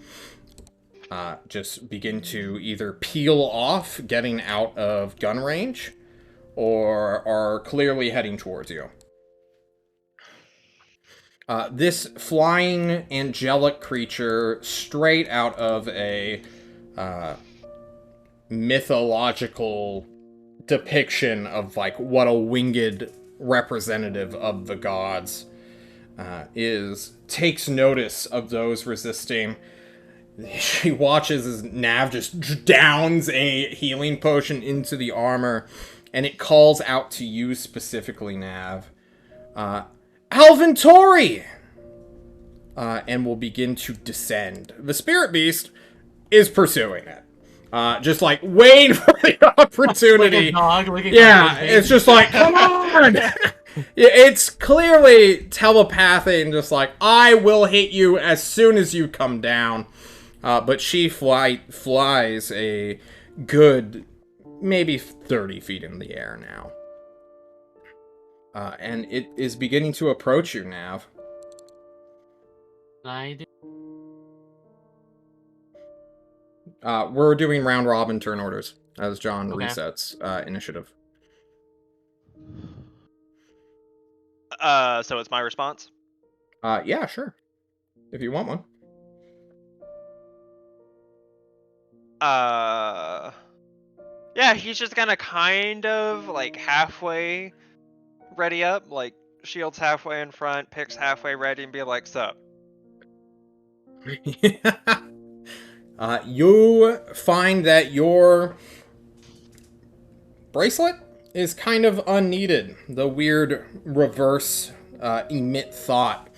just begin to either peel off, getting out of gun range, or are clearly heading towards you. This flying angelic creature, straight out of a mythological depiction of like what a winged representative of the gods takes notice of those resisting. She watches as Nav just downs a healing potion into the armor, and it calls out to you specifically, Nav. Alvin Tori! And will begin to descend. The spirit beast is pursuing it. Just like waiting for the opportunity.
Like a dog looking
Yeah,
for a
it's just like, come on! It's clearly telepathic and just like, I will hit you as soon as you come down. But she flies a good maybe 30 feet in the air now. And it is beginning to approach you, Nav.
I do.
We're doing round robin turn orders as John
Okay.
resets initiative.
So it's my response.
Yeah, sure. If you want one.
Yeah, he's just gonna kind of like halfway ready up, like shields halfway in front, picks halfway ready, and be like, "Sup."
You find that your bracelet is kind of unneeded. The weird reverse emit thought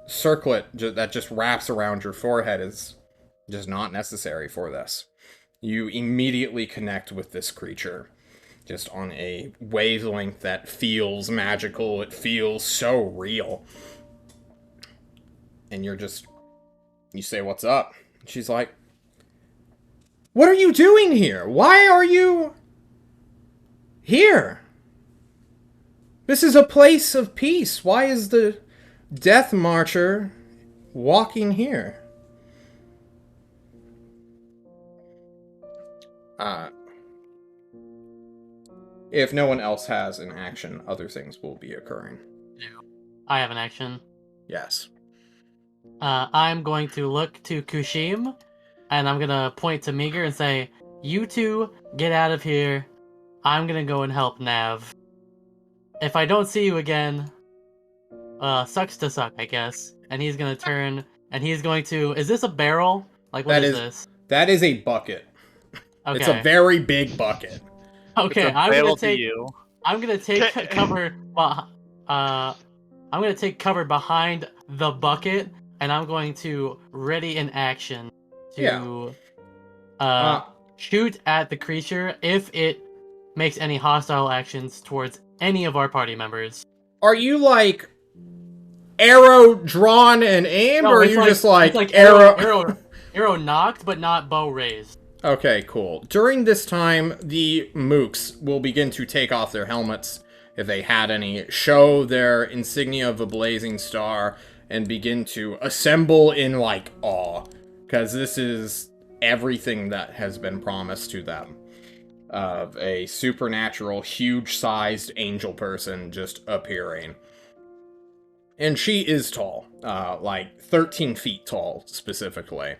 circlet that just wraps around your forehead is just not necessary for this. You immediately connect with this creature just on a wavelength that feels magical. It feels so real. And you're just You say, what's up? She's like, what are you doing here? Why are you here? This is a place of peace. Why is the Death Marcher walking here? If no one else has an action, other things will be occurring.
I have an action.
Yes.
I'm going to look to Kushim, and I'm gonna point to Meager and say, "You two get out of here. I'm gonna go and help Nav. If I don't see you again, sucks to suck, I guess." And he's gonna turn, and he's going to. Is this a barrel? Like, what is this?
That is a bucket.
Okay.
It's a very big bucket.
Okay,
It's a
I'm
fail
gonna
to
take.
you.
I'm gonna take cover. I'm gonna take cover behind the bucket, and I'm going to ready an action to shoot at the creature if it makes any hostile actions towards any of our party members.
Are you like arrow drawn and aimed, or are you just like
it's
arrow?
Arrow knocked, but not bow raised.
Okay, cool. During this time, the mooks will begin to take off their helmets, if they had any, show their insignia of a blazing star, and begin to assemble in, like, awe. Because this is everything that has been promised to them. Of a supernatural, huge-sized angel person just appearing. And she is tall. Like, 13 feet tall, specifically.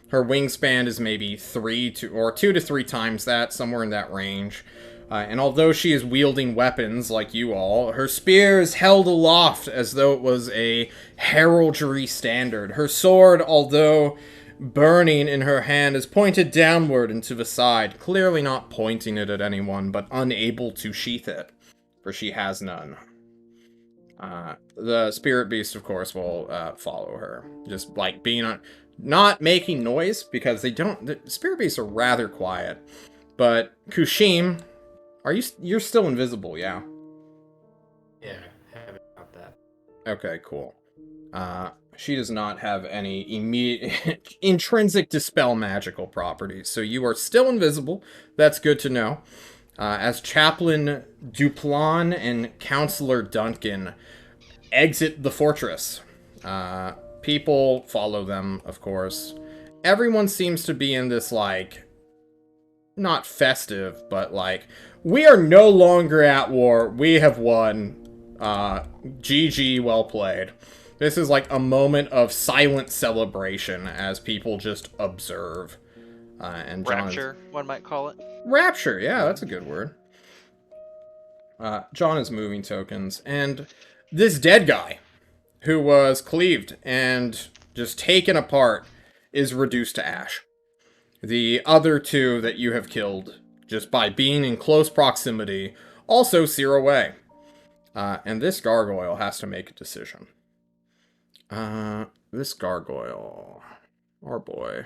Her wingspan is maybe 2 to 3 times that, somewhere in that range. And although she is wielding weapons like you all, her spear is held aloft as though it was a heraldry standard. Her sword, although burning in her hand, is pointed downward and to the side, clearly not pointing it at anyone, but unable to sheath it, for she has none. The spirit beast, of course, will follow her, just like being on. Not making noise, because the spirit beasts are rather quiet. But, Kushim, you're still invisible, yeah?
Yeah, haven't got that.
Okay, cool. She does not have any immediate, intrinsic dispel magical properties, so you are still invisible. That's good to know. As Chaplain Duplan and Counselor Duncan exit the fortress, people follow them, of course. Everyone seems to be in this, like, not festive, but like, we are no longer at war. We have won. GG, well played. This is like a moment of silent celebration as people just observe. And John
Rapture, one might call it.
Rapture, yeah, that's a good word. John is moving tokens, and this dead guy, who was cleaved and just taken apart, is reduced to ash. The other two that you have killed, just by being in close proximity, also sear away. And this gargoyle has to make a decision. This gargoyle, our boy.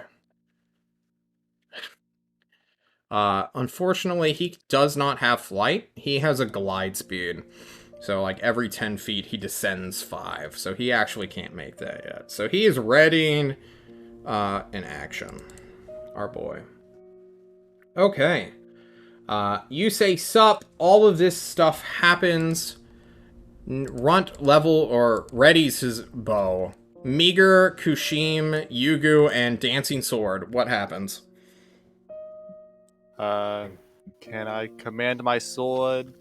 Unfortunately, he does not have flight. He has a glide speed. So, like, every 10 feet, he descends 5. So he actually can't make that yet. So he is readying an action. Our boy. Okay. You say sup. All of this stuff happens. Runt level or readies his bow. Meager, Kushim, Yugu, and Dancing Sword. What happens?
Can I command my sword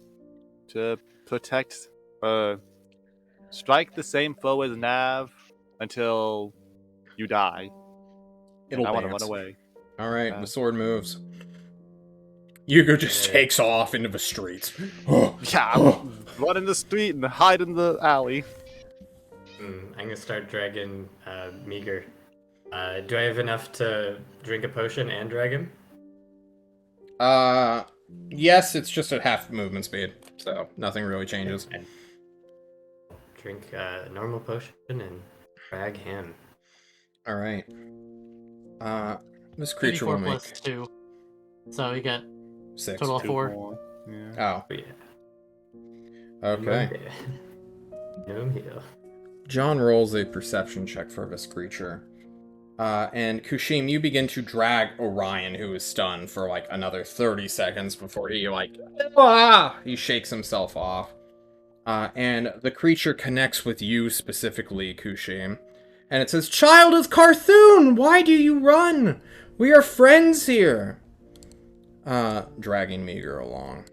to protect, strike the same foe as Nav until you die?
It'll
I want to
dance.
run away.
Alright, the sword moves. Yugo just takes off into the streets.
Yeah, I'll run in the street and hide in the alley.
I'm gonna start dragging Meager. Do I have enough to drink a potion and drag him?
Yes, it's just at half movement speed, so nothing really changes.
Okay. Drink a normal potion and drag him.
Alright. This creature will
84
make
plus 2. So you get
6.
total of 4.
More. Yeah.
Oh,
Yeah.
okay.
No heal.
John rolls a perception check for this creature. And Kushim, you begin to drag Orion, who is stunned, for like another 30 seconds before he he shakes himself off. And the creature connects with you specifically, Kushim. And it says, "Child of Carthun, why do you run? We are friends here." Dragging Meager along.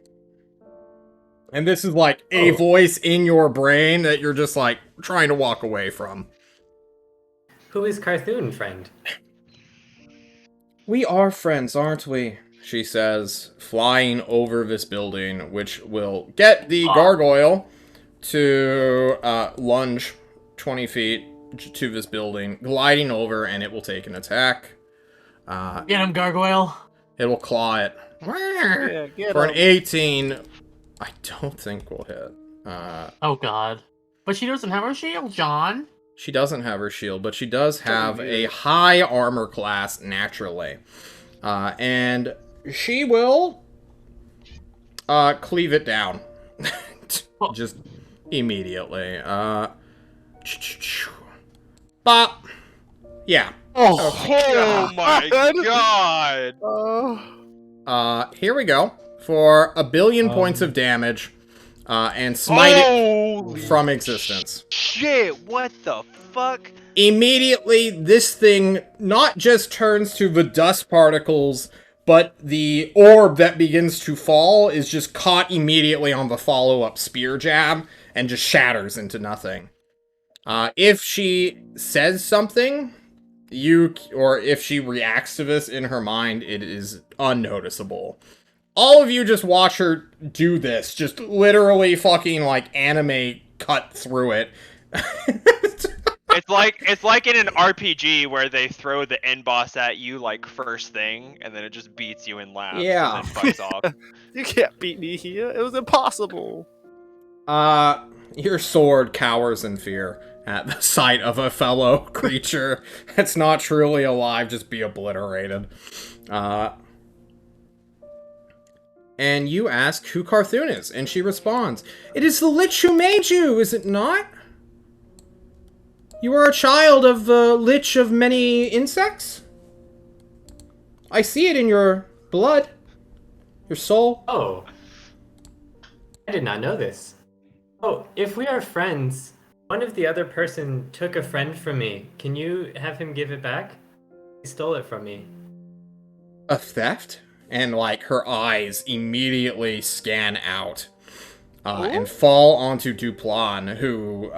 And this is like a voice in your brain that you're just like trying to walk away from.
Who is Carthun, friend?
"We are friends, aren't we?" she says, flying over this building, which will get the gargoyle to lunge 20 feet to this building, gliding over, and it will take an attack.
Get him, gargoyle.
It will claw it.
Yeah, get
For an
him.
18, I don't think will hit.
Oh god. But she doesn't have her shield, John.
She doesn't have her shield, but she does have a high armor class naturally. And she will cleave it down. Just immediately. Bop. Yeah.
Oh my god!
Here we go. For 1 billion points of damage. And smite it from existence.
Shit, what the fuck?
Immediately, this thing not just turns to the dust particles, but the orb that begins to fall is just caught immediately on the follow-up spear jab and just shatters into nothing. If she says something, or if she reacts to this in her mind, it is unnoticeable. All of you just watch her do this, just literally fucking like anime cut through it.
It's like in an RPG where they throw the end boss at you like first thing, and then it just beats you in laps.
Yeah.
And then fucks off.
You can't beat me here. It was impossible.
Your sword cowers in fear at the sight of a fellow creature that's not truly alive just be obliterated. And you ask who Carthun is, and she responds, "It is the Lich who made you, is it not? You are a child of the Lich of many insects? I see it in your blood, your soul."
Oh. I did not know this. Oh, if we are friends, one of the other person took a friend from me. Can you have him give it back? He stole it from me.
A theft? And, like, her eyes immediately scan out. And fall onto Duplan, who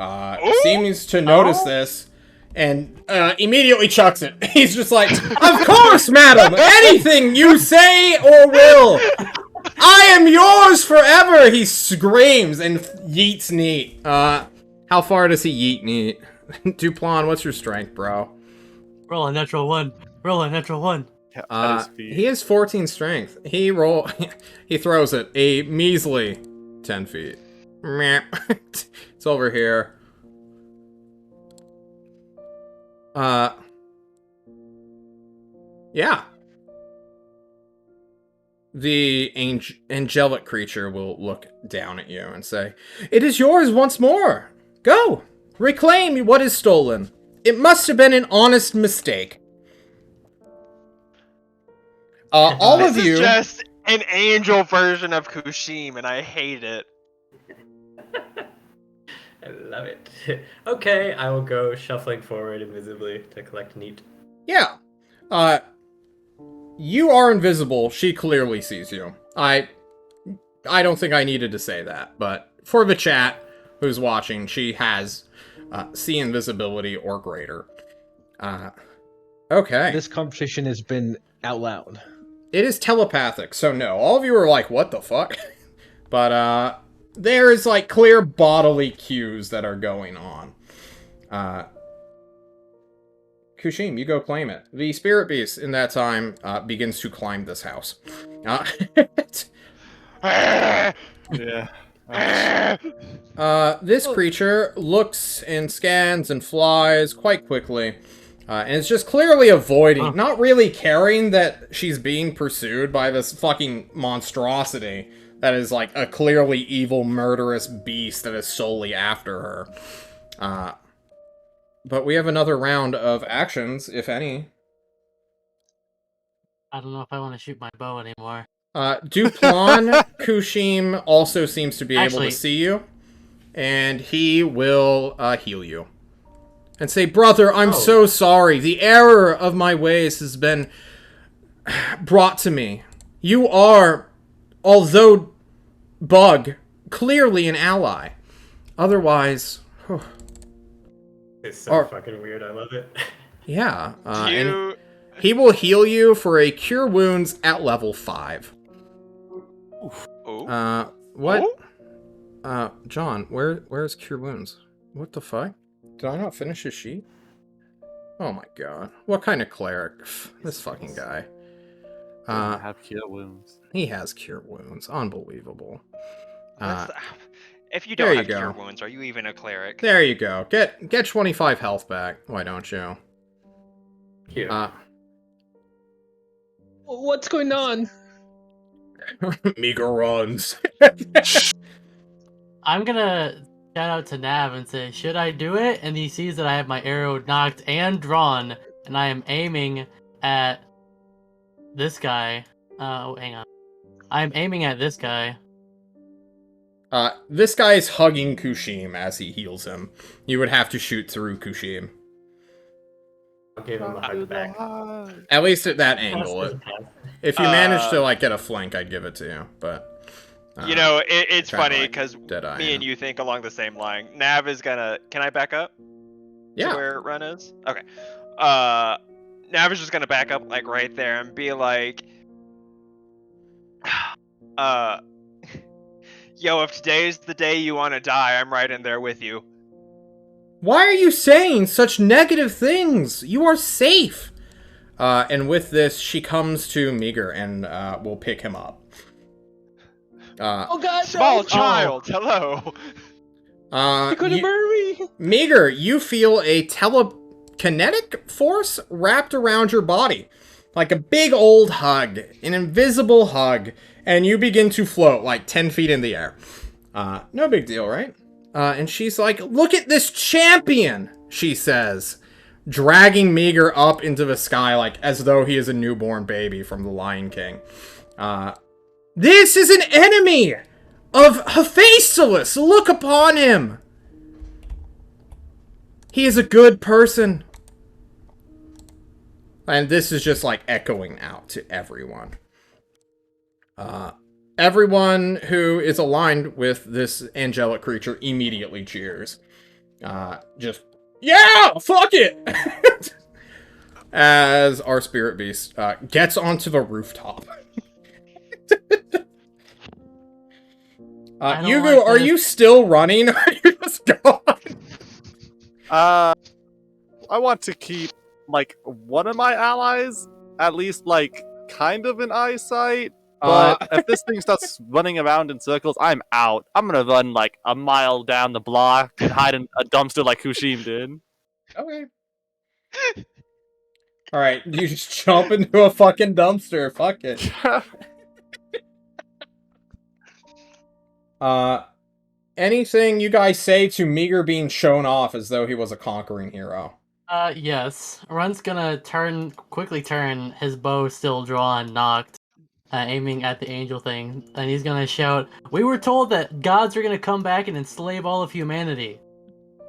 seems to notice this, and immediately chucks it. He's just like, "Of course, madam! Anything you say or will! I am yours forever!" He screams and yeets Neat. How far does he yeet Neat? Duplan, what's your strength, bro?
Roll a natural 1. Roll a natural 1.
He has 14 strength. He throws it a measly 10 feet. Meh. It's over here. Yeah. The angelic creature will look down at you and say, "It is yours once more. Go, reclaim what is stolen. It must have been an honest mistake." All of
This
you.
is just an angel version of Kushim, and I hate it.
I love it. Okay, I will go shuffling forward invisibly to collect Neat.
Yeah. You are invisible. She clearly sees you. I don't think I needed to say that, but for the chat who's watching, she has see invisibility or greater. Okay.
This conversation has been out loud.
It is telepathic, so no. All of you are like, what the fuck? But, there is, like, clear bodily cues that are going on. Kushim, you go claim it. The spirit beast, in that time, begins to climb this house.
Yeah.
This creature looks and scans and flies quite quickly. And it's just clearly avoiding, not really caring that she's being pursued by this fucking monstrosity that is like a clearly evil, murderous beast that is solely after her. but we have another round of actions, if any.
I don't know if I want to shoot my bow anymore.
Duplon Kushim also seems to be able
Actually-
to see you, and he will heal you. And say, brother, I'm so sorry. The error of my ways has been brought to me. You are, although Bug, clearly an ally. Otherwise,
It's so fucking weird. I love it.
yeah.
Do
And
you?
he will heal you for a Cure Wounds at level 5.
Ooh.
What?
Ooh?
John, where's Cure Wounds? What the fuck? Did I not finish his sheet? Oh my god. What kind of cleric? This fucking guy.
Have cure wounds.
He has Cure Wounds. Unbelievable.
If you
there
don't
you
have cure
go.
wounds, are you even a cleric?
There you go. Get 25 health back. Why don't you?
Cute.
What's going on?
Meager runs.
I'm gonna shout out to Nav and say, should I do it? And he sees that I have my arrow knocked and drawn, and I am aiming at this guy. Hang on. I'm aiming at this guy.
This guy is hugging Kushim as he heals him. You would have to shoot through Kushim.
I'll give him a hug back.
At least at that angle.
Pass, pass.
If you manage to like get a flank, I'd give it to you. But
You know, it's
kinda
funny
like
because
Deadeye,
me and you think along the same line. Nav is gonna. Can I back up?
Yeah.
To where Run is? Okay. Nav is just gonna back up like right there and be like, yo, if today's the day you want to die, I'm right in there with you.
Why are you saying such negative things? You are safe. And with this, she comes to Meager and will pick him up.
Oh god,
Small
no!
child, hello.
You couldn't burn me!
Meager, you feel a telekinetic force wrapped around your body. Like a big old hug. An invisible hug. And you begin to float like 10 feet in the air. No big deal, right? And she's like, look at this champion, she says. Dragging Meager up into the sky like as though he is a newborn baby from The Lion King. This is an enemy of Hephaestus! Look upon him! He is a good person. And this is just like echoing out to everyone. Everyone who is aligned with this angelic creature immediately cheers. Just, yeah, fuck it! As our spirit beast gets onto the rooftop. Yugu, are you still running? Or are you just gone?
I want to keep, like, one of my allies, at least, like, kind of in eyesight. But if this thing starts running around in circles, I'm out. I'm gonna run, like, a mile down the block and hide in a dumpster like Kushim did.
Okay. Alright, you just jump into a fucking dumpster. Fuck it. Anything you guys say to Meager being shown off as though he was a conquering hero?
Yes. Run's gonna quickly turn, his bow still drawn, knocked, aiming at the angel thing, and he's gonna shout, "We were told that gods are gonna come back and enslave all of humanity."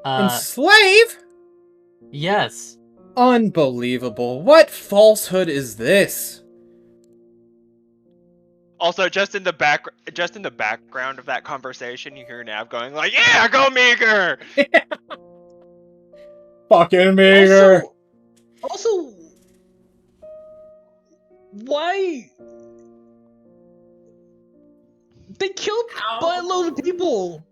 Enslave?
Yes.
Unbelievable. What falsehood is this?
Also, just in the background of that conversation, you hear Nav going like, "Yeah, go Meager!"
Fucking Meager.
Also, why? They killed buttload of people.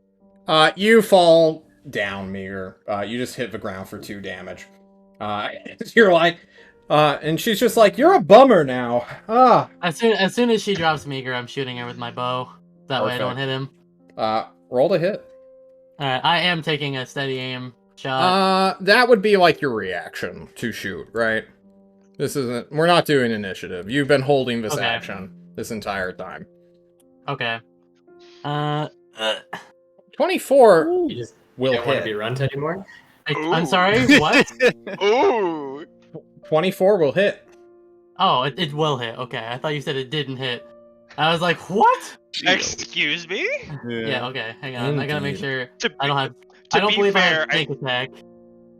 You fall down, Meager. You just hit the ground for 2 damage. You're like, and she's just like, you're a bummer now.
As soon as she drops Meager, I'm shooting her with my bow. That way I don't hit him.
Roll to hit.
Alright, I am taking a steady aim shot.
That would be like your reaction to shoot, right? We're not doing initiative. You've been holding this action this entire time.
Okay.
24
You just
will
don't want to
hit.
be runt anymore?
I'm sorry, what?
Ooh.
24 will hit.
Oh, it will hit. Okay, I thought you said it didn't hit. I was like, what?
Excuse me?
Yeah, okay, hang on. I gotta make
Indeed.
sure
To
I don't have.
to
I don't
be
believe I
fair,
have sneak attack.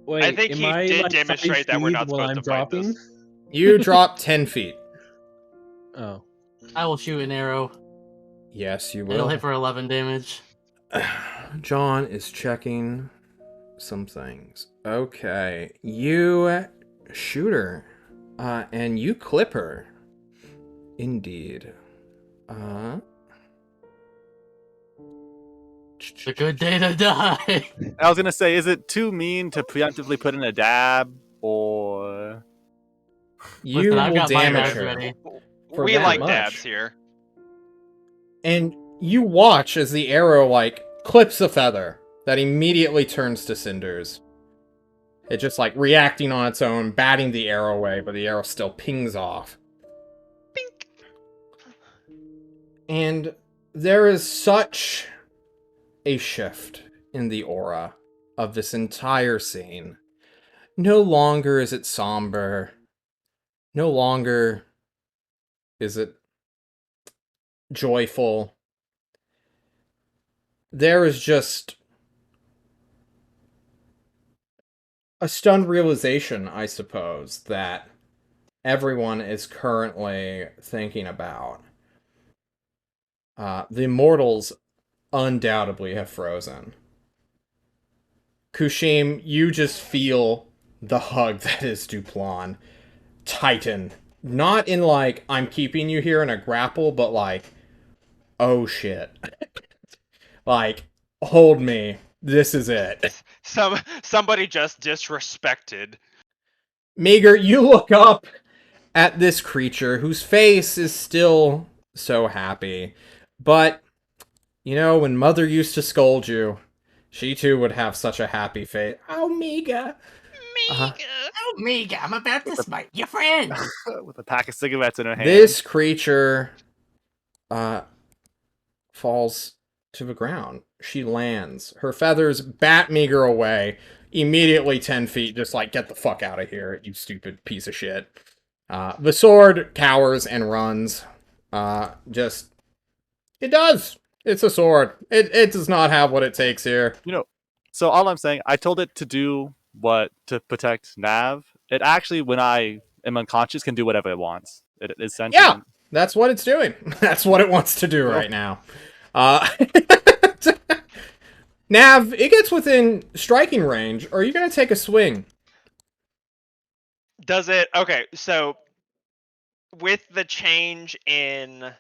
Wait,
I think
am
he
I
did
like
demonstrate
5
that we're
feet
not
while
supposed
I'm
to fight
dropping?
this.
You drop 10 feet.
Oh,
I will shoot an arrow.
Yes, you
It'll
will.
hit for 11 damage.
John is checking some things. Okay, you shoot her, and you clip her. Indeed.
It's a good day to die.
I was gonna say, is it too mean to preemptively put in a dab, or
You
Listen, I've
will
got my
damage
dabs
her.
ready.
For
We
that
like
much.
dabs here.
And you watch as the arrow, like, clips a feather that immediately turns to cinders. It just, like, reacting on its own, batting the arrow away, but the arrow still pings off.
Bink.
And there is such a shift in the aura of this entire scene. No longer is it somber. No longer is it joyful. There is just a stunned realization, I suppose, that everyone is currently thinking about. The immortals undoubtedly have frozen. Kushim, you just feel the hug that is Duplan tighten. Not in like, I'm keeping you here in a grapple, but like, oh shit. Like, hold me. This is it.
Somebody just disrespected.
Meager, you look up at this creature whose face is still so happy. But, you know, when Mother used to scold you, she too would have such a happy face. Oh, Meager.
Oh, Mega, I'm about to smite your friend.
with a pack of cigarettes in her hand?
This creature falls to the ground. She lands. Her feathers bat Meager away. Immediately 10 feet, just like, get the fuck out of here, you stupid piece of shit. The sword cowers and runs. It does. It's a sword. It does not have what it takes here.
So all I'm saying, I told it to do what to protect Nav. It actually, when I am unconscious, can do whatever it wants. It is sentient.
Yeah, that's what it's doing. That's what it wants to do right now. Nav, it gets within striking range. Are you going to take a swing?
Does it? Okay, so with the change in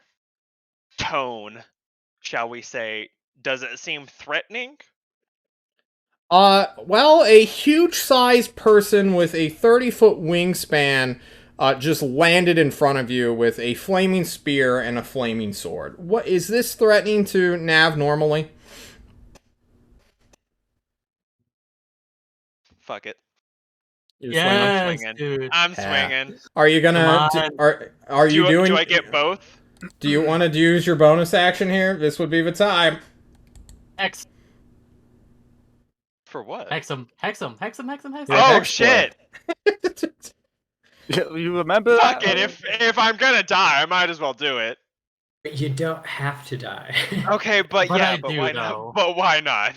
tone, shall we say, does it seem threatening?
Well, a huge-sized person with a 30-foot wingspan just landed in front of you with a flaming spear and a flaming sword. What is this threatening to Nav normally?
Fuck it.
You're
Yes,
swinging.
dude.
I'm
Yeah.
swinging.
Are you gonna?
Come
Are you doing?
Do I get both?
Do you want to use your bonus action here? This would be the time.
Hex.
For what?
Hex him. Hex him. Hex him. Hex him. Hex him.
Yeah,
Oh
hex
shit!
You remember?
Fuck it. If I'm gonna die, I might as well do it.
You don't have to die.
Okay, but
But
yeah,
I
but
do,
why
though.
not? But why not?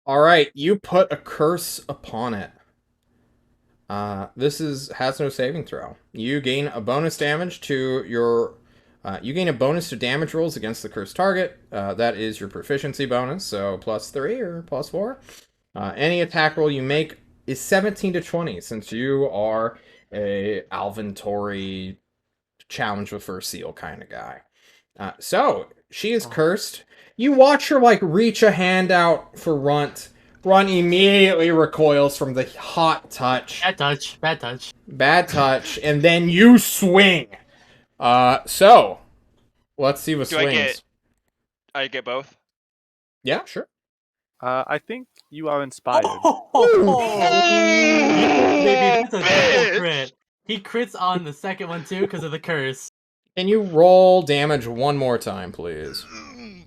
All right, you put a curse upon it. This has no saving throw. You gain a bonus damage to your. You gain a bonus to damage rolls against the cursed target. That is your proficiency bonus, so +3 or +4. Any attack roll you make is 17 to 20, since you are a Alventory challenge with first seal kind of guy. So she is cursed. You watch her like reach a hand out for Runt. Runt immediately recoils from the hot touch.
Bad touch. Bad touch.
Bad touch, and then you swing. So let's see what
Do
swings.
I get both?
Yeah, sure.
I think you are inspired.
Baby, that's a triple
Bitch!
crit. He crits on the second one too because of the curse.
Can you roll damage one more time, please?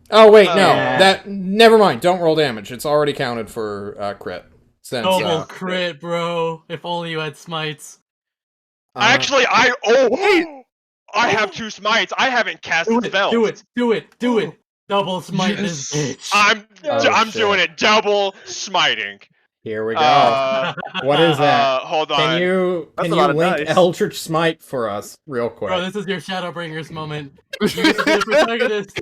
Oh wait, no.
Yeah.
That never mind. Don't roll damage. It's already counted for crit. Since
Double crit, bro. If only you had smites.
Actually, I have 2 smites. I haven't casted spells.
Do it. Double smite this bitch.
I'm
shit.
doing it. Double smiting.
Here we go. What is that?
Hold on.
Can you
That's a lot of
link
dice.
Eldritch Smite for us real quick?
Bro, this is your Shadowbringers moment. You get to be the protagonist.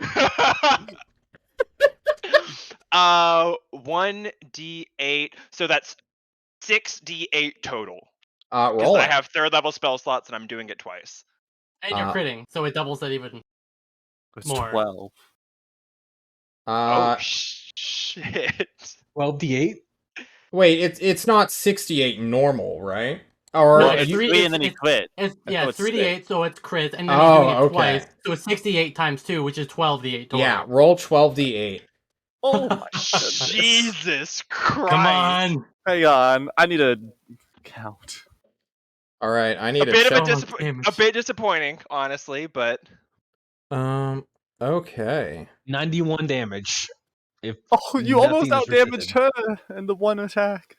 1d8. So that's 6d8 total. Because
Roll
I
it.
have 3rd level spell slots and I'm doing it twice.
And you're critting, so it doubles that even
It's
more.
12.
Oh shit.
12d8.
Wait, it's not 68 normal, right? Or
No,
it's
it's
3 and then you quit.
It's
So
yeah,
it's
3d8, so it's crit, and then he's doing it
okay.
twice, so it's 68 times 2, which is 12d8 total.
Yeah, roll 12d8.
Oh my goodness.
Jesus Christ.
Come on.
Hang on. I need to count.
All right, I need
A bit
to
of
check.
a bit disappointing, honestly, but
Okay.
91 damage. If
Oh, you almost
nothing is
outdamaged
resisted.
her in the one attack.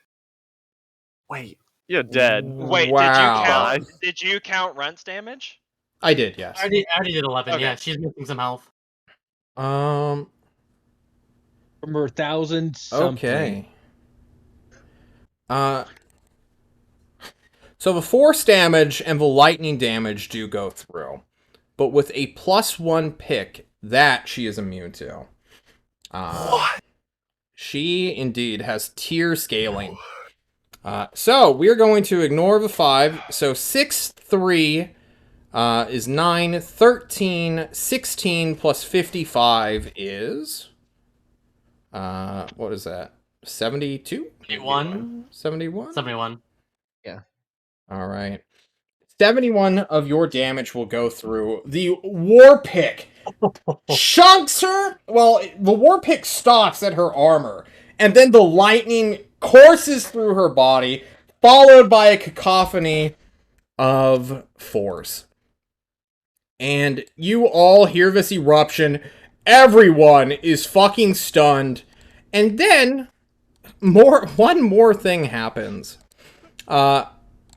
Wait, you're dead.
wait,
Wow.
did you count Runt's damage?
I did, yes.
I already did 11,
Okay.
yeah, she's missing some health.
From her 1,000 something.
Okay. So the force damage and the lightning damage do go through, but with a +1 pick, that she is immune to.
What?
She indeed has tier scaling. So we're going to ignore the 5. So 6, 3 is 9, 13, 16 plus 55 is... what is that? 72?
71?
71?
71.
All right. 71 of your damage will go through. The War Pick chunks her. Well, the War Pick stops at her armor, and then the lightning courses through her body, followed by a cacophony of force. And you all hear this eruption. Everyone is fucking stunned. And then one more thing happens.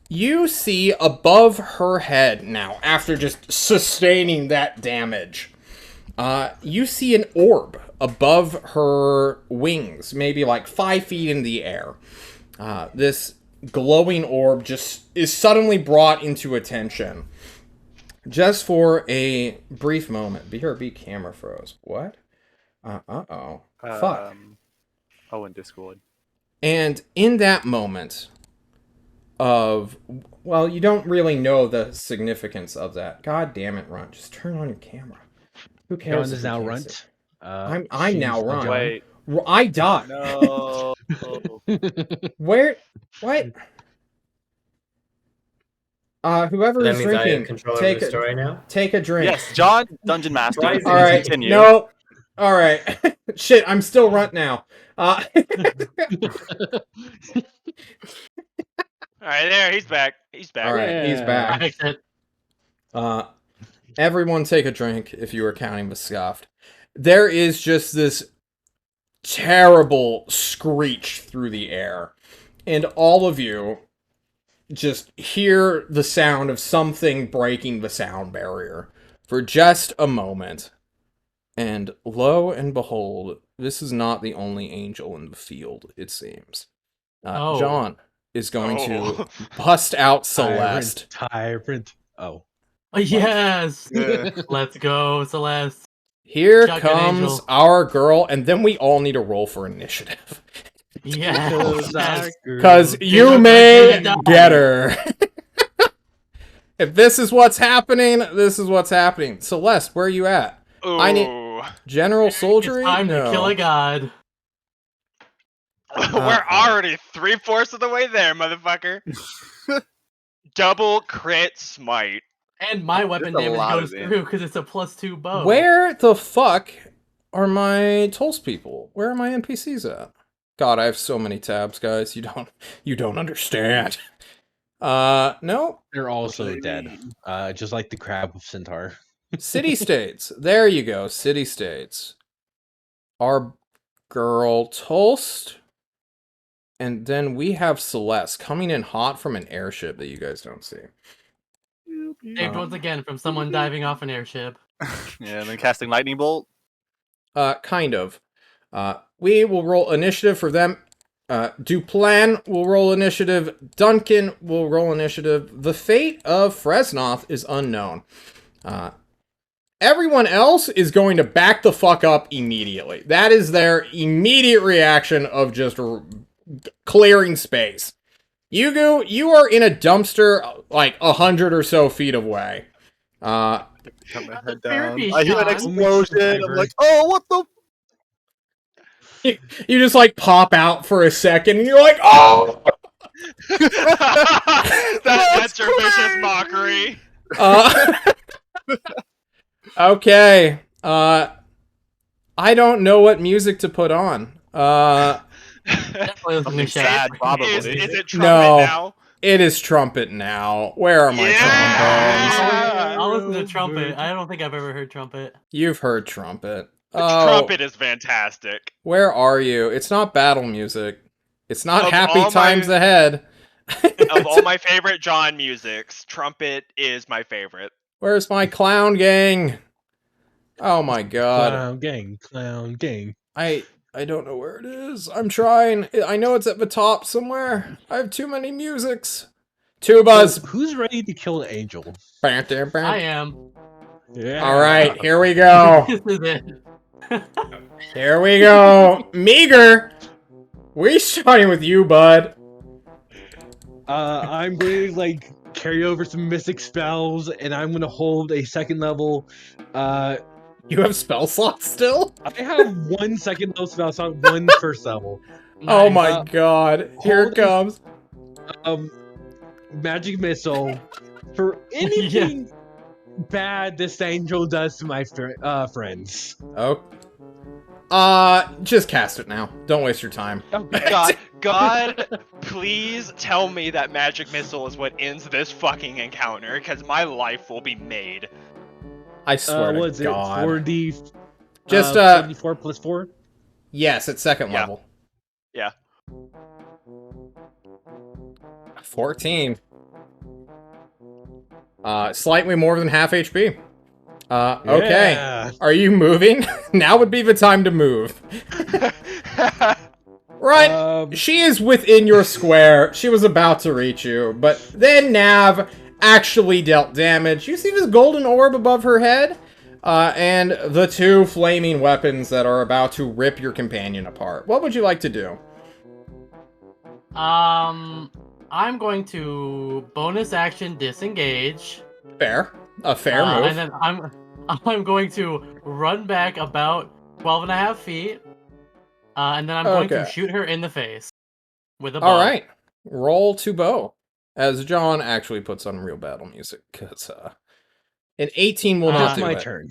You see above her head now, after just sustaining that damage, you see an orb above her wings, maybe like 5 feet in the air. This glowing orb just is suddenly brought into attention. Just for a brief moment. BRB camera froze. What? Uh-oh. Fuck.
Oh, in Discord.
And in that moment of... Well, you don't really know the significance of that. God damn it, Runt. Just turn on your camera. Who cares?
John is now Runt.
I'm now Runt.
Wait.
I died.
No.
Where? What? Whoever
That
is
means I have
drinking,
control over the story now?
take a drink.
Yes, John, Dungeon Master.
Why is
All right.
Continue.
No. All right. Shit, I'm still Runt now.
Alright, there, he's back. He's back.
All right, he's back. Everyone take a drink if you are counting the scuffed. There is just this terrible screech through the air, and all of you just hear the sound of something breaking the sound barrier for just a moment. And lo and behold, this is not the only angel in the field, it seems. John is going to bust out Celeste.
Tyrant. Oh.
Yes! Let's go, Celeste.
Here
Shotgun
comes
angel.
our girl, and then we all need to roll for initiative.
Yes.
Because you
Angel
may
gonna
get
die.
her. If this is what's happening, this is what's happening. Celeste, where are you at?
Ooh.
I need general soldiery.
It's time
No.
to kill a god.
We're already 3/4 of the way there, motherfucker. Double crit smite.
And my weapon
That's a
damage
lot
goes
of damage.
through because it's a +2 bow.
Where the fuck are my Tulse people? Where are my NPCs at? God, I have so many tabs, guys. You don't understand. No.
They're also dead. Just like the crab of Centaur.
City-states. There you go. City-states. Our girl Tulst And then we have Celeste coming in hot from an airship that you guys don't see.
Saved once again from someone diving off an airship.
Yeah, and then casting lightning bolt.
Kind of. We will roll initiative for them. Duplan will roll initiative. Duncan will roll initiative. The fate of Fresnoth is unknown. Everyone else is going to back the fuck up immediately. That is their immediate reaction of just clearing space. Yugu, you are in a dumpster like 100 or so feet away.
Cut my head down.
Beast,
I hear an
John.
explosion. I'm like, oh, what the?
You just like pop out for a second and you're like, oh!
That's your vicious mockery.
Okay. I don't know what music to put on.
Definitely listen to
Something
Shaq.
sad, probably.
Is it trumpet
No.
now?
It is trumpet now. Where are my trombones?
Yeah!
I'll listen to trumpet. I don't think I've ever heard trumpet.
You've heard trumpet.
The
Oh,
trumpet is fantastic.
where are you? It's not battle music. It's not
Of
happy
all
times
my-
ahead.
Of all my favorite John musics, trumpet is my favorite.
Where's my clown gang? Oh my god.
Clown gang.
I don't know where it is. I'm trying. I know it's at the top somewhere. I have too many musics. Tubas.
So, who's ready to kill an angel?
I am.
Yeah.
All right, here we go.
This is it.
Here we go. Meager. We starting with you, bud.
I'm going to like carry over some mystic spells, and I'm going to hold a second level.
You have spell slots still?
I have one second level spell, so I have one first level.
Oh
Nice.
my god. Here it comes.
Magic missile for anything bad this angel does to my friends.
Oh. Just cast it now. Don't waste your time.
God, please tell me that magic missile is what ends this fucking encounter, because my life will be made.
I swear
What's
to God.
it? 4D.
Just
74 plus 4.
yes, at second
Yeah.
level.
Yeah.
14. Slightly more than half HP. Okay.
Yeah.
Are you moving? Now would be the time to move. Right. She is within your square. She was about to reach you, but then Nav actually dealt damage. You see this golden orb above her head? And the two flaming weapons that are about to rip your companion apart. What would you like to do?
I'm going to bonus action disengage.
Fair. A fair move.
And then I'm going to run back about 12 and a half feet. And then I'm going to
Okay.
shoot her in the face with a bow.
All right. Roll to bow. As John actually puts on real battle music, because an 18 will not
Just
do
my
it.
turn.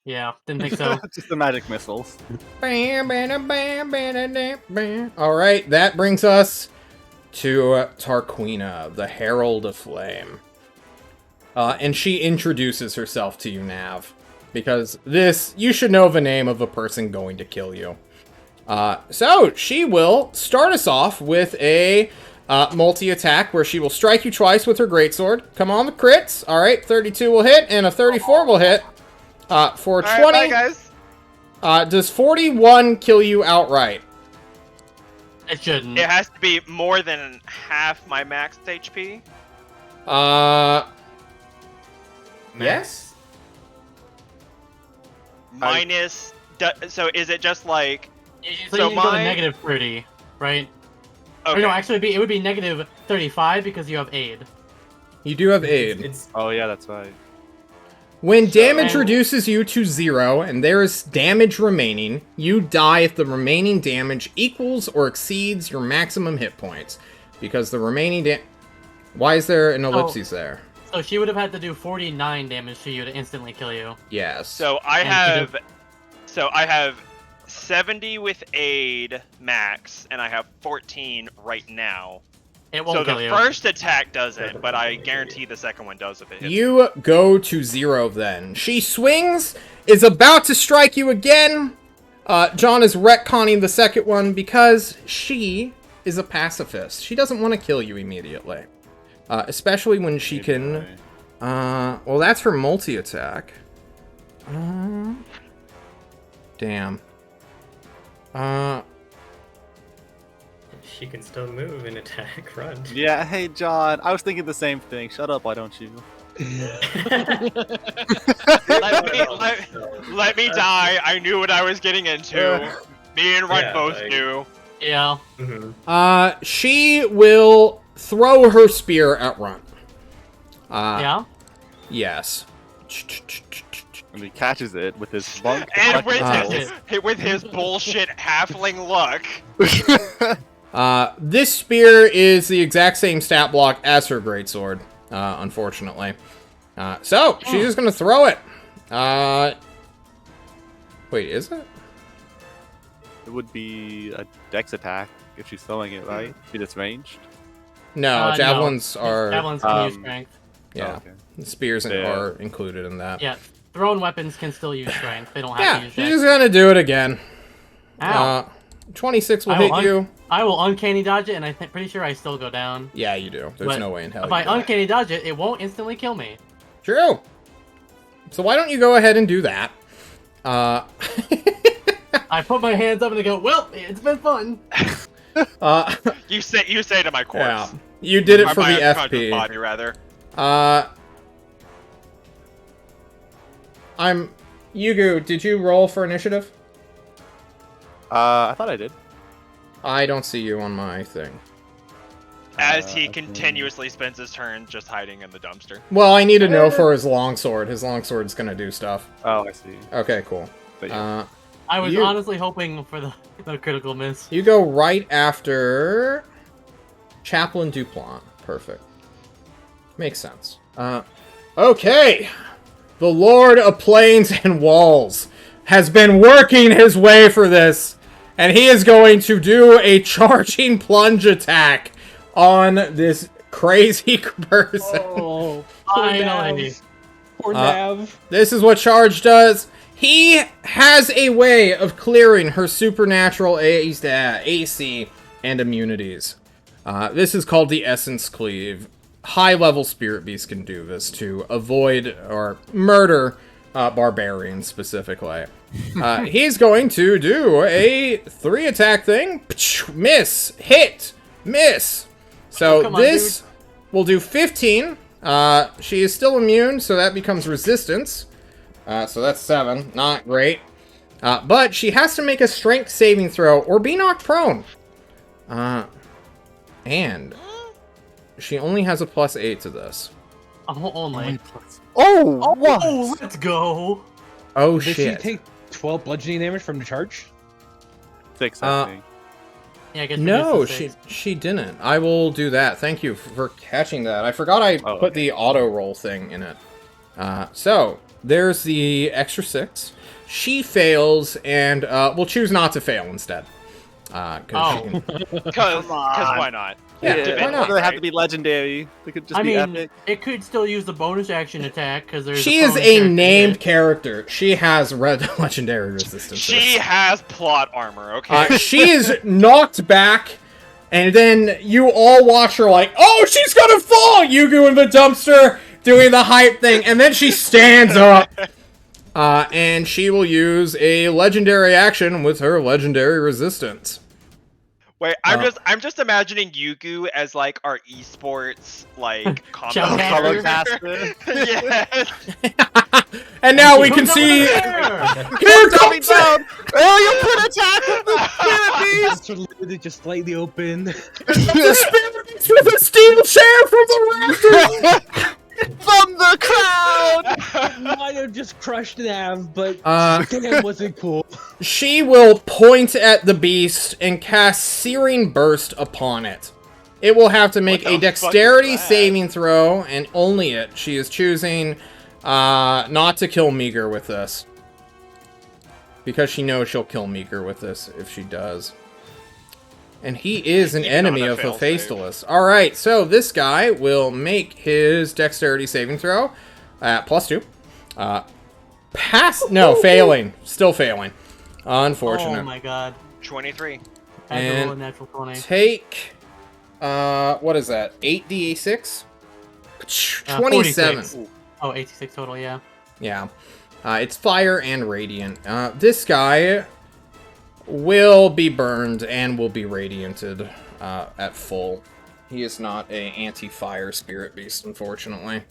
Yeah, didn't think so.
Just the magic missiles.
All right, that brings us to Tarquina, the Herald of Flame. And she introduces herself to you, Nav, because you should know the name of the person going to kill you. So she will start us off with a multi-attack where she will strike you twice with her greatsword. Come on, the crits. All right, 32 will hit and a 34 will hit. For 20.
All right, bye, guys.
Does 41 kill you outright?
It shouldn't.
It has to be more than half my max HP.
Yes.
Minus. So is it just like?
So,
So
you can go to
my-
negative 30, right?
Okay.
Or no, actually, it would be negative 35 because you have aid.
You do have aid.
It's
Oh yeah, that's right.
When damage
and-
reduces you to 0 and there is damage remaining, you die if the remaining damage equals or exceeds your maximum hit points. Because the remaining Why is there an ellipses there?
So she would have had to do 49 damage to you to instantly kill you.
Yes.
So I
And
have. So I have 70 with aid max, and I have 14 right now.
It won't
So
kill
the
you.
first attack doesn't, but I guarantee the second one does if it hits.
You go to 0 then. She swings, is about to strike you again. John is retconning the second one because she is a pacifist. She doesn't want to kill you immediately. Especially when she can... well, that's her multi-attack. Damn.
She can still move and attack, run.
Yeah, hey John, I was thinking the same thing. Shut up, why don't you?
Let me die. I knew what I was getting into. Me and Run
Yeah,
both
like-
knew.
Yeah.
She will throw her spear at Runt.
Yeah.
Yes.
And he catches it with his monk.
And
deflecting
with his bullshit halfling luck.
This spear is the exact same stat block as her greatsword, unfortunately. So, she's just gonna throw it. Wait, is it?
It would be a dex attack if she's throwing it, right? If it's ranged.
No,
No.
javelins are...
Javelins can use strength.
Yeah,
Oh, okay.
spears
Yeah.
are included in that.
Yeah. Thrown weapons can still use strength. They don't have
Yeah,
to use
she's
dex.
just gonna do it again.
Ow.
26 will
I
hit
will
you.
I will uncanny dodge it, and I'm pretty sure I still go down.
Yeah, you do. There's
But
no way in hell
If
you
I
die.
uncanny dodge it, it won't instantly kill me.
True. So why don't you go ahead and do that?
I put my hands up and I go, well, it's been fun.
You say to my corpse.
Yeah. You did it
Or
for
my
the
unconscious
FP.
body, rather.
Yugu, did you roll for initiative?
I thought I did.
I don't see you on my thing.
As he continuously spends his turn just hiding in the dumpster.
Well, I need to know for his longsword. His longsword's gonna do stuff.
Oh, I see.
Okay, cool.
But yeah.
I was
You-
honestly hoping for the critical miss.
You go right after Chaplain Dupont. Perfect. Makes sense. Okay. The Lord of Plains and Walls has been working his way for this, and he is going to do a charging plunge attack on this crazy person.
Oh,
Finally.
poor Nav.
This is what charge does. He has a way of clearing her supernatural AC and immunities. This is called the Essence Cleave. High-level Spirit Beast can do this to avoid or murder barbarians specifically. He's going to do a 3-attack thing. Miss, hit, miss. So
come on,
this will do 15. She is still immune, so that becomes resistance. So that's 7. Not great. But she has to make a strength saving throw or be knocked prone. And she only has a +8 to this.
Oh, only.
Oh, what?
Oh, let's go.
Oh,
Did
shit.
she take 12 bludgeoning damage from the charge?
6, I think.
Yeah, I guess
No,
reduce to 6.
she didn't. I will do that. Thank you for catching that. I forgot I
Oh,
put
okay.
the auto roll thing in it. So there's the extra 6. She fails, and we'll choose not to fail instead. 'Cause
Oh.
she can-
Because why not?
Yeah,
Yeah,
why not?
They have to be legendary. They could just
I
be
mean,
epic.
it could still use the bonus action attack because there's.
She
a
is
bonus
a
character
named
hit.
character. She has red legendary resistance.
She has plot armor, okay?
She is knocked back, and then you all watch her like, oh, she's gonna fall! Yugu in the dumpster doing the hype thing, and then she stands up. And she will use a legendary action with her legendary resistance.
Wait, I'm just imagining Yugu as like our esports like
Shout
comment.
out.
Yes.
And now we
She
can
comes
see.
over there.
Here
Coming
comes
down! Oh, you put attack with the spirit
It's literally just slightly open.
the spirit beast with a steel chair from the rafters.
from the crowd!
Might have just crushed Nav, but
Uh,
that wasn't cool.
She will point at the beast and cast Searing Burst upon it. It will have to make
What
a
the fuck is
dexterity
that?
saving throw, and only it. She is choosing not to kill Meager with this. Because she knows she'll kill Meager with this if she does. And he is an
Even
enemy
on a
of
fail
Hephaestus. Alright, so this guy will make his dexterity saving throw at +2. Failing. Still failing. Unfortunate.
Oh my god.
23.
Had to roll a
And
natural 20.
take, what is that? 8d6? 27.
46. Oh, 86 total, yeah.
Yeah. It's fire and radiant. This guy will be burned and will be radianted at full. He is not a anti-fire spirit beast, unfortunately.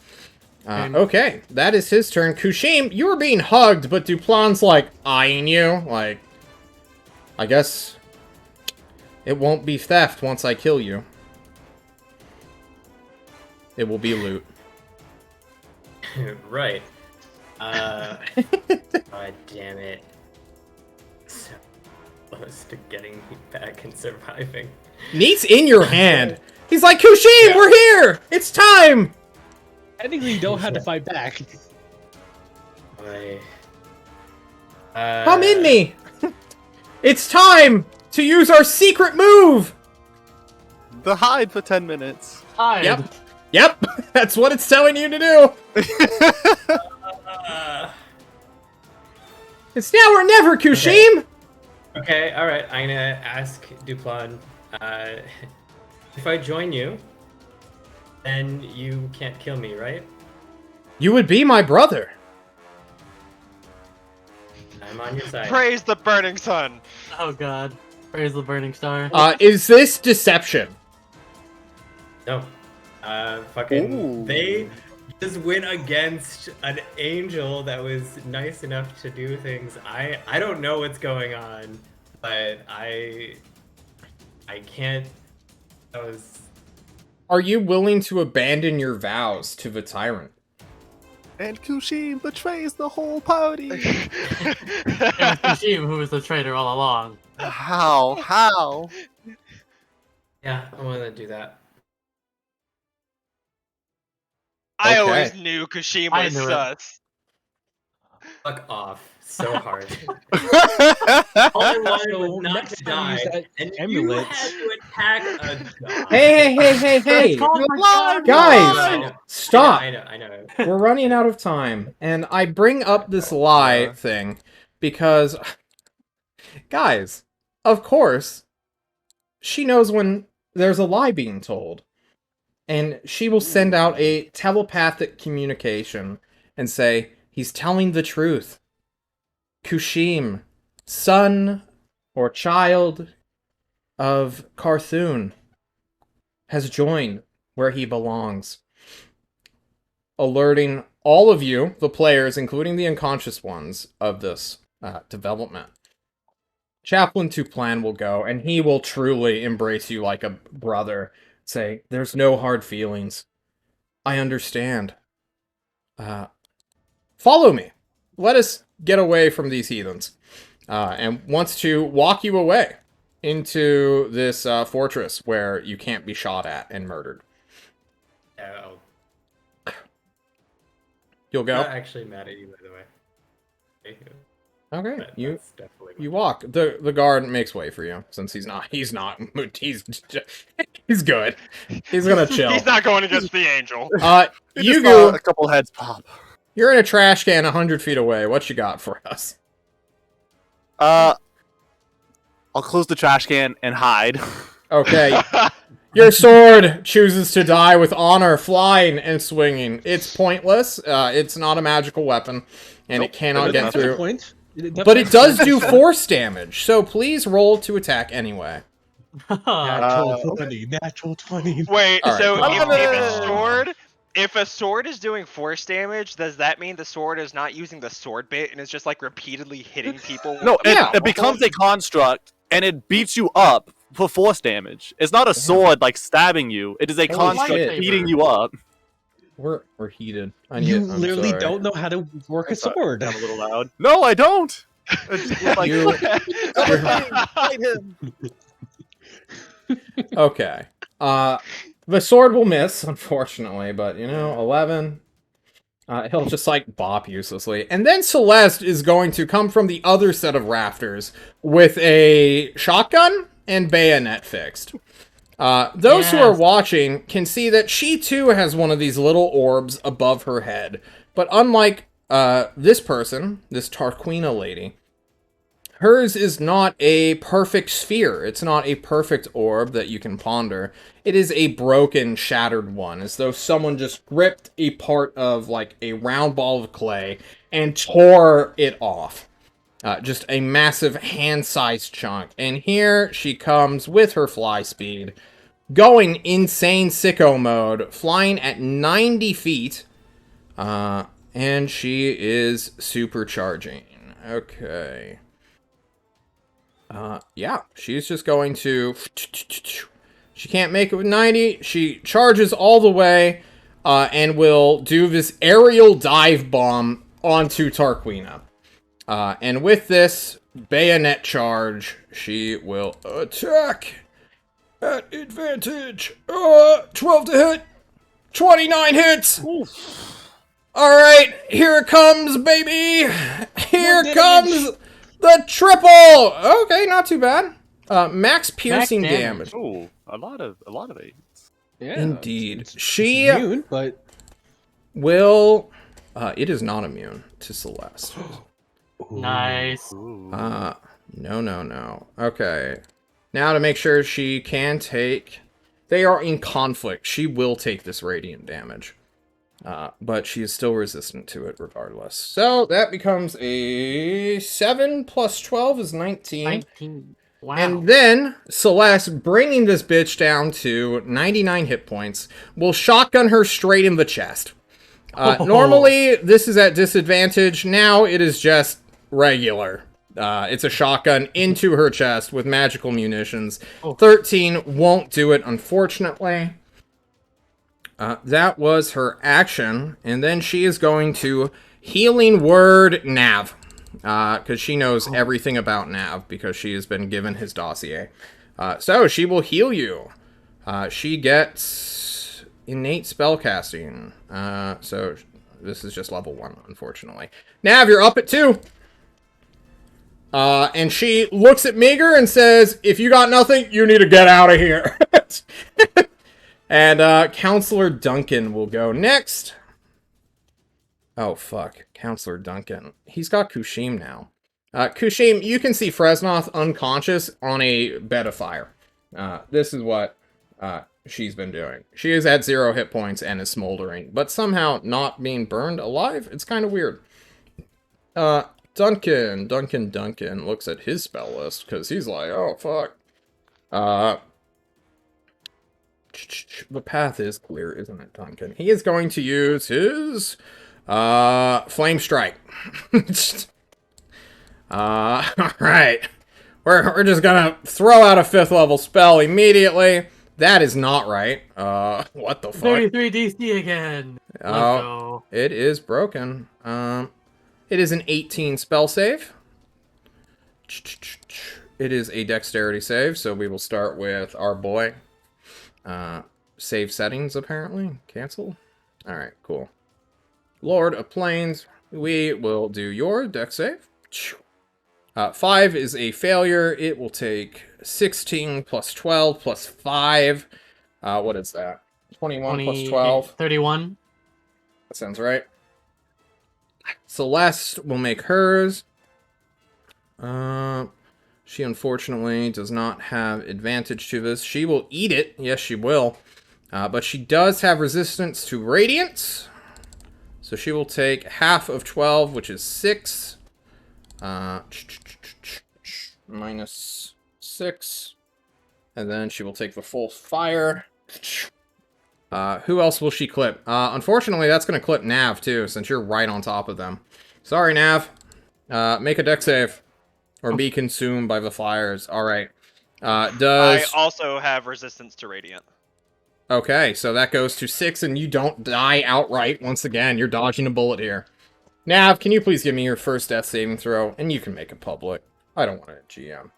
Okay, that is his turn. Kushim, you were being hugged, but Duplan's, like, eyeing you. Like, I guess it won't be theft once I kill you. It will be loot.
Right. God damn it. So close to getting me back and surviving.
Neat's in your hand. He's like, Kushim, we're here! It's time!
Technically, you don't have to fight back.
Boy.
Come in me! It's time to use our secret move!
The hide for 10 minutes.
Hide.
Yep, that's what it's telling you to do. It's now or never, Kushim!
Okay, alright, I'm gonna ask Duplan, if I join you, then you can't kill me, right?
You would be my brother.
I'm on your side.
Praise the burning sun.
Oh god. Praise the burning star.
Is this deception?
No. Fucking,
Ooh.
they just went against an angel that was nice enough to do things. I don't know what's going on, but I can't. That was.
Are you willing to abandon your vows to the tyrant?
And Kushim betrays the whole party.
It was Kushim who was the traitor all along.
How? How?
Yeah, I want to do that.
I
Okay.
always knew Kashima
I
was
knew it.
sus.
Fuck off. So hard. All I wanted was not
next
to
time
die,
use that
and
amulet.
you had to attack a god.
Hey!
It's called the
Live,
Guys,
I know.
stop!
I know.
We're running out of time, and I bring up this lie thing because, guys, of course, she knows when there's a lie being told, and she will send out a telepathic communication and say, he's telling the truth. Kushim, son or child of Carthun, has joined where he belongs. Alerting all of you, the players, including the unconscious ones, of this development. Chaplain Tuplan will go, and he will truly embrace you like a brother. Say, there's no hard feelings. I understand. Follow me. Let us get away from these heathens. And wants to walk you away into this fortress where you can't be shot at and murdered.
Oh,
You'll
I'm
go?
not actually mad at you, by the way.
Okay,
But
you
that's definitely
you walk. The guard makes way for you since he's not he's good. He's gonna chill.
He's not going against the angel.
You
Just
go.
a couple heads pop.
You're in a trash can 100 feet away. What you got for us?
I'll close the trash can and hide.
Okay. Your sword chooses to die with honor, flying and swinging. It's pointless. It's not a magical weapon, and
Nope,
it cannot
it
get
doesn't.
through.
Point.
But it does do force damage, so please roll to attack anyway.
Natural 20. Natural 20.
Wait,
All right,
so
come
on.
if a sword is doing force damage, does that mean the sword is not using the sword bit and is just like repeatedly hitting people?
No,
with
Yeah.
it becomes a construct, and it beats you up for force damage. It's not a sword like stabbing you. It is a
Holy
construct
shit.
beating you up.
We're heated.
You literally don't know how to work a sword.
I'm a little loud. No, I don't. It's like,
You-
fight him.
Okay. The sword will miss, unfortunately, but, 11. He'll just, bop uselessly. And then Celeste is going to come from the other set of rafters with a shotgun and bayonet fixed. Those who are
Yes.
watching can see that she, too, has one of these little orbs above her head. But unlike this person, this Tarquina lady, hers is not a perfect sphere. It's not a perfect orb that you can ponder. It is a broken, shattered one, as though someone just ripped a part of, like, a round ball of clay and tore it off. Just a massive hand-sized chunk. And here she comes with her fly speed, going insane sicko mode, flying at 90 feet. And she is supercharging. Okay. Yeah, she's just going to... She can't make it with 90. She charges all the way, and will do this aerial dive bomb onto Tarquina. And with this bayonet charge, she will attack at advantage. 12 to hit. 29 hits. Alright, here it comes, baby. Here comes the triple. Okay, not too bad. Max piercing damage.
Oh, a lot of eight.
Yeah,
Indeed.
it's
She
immune, but
will... it is not immune to Celeste.
Nice.
No. Okay. Now to make sure she can take... They are in conflict. She will take this radiant damage. But she is still resistant to it regardless. So that becomes a 7 plus 12 is 19.
19. Wow.
And then Celeste, bringing this bitch down to 99 hit points, will shotgun her straight in the chest. Normally, this is at disadvantage. Now it is just regular. It's a shotgun into her chest with magical munitions. 13 won't do it, unfortunately. That was her action. And then she is going to Healing Word Nav. Because she knows everything about Nav, because she has been given his dossier. So she will heal you. She gets innate spellcasting. So this is just level 1, unfortunately. Nav, you're up at 2. And she looks at Meager and says, if you got nothing, you need to get out of here. And Counselor Duncan will go next. Oh, fuck. Counselor Duncan. He's got Kushim now. Kushim, you can see Fresnoth unconscious on a bed of fire. This is what she's been doing. She is at 0 hit points and is smoldering, but somehow not being burned alive. It's kind of weird. Duncan looks at his spell list, because he's like, oh, fuck. The path is clear, isn't it, Duncan? He is going to use his... Flame Strike. Alright. We're just gonna throw out a 5th level spell immediately. That is not right. What the fuck?
33 DC again. Let's go.
It is broken. It is an 18 spell save. It is a dexterity save, so we will start with our boy. Save settings, apparently. Cancel. Alright, cool. Lord of Plains, we will do your dex save. 5 is a failure. It will take 16 plus 12 plus 5. What is that? 21 plus 12.
31.
That sounds right. Celeste will make hers. She unfortunately does not have advantage to this. She will eat it. Yes, she will. But she does have resistance to Radiance. So she will take half of 12, which is 6. Minus 6. And then she will take the full fire. Who else will she clip? Unfortunately, that's going to clip Nav, too, since you're right on top of them. Sorry, Nav. Make a dex save. Or be consumed by the fires. Alright.
I also have resistance to radiant.
Okay, so that goes to 6, and you don't die outright. Once again, you're dodging a bullet here. Nav, can you please give me your first death saving throw? And you can make it public. I don't want it GM.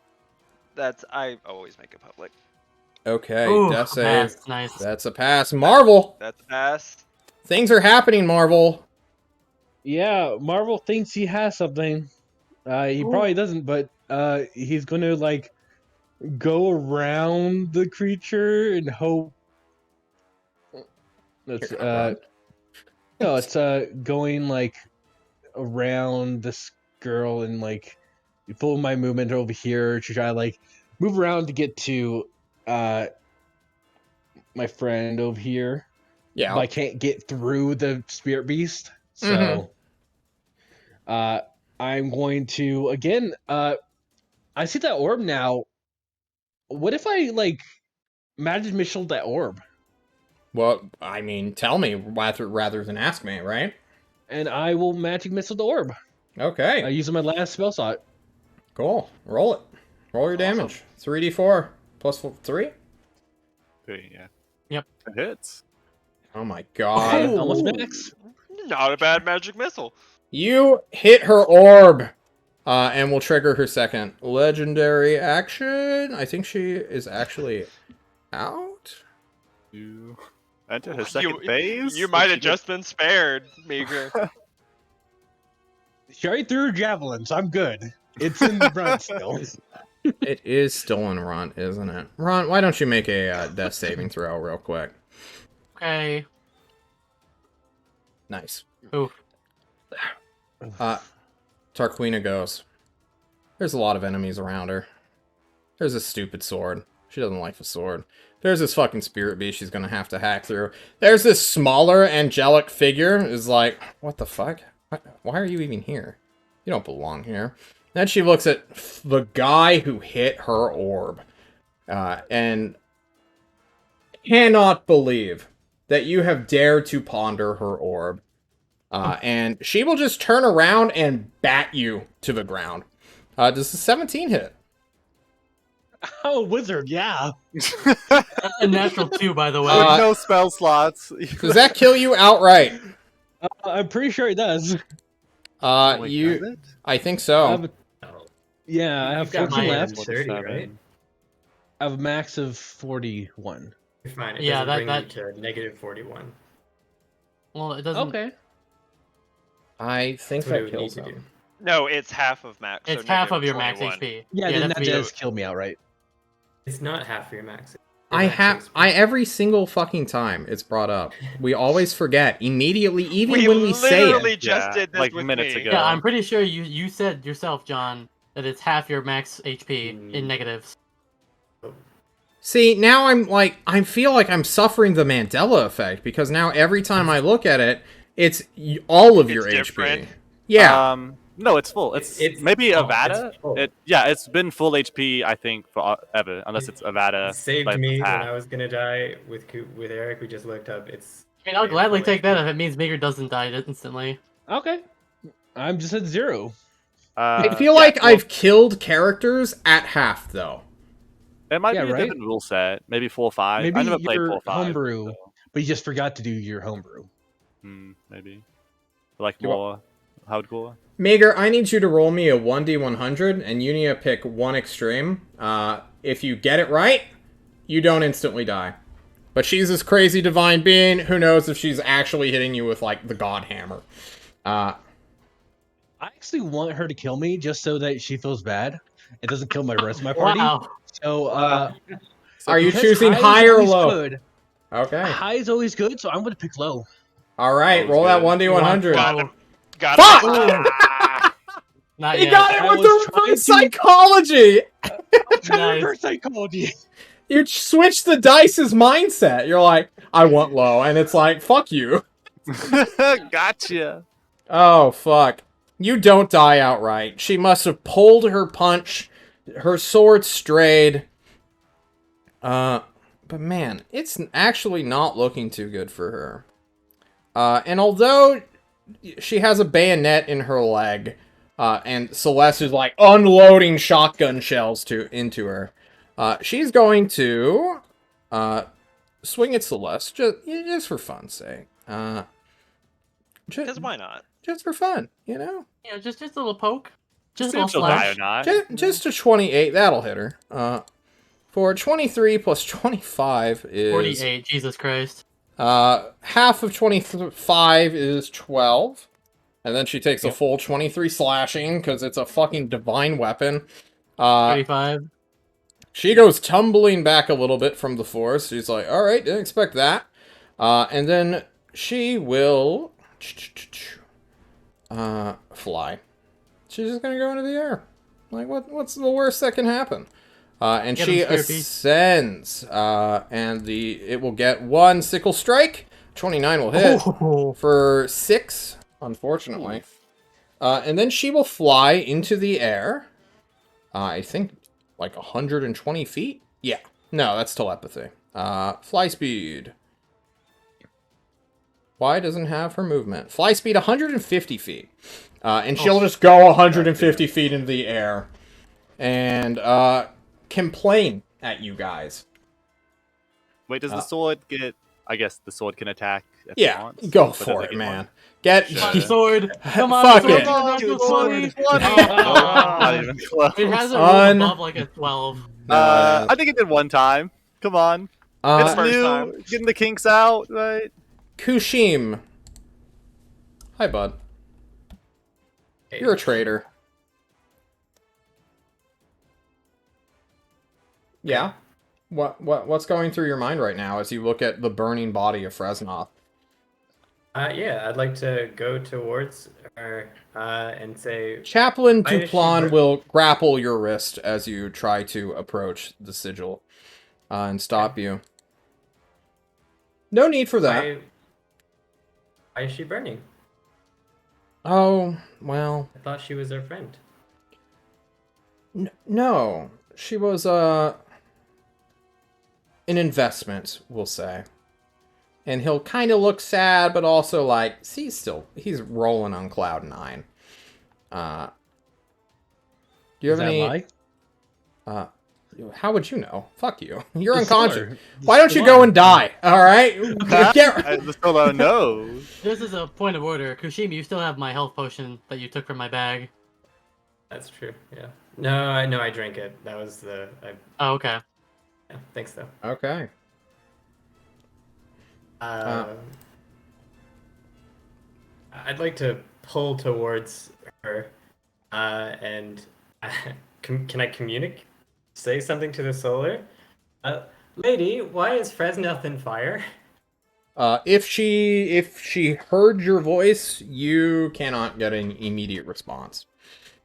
I always make it public.
Okay,
Ooh,
death save.
pass. Nice.
That's a pass. Marvel!
That's a pass.
Things are happening, Marvel.
yeah, Marvel thinks he has something. He probably doesn't, but he's gonna like go around the creature and hope. That's no, it's going like around this girl and like full my movement over here to try to like move around to get to my friend over here.
Yeah.
But I can't get through the spirit beast. So I'm going to again I see that orb now. What if I like magic missile that orb?
Well, I mean, tell me rather than ask me, right?
And I will magic missile the orb.
Okay.
Using my last spell slot.
Cool. Roll it. Roll your damage. 3d4 plus 3.
3, yeah.
Yep.
It hits.
Oh my god.
Almost max.
Not a bad magic missile.
You hit her orb. And will trigger her second legendary action. I think she is actually out.
You enter her second phase.
You might have just been spared, Meager.
She already threw her javelins. I'm good. It's in the front still.
It is still in Runt, isn't it? Runt, why don't you make a death saving throw real quick?
Okay.
Nice.
Oof.
Tarquina goes. There's a lot of enemies around her. There's a stupid sword. She doesn't like the sword. There's this fucking spirit beast she's gonna have to hack through. There's this smaller angelic figure is like, what the fuck? Why are you even here? You don't belong here. Then she looks at the guy who hit her orb. And cannot believe that you have dared to ponder her orb. And she will just turn around and bat you to the ground. Does the 17 hit?
Oh, wizard, yeah.
A natural 2, by the way.
With no spell slots.
Does that kill you outright?
I'm pretty sure it does.
Wait,
You.
does it?
I think so.
Yeah, I have
You've got
14
mine
left.
at 30, right?
I have a max of 41.
You're fine. It
Yeah,
doesn't
that-
bring you to negative 41.
Well, it doesn't.
Okay.
I think
That's what it
that
would need
kills
to
him.
do.
No, it's half of max.
It's
so
half of
negative
your max
21.
HP.
Yeah, then
that's
that
the-
does kill me outright.
It's not half your max.
Every single fucking time it's brought up, we always forget immediately, even
We
when we say
literally
it.
just
Yeah,
did this
like
with
minutes
me.
ago.
Yeah, I'm pretty sure you said yourself, John, that it's half your max HP in
Mm.
negatives.
See, now I feel like I'm suffering the Mandela effect because now every time I look at it, it's all of
It's
your
different.
HP. Yeah.
No, it's full. It's maybe
full.
Avada.
It's full.
It's been full HP, I think, forever, unless it's Avada.
It saved
like,
me when
half.
I was gonna die with Eric. We just looked up. It's.
I mean, I'll gladly
full
take that
HP.
if it means Meager doesn't die instantly.
Okay. I'm just at 0.
I feel like I've killed characters at half, though.
It might
Yeah,
be a
right?
different rule set. Maybe 4 or 5.
Maybe
I never played
your
4 or 5.
homebrew,
so,
but you just forgot to do your homebrew.
maybe. Like
You
more hardcore.
Mager, I need you to roll me a 1d100, and you need to pick one extreme. If you get it right, you don't instantly die. But she's this crazy divine being. Who knows if she's actually hitting you with, like, the God Hammer.
I actually want her to kill me just so that she feels bad. It doesn't kill my rest of my party.
Wow.
So,
Are you
because
choosing
is
high or
always
low?
Good,
Okay.
high is always good, so I'm going to pick low.
All right,
Always
roll that
good.
1d100.
Got him. Got
Fuck!
him.
Not
He
yet.
got it
I
with
was
the
trying
reverse
to-
psychology!
Nice.
Reverse psychology.
You switch the dice's mindset. You're like, I want low, and it's like, fuck you.
Gotcha.
Oh, fuck. You don't die outright. She must have pulled her punch. Her sword strayed. But man, it's actually not looking too good for her. And although she has a bayonet in her leg, and Celeste is like unloading shotgun shells into her, she's going to swing at Celeste just for fun's sake.
Because why not?
Just for fun, you know?
Yeah, just a little poke. Just a
See
little
if she'll die or
slash.
not.
Just a 28, that'll hit her. For 23 plus 25 is...
48, Jesus Christ.
Half of 25 is 12. And then she takes a full 23 slashing, because it's a fucking divine weapon.
35.
She goes tumbling back a little bit from the force. She's like, alright, didn't expect that. And then she will... fly. She's just gonna go into the air. Like, what's the worst that can happen? And
Get
she
him, Scorpy.
ascends, and it will get 1 sickle strike. 29 will hit
Oh.
for 6, unfortunately. And then she will fly into the air. I think like 120 feet? Yeah. No, that's telepathy. Fly speed. Why doesn't have her movement? Fly speed 150 feet. And she'll just go 150 feet into the air. And complain at you guys.
Wait, does the sword get? I guess the sword can attack if it
Yeah,
wants.
go
but does
for
it
it,
get
man.
one?
Get
Sure.
Come on, sword. Come on,
Fuck
sword.
it.
Get a natural 20.
Not even close.
It has a roll above like a 12.
No,
I think it did one time. Come on. It's
First
new.
time.
Getting the kinks out, right?
Kushim. Hi, bud. You're a traitor. Yeah. What's going through your mind right now as you look at the burning body of Fresnoth?
Yeah, I'd like to go towards her and say,
Chaplain
Why is she
Duplon
bur-
will grapple your wrist as you try to approach the sigil and stop you. No need for that.
why is she burning?
Oh, well,
I thought she was our friend.
no. She was, an investment, we'll say. And he'll kind of look sad, but also like, he's rolling on cloud 9. Do you have
Is that
any...
lie?
How would you know? Fuck you. You're
It's
unconscious.
solar.
Why don't you go and die? All right.
I
Get...
still don't know.
This is a point of order. Kushimi, you still have my health potion that you took from my bag.
That's true. Yeah. No, I drank it. That was the.
Oh, okay.
Yeah, thanks though.
Okay.
I'd like to pull towards her, and can I communicate? Say something to the solar. Lady, why is Fresnoth in fire?
If she heard your voice, you cannot get an immediate response.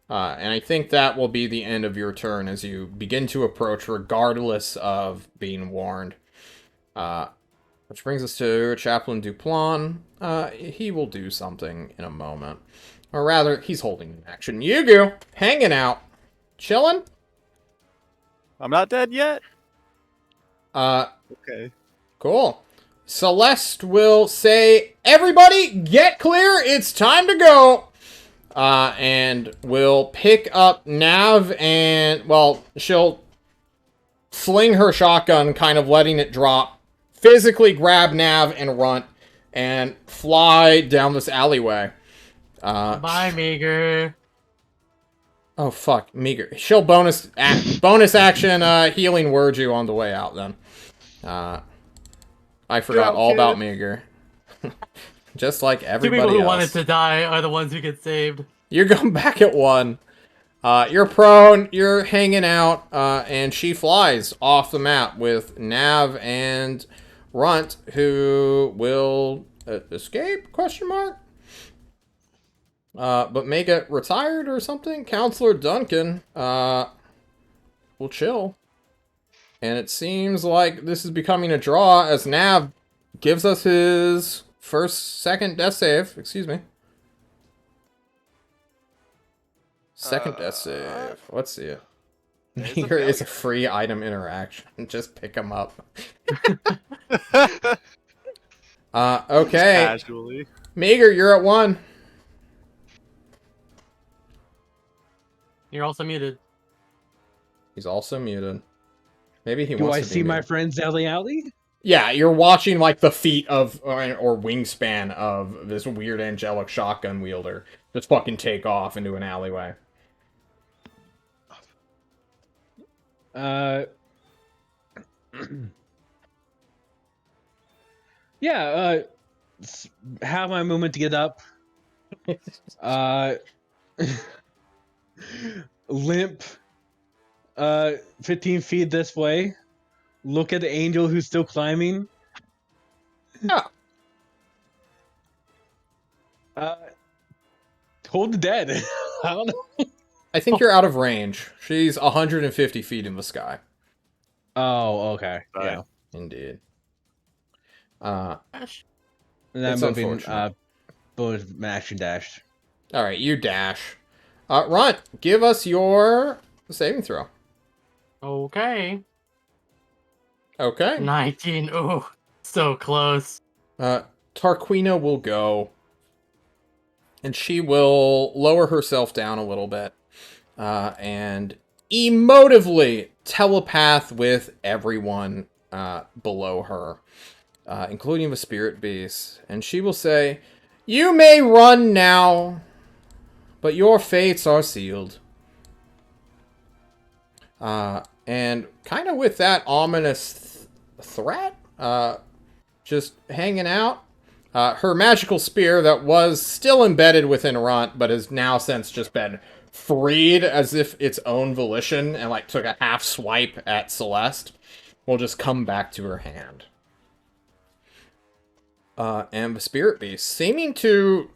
And I think that will be the end of your turn as you begin to approach, regardless of being warned. Which brings us to Chaplain Duplon. He will do something in a moment. Or rather, he's holding an action. Yugu, hanging out. Chilling?
I'm not dead yet. Okay.
Cool. Celeste will say, everybody, get clear, it's time to go. And will pick up Nav and, well, she'll fling her shotgun, kind of letting it drop, physically grab Nav and Runt, and fly down this alleyway.
Bye, Meager.
Oh, fuck, Meager. She'll bonus action healing word you on the way out, then. I forgot all about Meager. Just like everybody
Two people who
else.
wanted to die are the ones who get saved.
You're going back at 1. You're prone, you're hanging out, and she flies off the map with Nav and Runt, who will escape, question mark? But make it retired or something? Counselor Duncan, will chill. And it seems like this is becoming a draw as Nav gives us his second death save. Excuse me. Second death save. Let's see it. Meager is a free item interaction. Just pick him up. Okay.
Casually.
Meager, you're at 1.
You're also muted.
He's also muted. Maybe he
Do
wants
I
to be
see my
muted.
friends alley alley?
Yeah, you're watching like the feet of or wingspan of this weird angelic shotgun wielder just fucking take off into an alleyway.
Yeah, have my moment to get up. Limp 15 feet this way. Look at the angel who's still climbing.
Yeah.
Hold the dead. I don't know.
I think you're out of range. She's 150 feet in the sky.
Oh, okay.
Right.
Yeah.
Indeed.
And I'm
It's
moving
unfortunate.
bonus action dash.
All right, you dash. Runt, give us your saving throw.
Okay.
Okay.
19. Ooh, so close.
Tarquina will go, and she will lower herself down a little bit, and emotively telepath with everyone below her, including the spirit beast, and she will say, "You may run now, but your fates are sealed." And kind of with that ominous threat, just hanging out. Her magical spear that was still embedded within Runt, but has now since just been freed as if its own volition and like took a half swipe at Celeste, will just come back to her hand. And the spirit beast, seeming to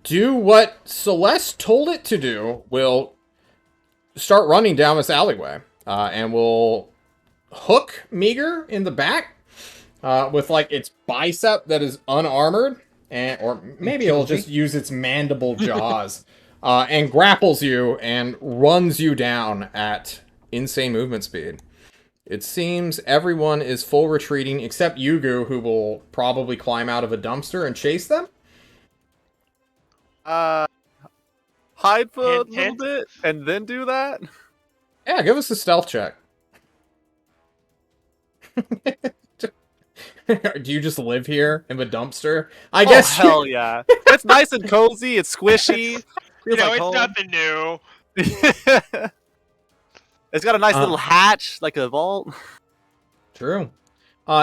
do what Celeste told it to do, will start running down this alleyway, and will hook Meager in the back with like its bicep that is unarmored, and or maybe it'll just use its mandible jaws, and grapples you and runs you down at insane movement speed. It seems everyone is full retreating except Yugu, who will probably climb out of a dumpster and chase them.
Hide for
Hint,
a little
hint.
bit and then do that?
Yeah, give us a stealth check. Do you just live here in the dumpster? I guess.
Oh, hell yeah. It's nice and cozy. It's squishy.
You
Feels
know,
like
it's
home.
nothing new.
It's got a nice little hatch, like a vault.
True.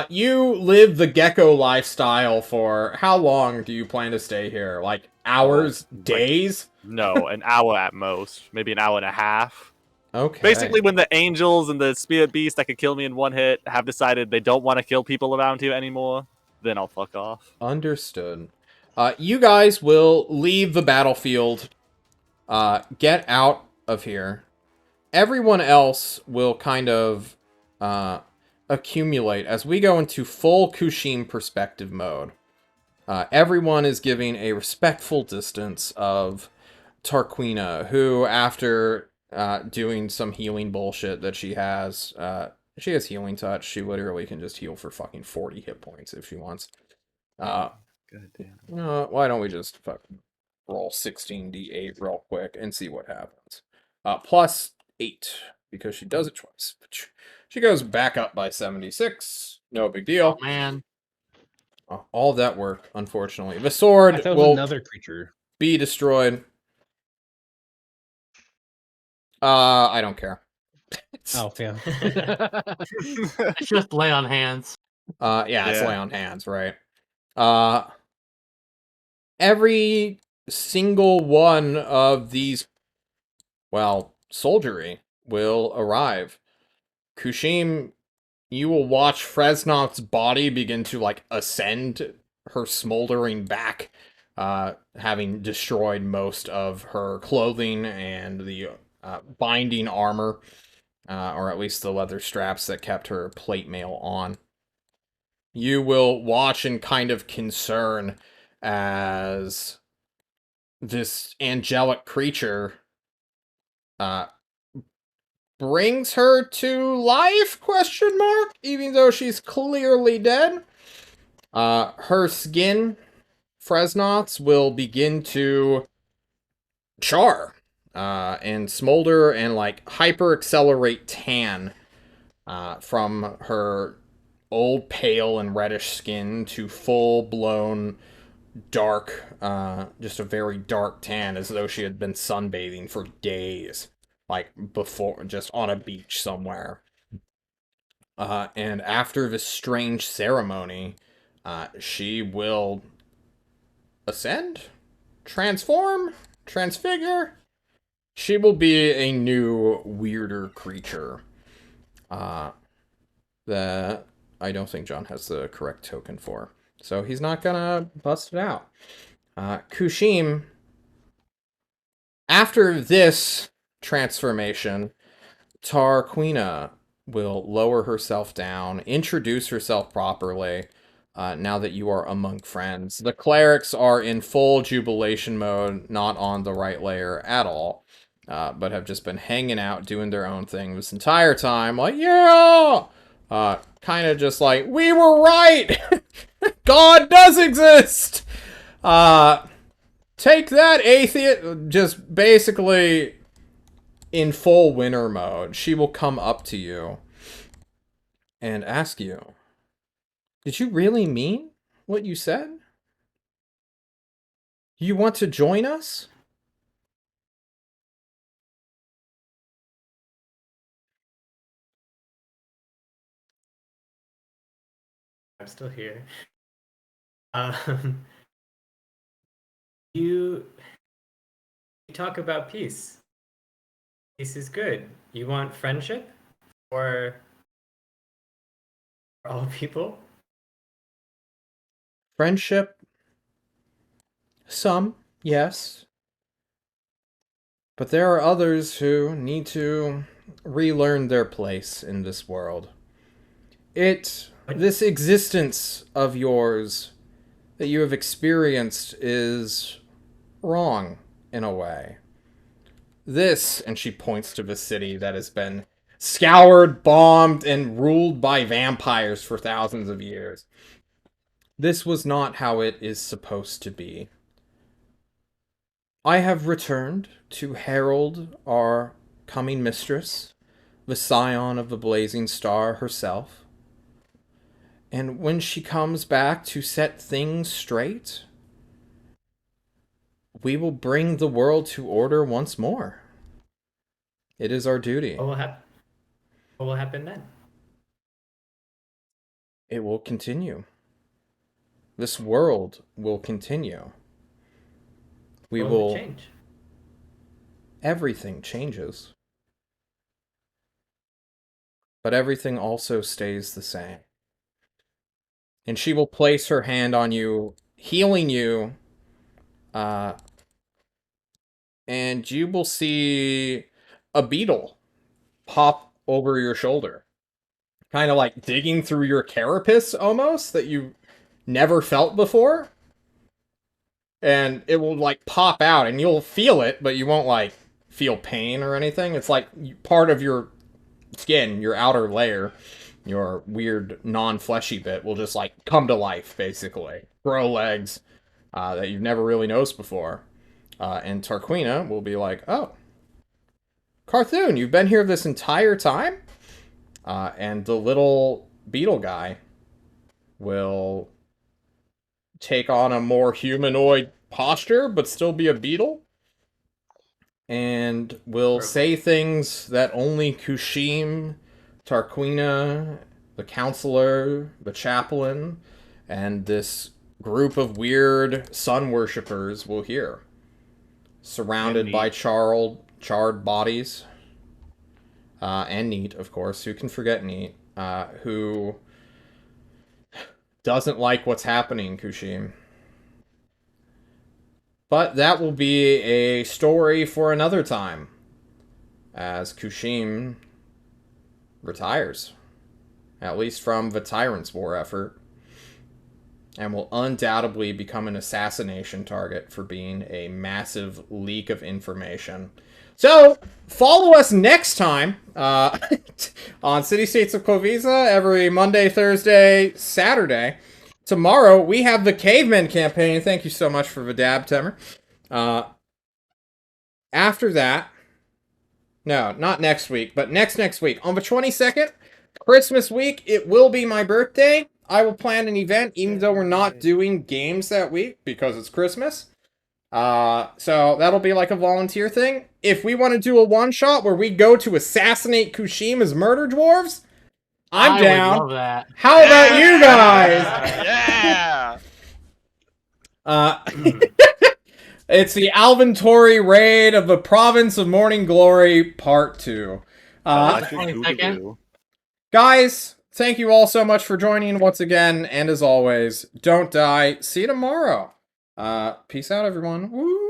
You live the gecko lifestyle for how long do you plan to stay here? Like hours, days?
No, an hour at most. Maybe an hour and a half.
Okay.
Basically, when the angels and the spirit beast that could kill me in one hit have decided they don't want to kill people around here anymore, then I'll fuck off.
Understood. You guys will leave the battlefield, get out of here. Everyone else will kind of accumulate as we go into full Kushim perspective mode. Everyone is giving a respectful distance of Tarquina, who, after doing some healing bullshit that she has healing touch. She literally can just heal for fucking 40 hit points if she wants.
God damn.
Why don't we just fucking roll 16d8 real quick and see what happens? Plus 8, because she does it twice. She goes back up by 76. No big deal.
Oh, man.
All of that work, unfortunately. The sword
I thought it was
will
another creature.
be destroyed. I don't care.
Oh, yeah.
It's just lay on hands.
Yeah, it's
Yeah.
lay on hands, right? Every single one of these, well, soldiery will arrive. Kushim, you will watch Fresnoth's body begin to, like, ascend her smoldering back, having destroyed most of her clothing and the binding armor, or at least the leather straps that kept her plate mail on. You will watch in kind of concern as this angelic creature brings her to life, question mark, even though she's clearly dead. Her skin, Fresnoth's, will begin to char and smolder and like hyper accelerate tan from her old pale and reddish skin to full blown dark, just a very dark tan, as though she had been sunbathing for days, like before, just on a beach somewhere. And after this strange ceremony, she will ascend, transform, transfigure. She will be a new, weirder creature. That I don't think John has the correct token for. So he's not gonna bust it out. Kushim, after this transformation, Tarquina will lower herself down, introduce herself properly. Now that you are among friends, the clerics are in full jubilation mode, not on the right layer at all, but have just been hanging out, doing their own thing this entire time. Like, yeah, kind of just like, we were right. God does exist. Take that, atheist. Just basically in full winner mode. She will come up to you and ask you, did you really mean what you said? You want to join us?
I'm still here. Um, you talk about peace. Peace is good. You want friendship for all people?
Friendship? Some, yes. But there are others who need to relearn their place in this world. This existence of yours that you have experienced is wrong in a way. This, and she points to the city that has been scoured, bombed, and ruled by vampires for thousands of years. This was not how it is supposed to be. I have returned to herald our coming mistress, the scion of the blazing star herself. And when she comes back to set things straight, we will bring the world to order once more. It is our duty.
What will happen then?
It will continue. This world will continue. We
What will
will...
change?
Everything changes. But everything also stays the same. And she will place her hand on you, healing you, and you will see a beetle pop over your shoulder. Kind of like digging through your carapace almost, that you never felt before. And it will like pop out and you'll feel it, but you won't like feel pain or anything. It's like part of your skin, your outer layer, your weird non-fleshy bit will just like come to life, basically. Grow legs that you've never really noticed before. And Tarquina will be like, oh, Carthoon, you've been here this entire time? And the little beetle guy will take on a more humanoid posture, but still be a beetle. And will say things that only Kushim, Tarquina, the counselor, the chaplain, and this group of weird sun worshippers will hear. Surrounded by charred bodies. And Neat, of course. Who can forget Neat? Who doesn't like what's happening, Kushim. But that will be a story for another time. As Kushim retires. At least from the Tyrant's War effort. And will undoubtedly become an assassination target for being a massive leak of information. So, follow us next time on City States of Klovisa every Monday, Thursday, Saturday. Tomorrow, we have the Cavemen campaign. Thank you so much for the dab, Temer. After that, no, not next week, but next week. On the 22nd, Christmas week, it will be my birthday. I will plan an event, even though we're not doing games that week, because it's Christmas. So that'll be like a volunteer thing. If we want to do a one-shot where we go to assassinate Kushim as murder dwarves, I'm down.
I would love that.
How about you guys?
Yeah!
It's the Alventory raid of the Province of Morning Glory, Part 2. Guys, thank you all so much for joining once again, and as always, don't die. See you tomorrow. Peace out, everyone. Woo!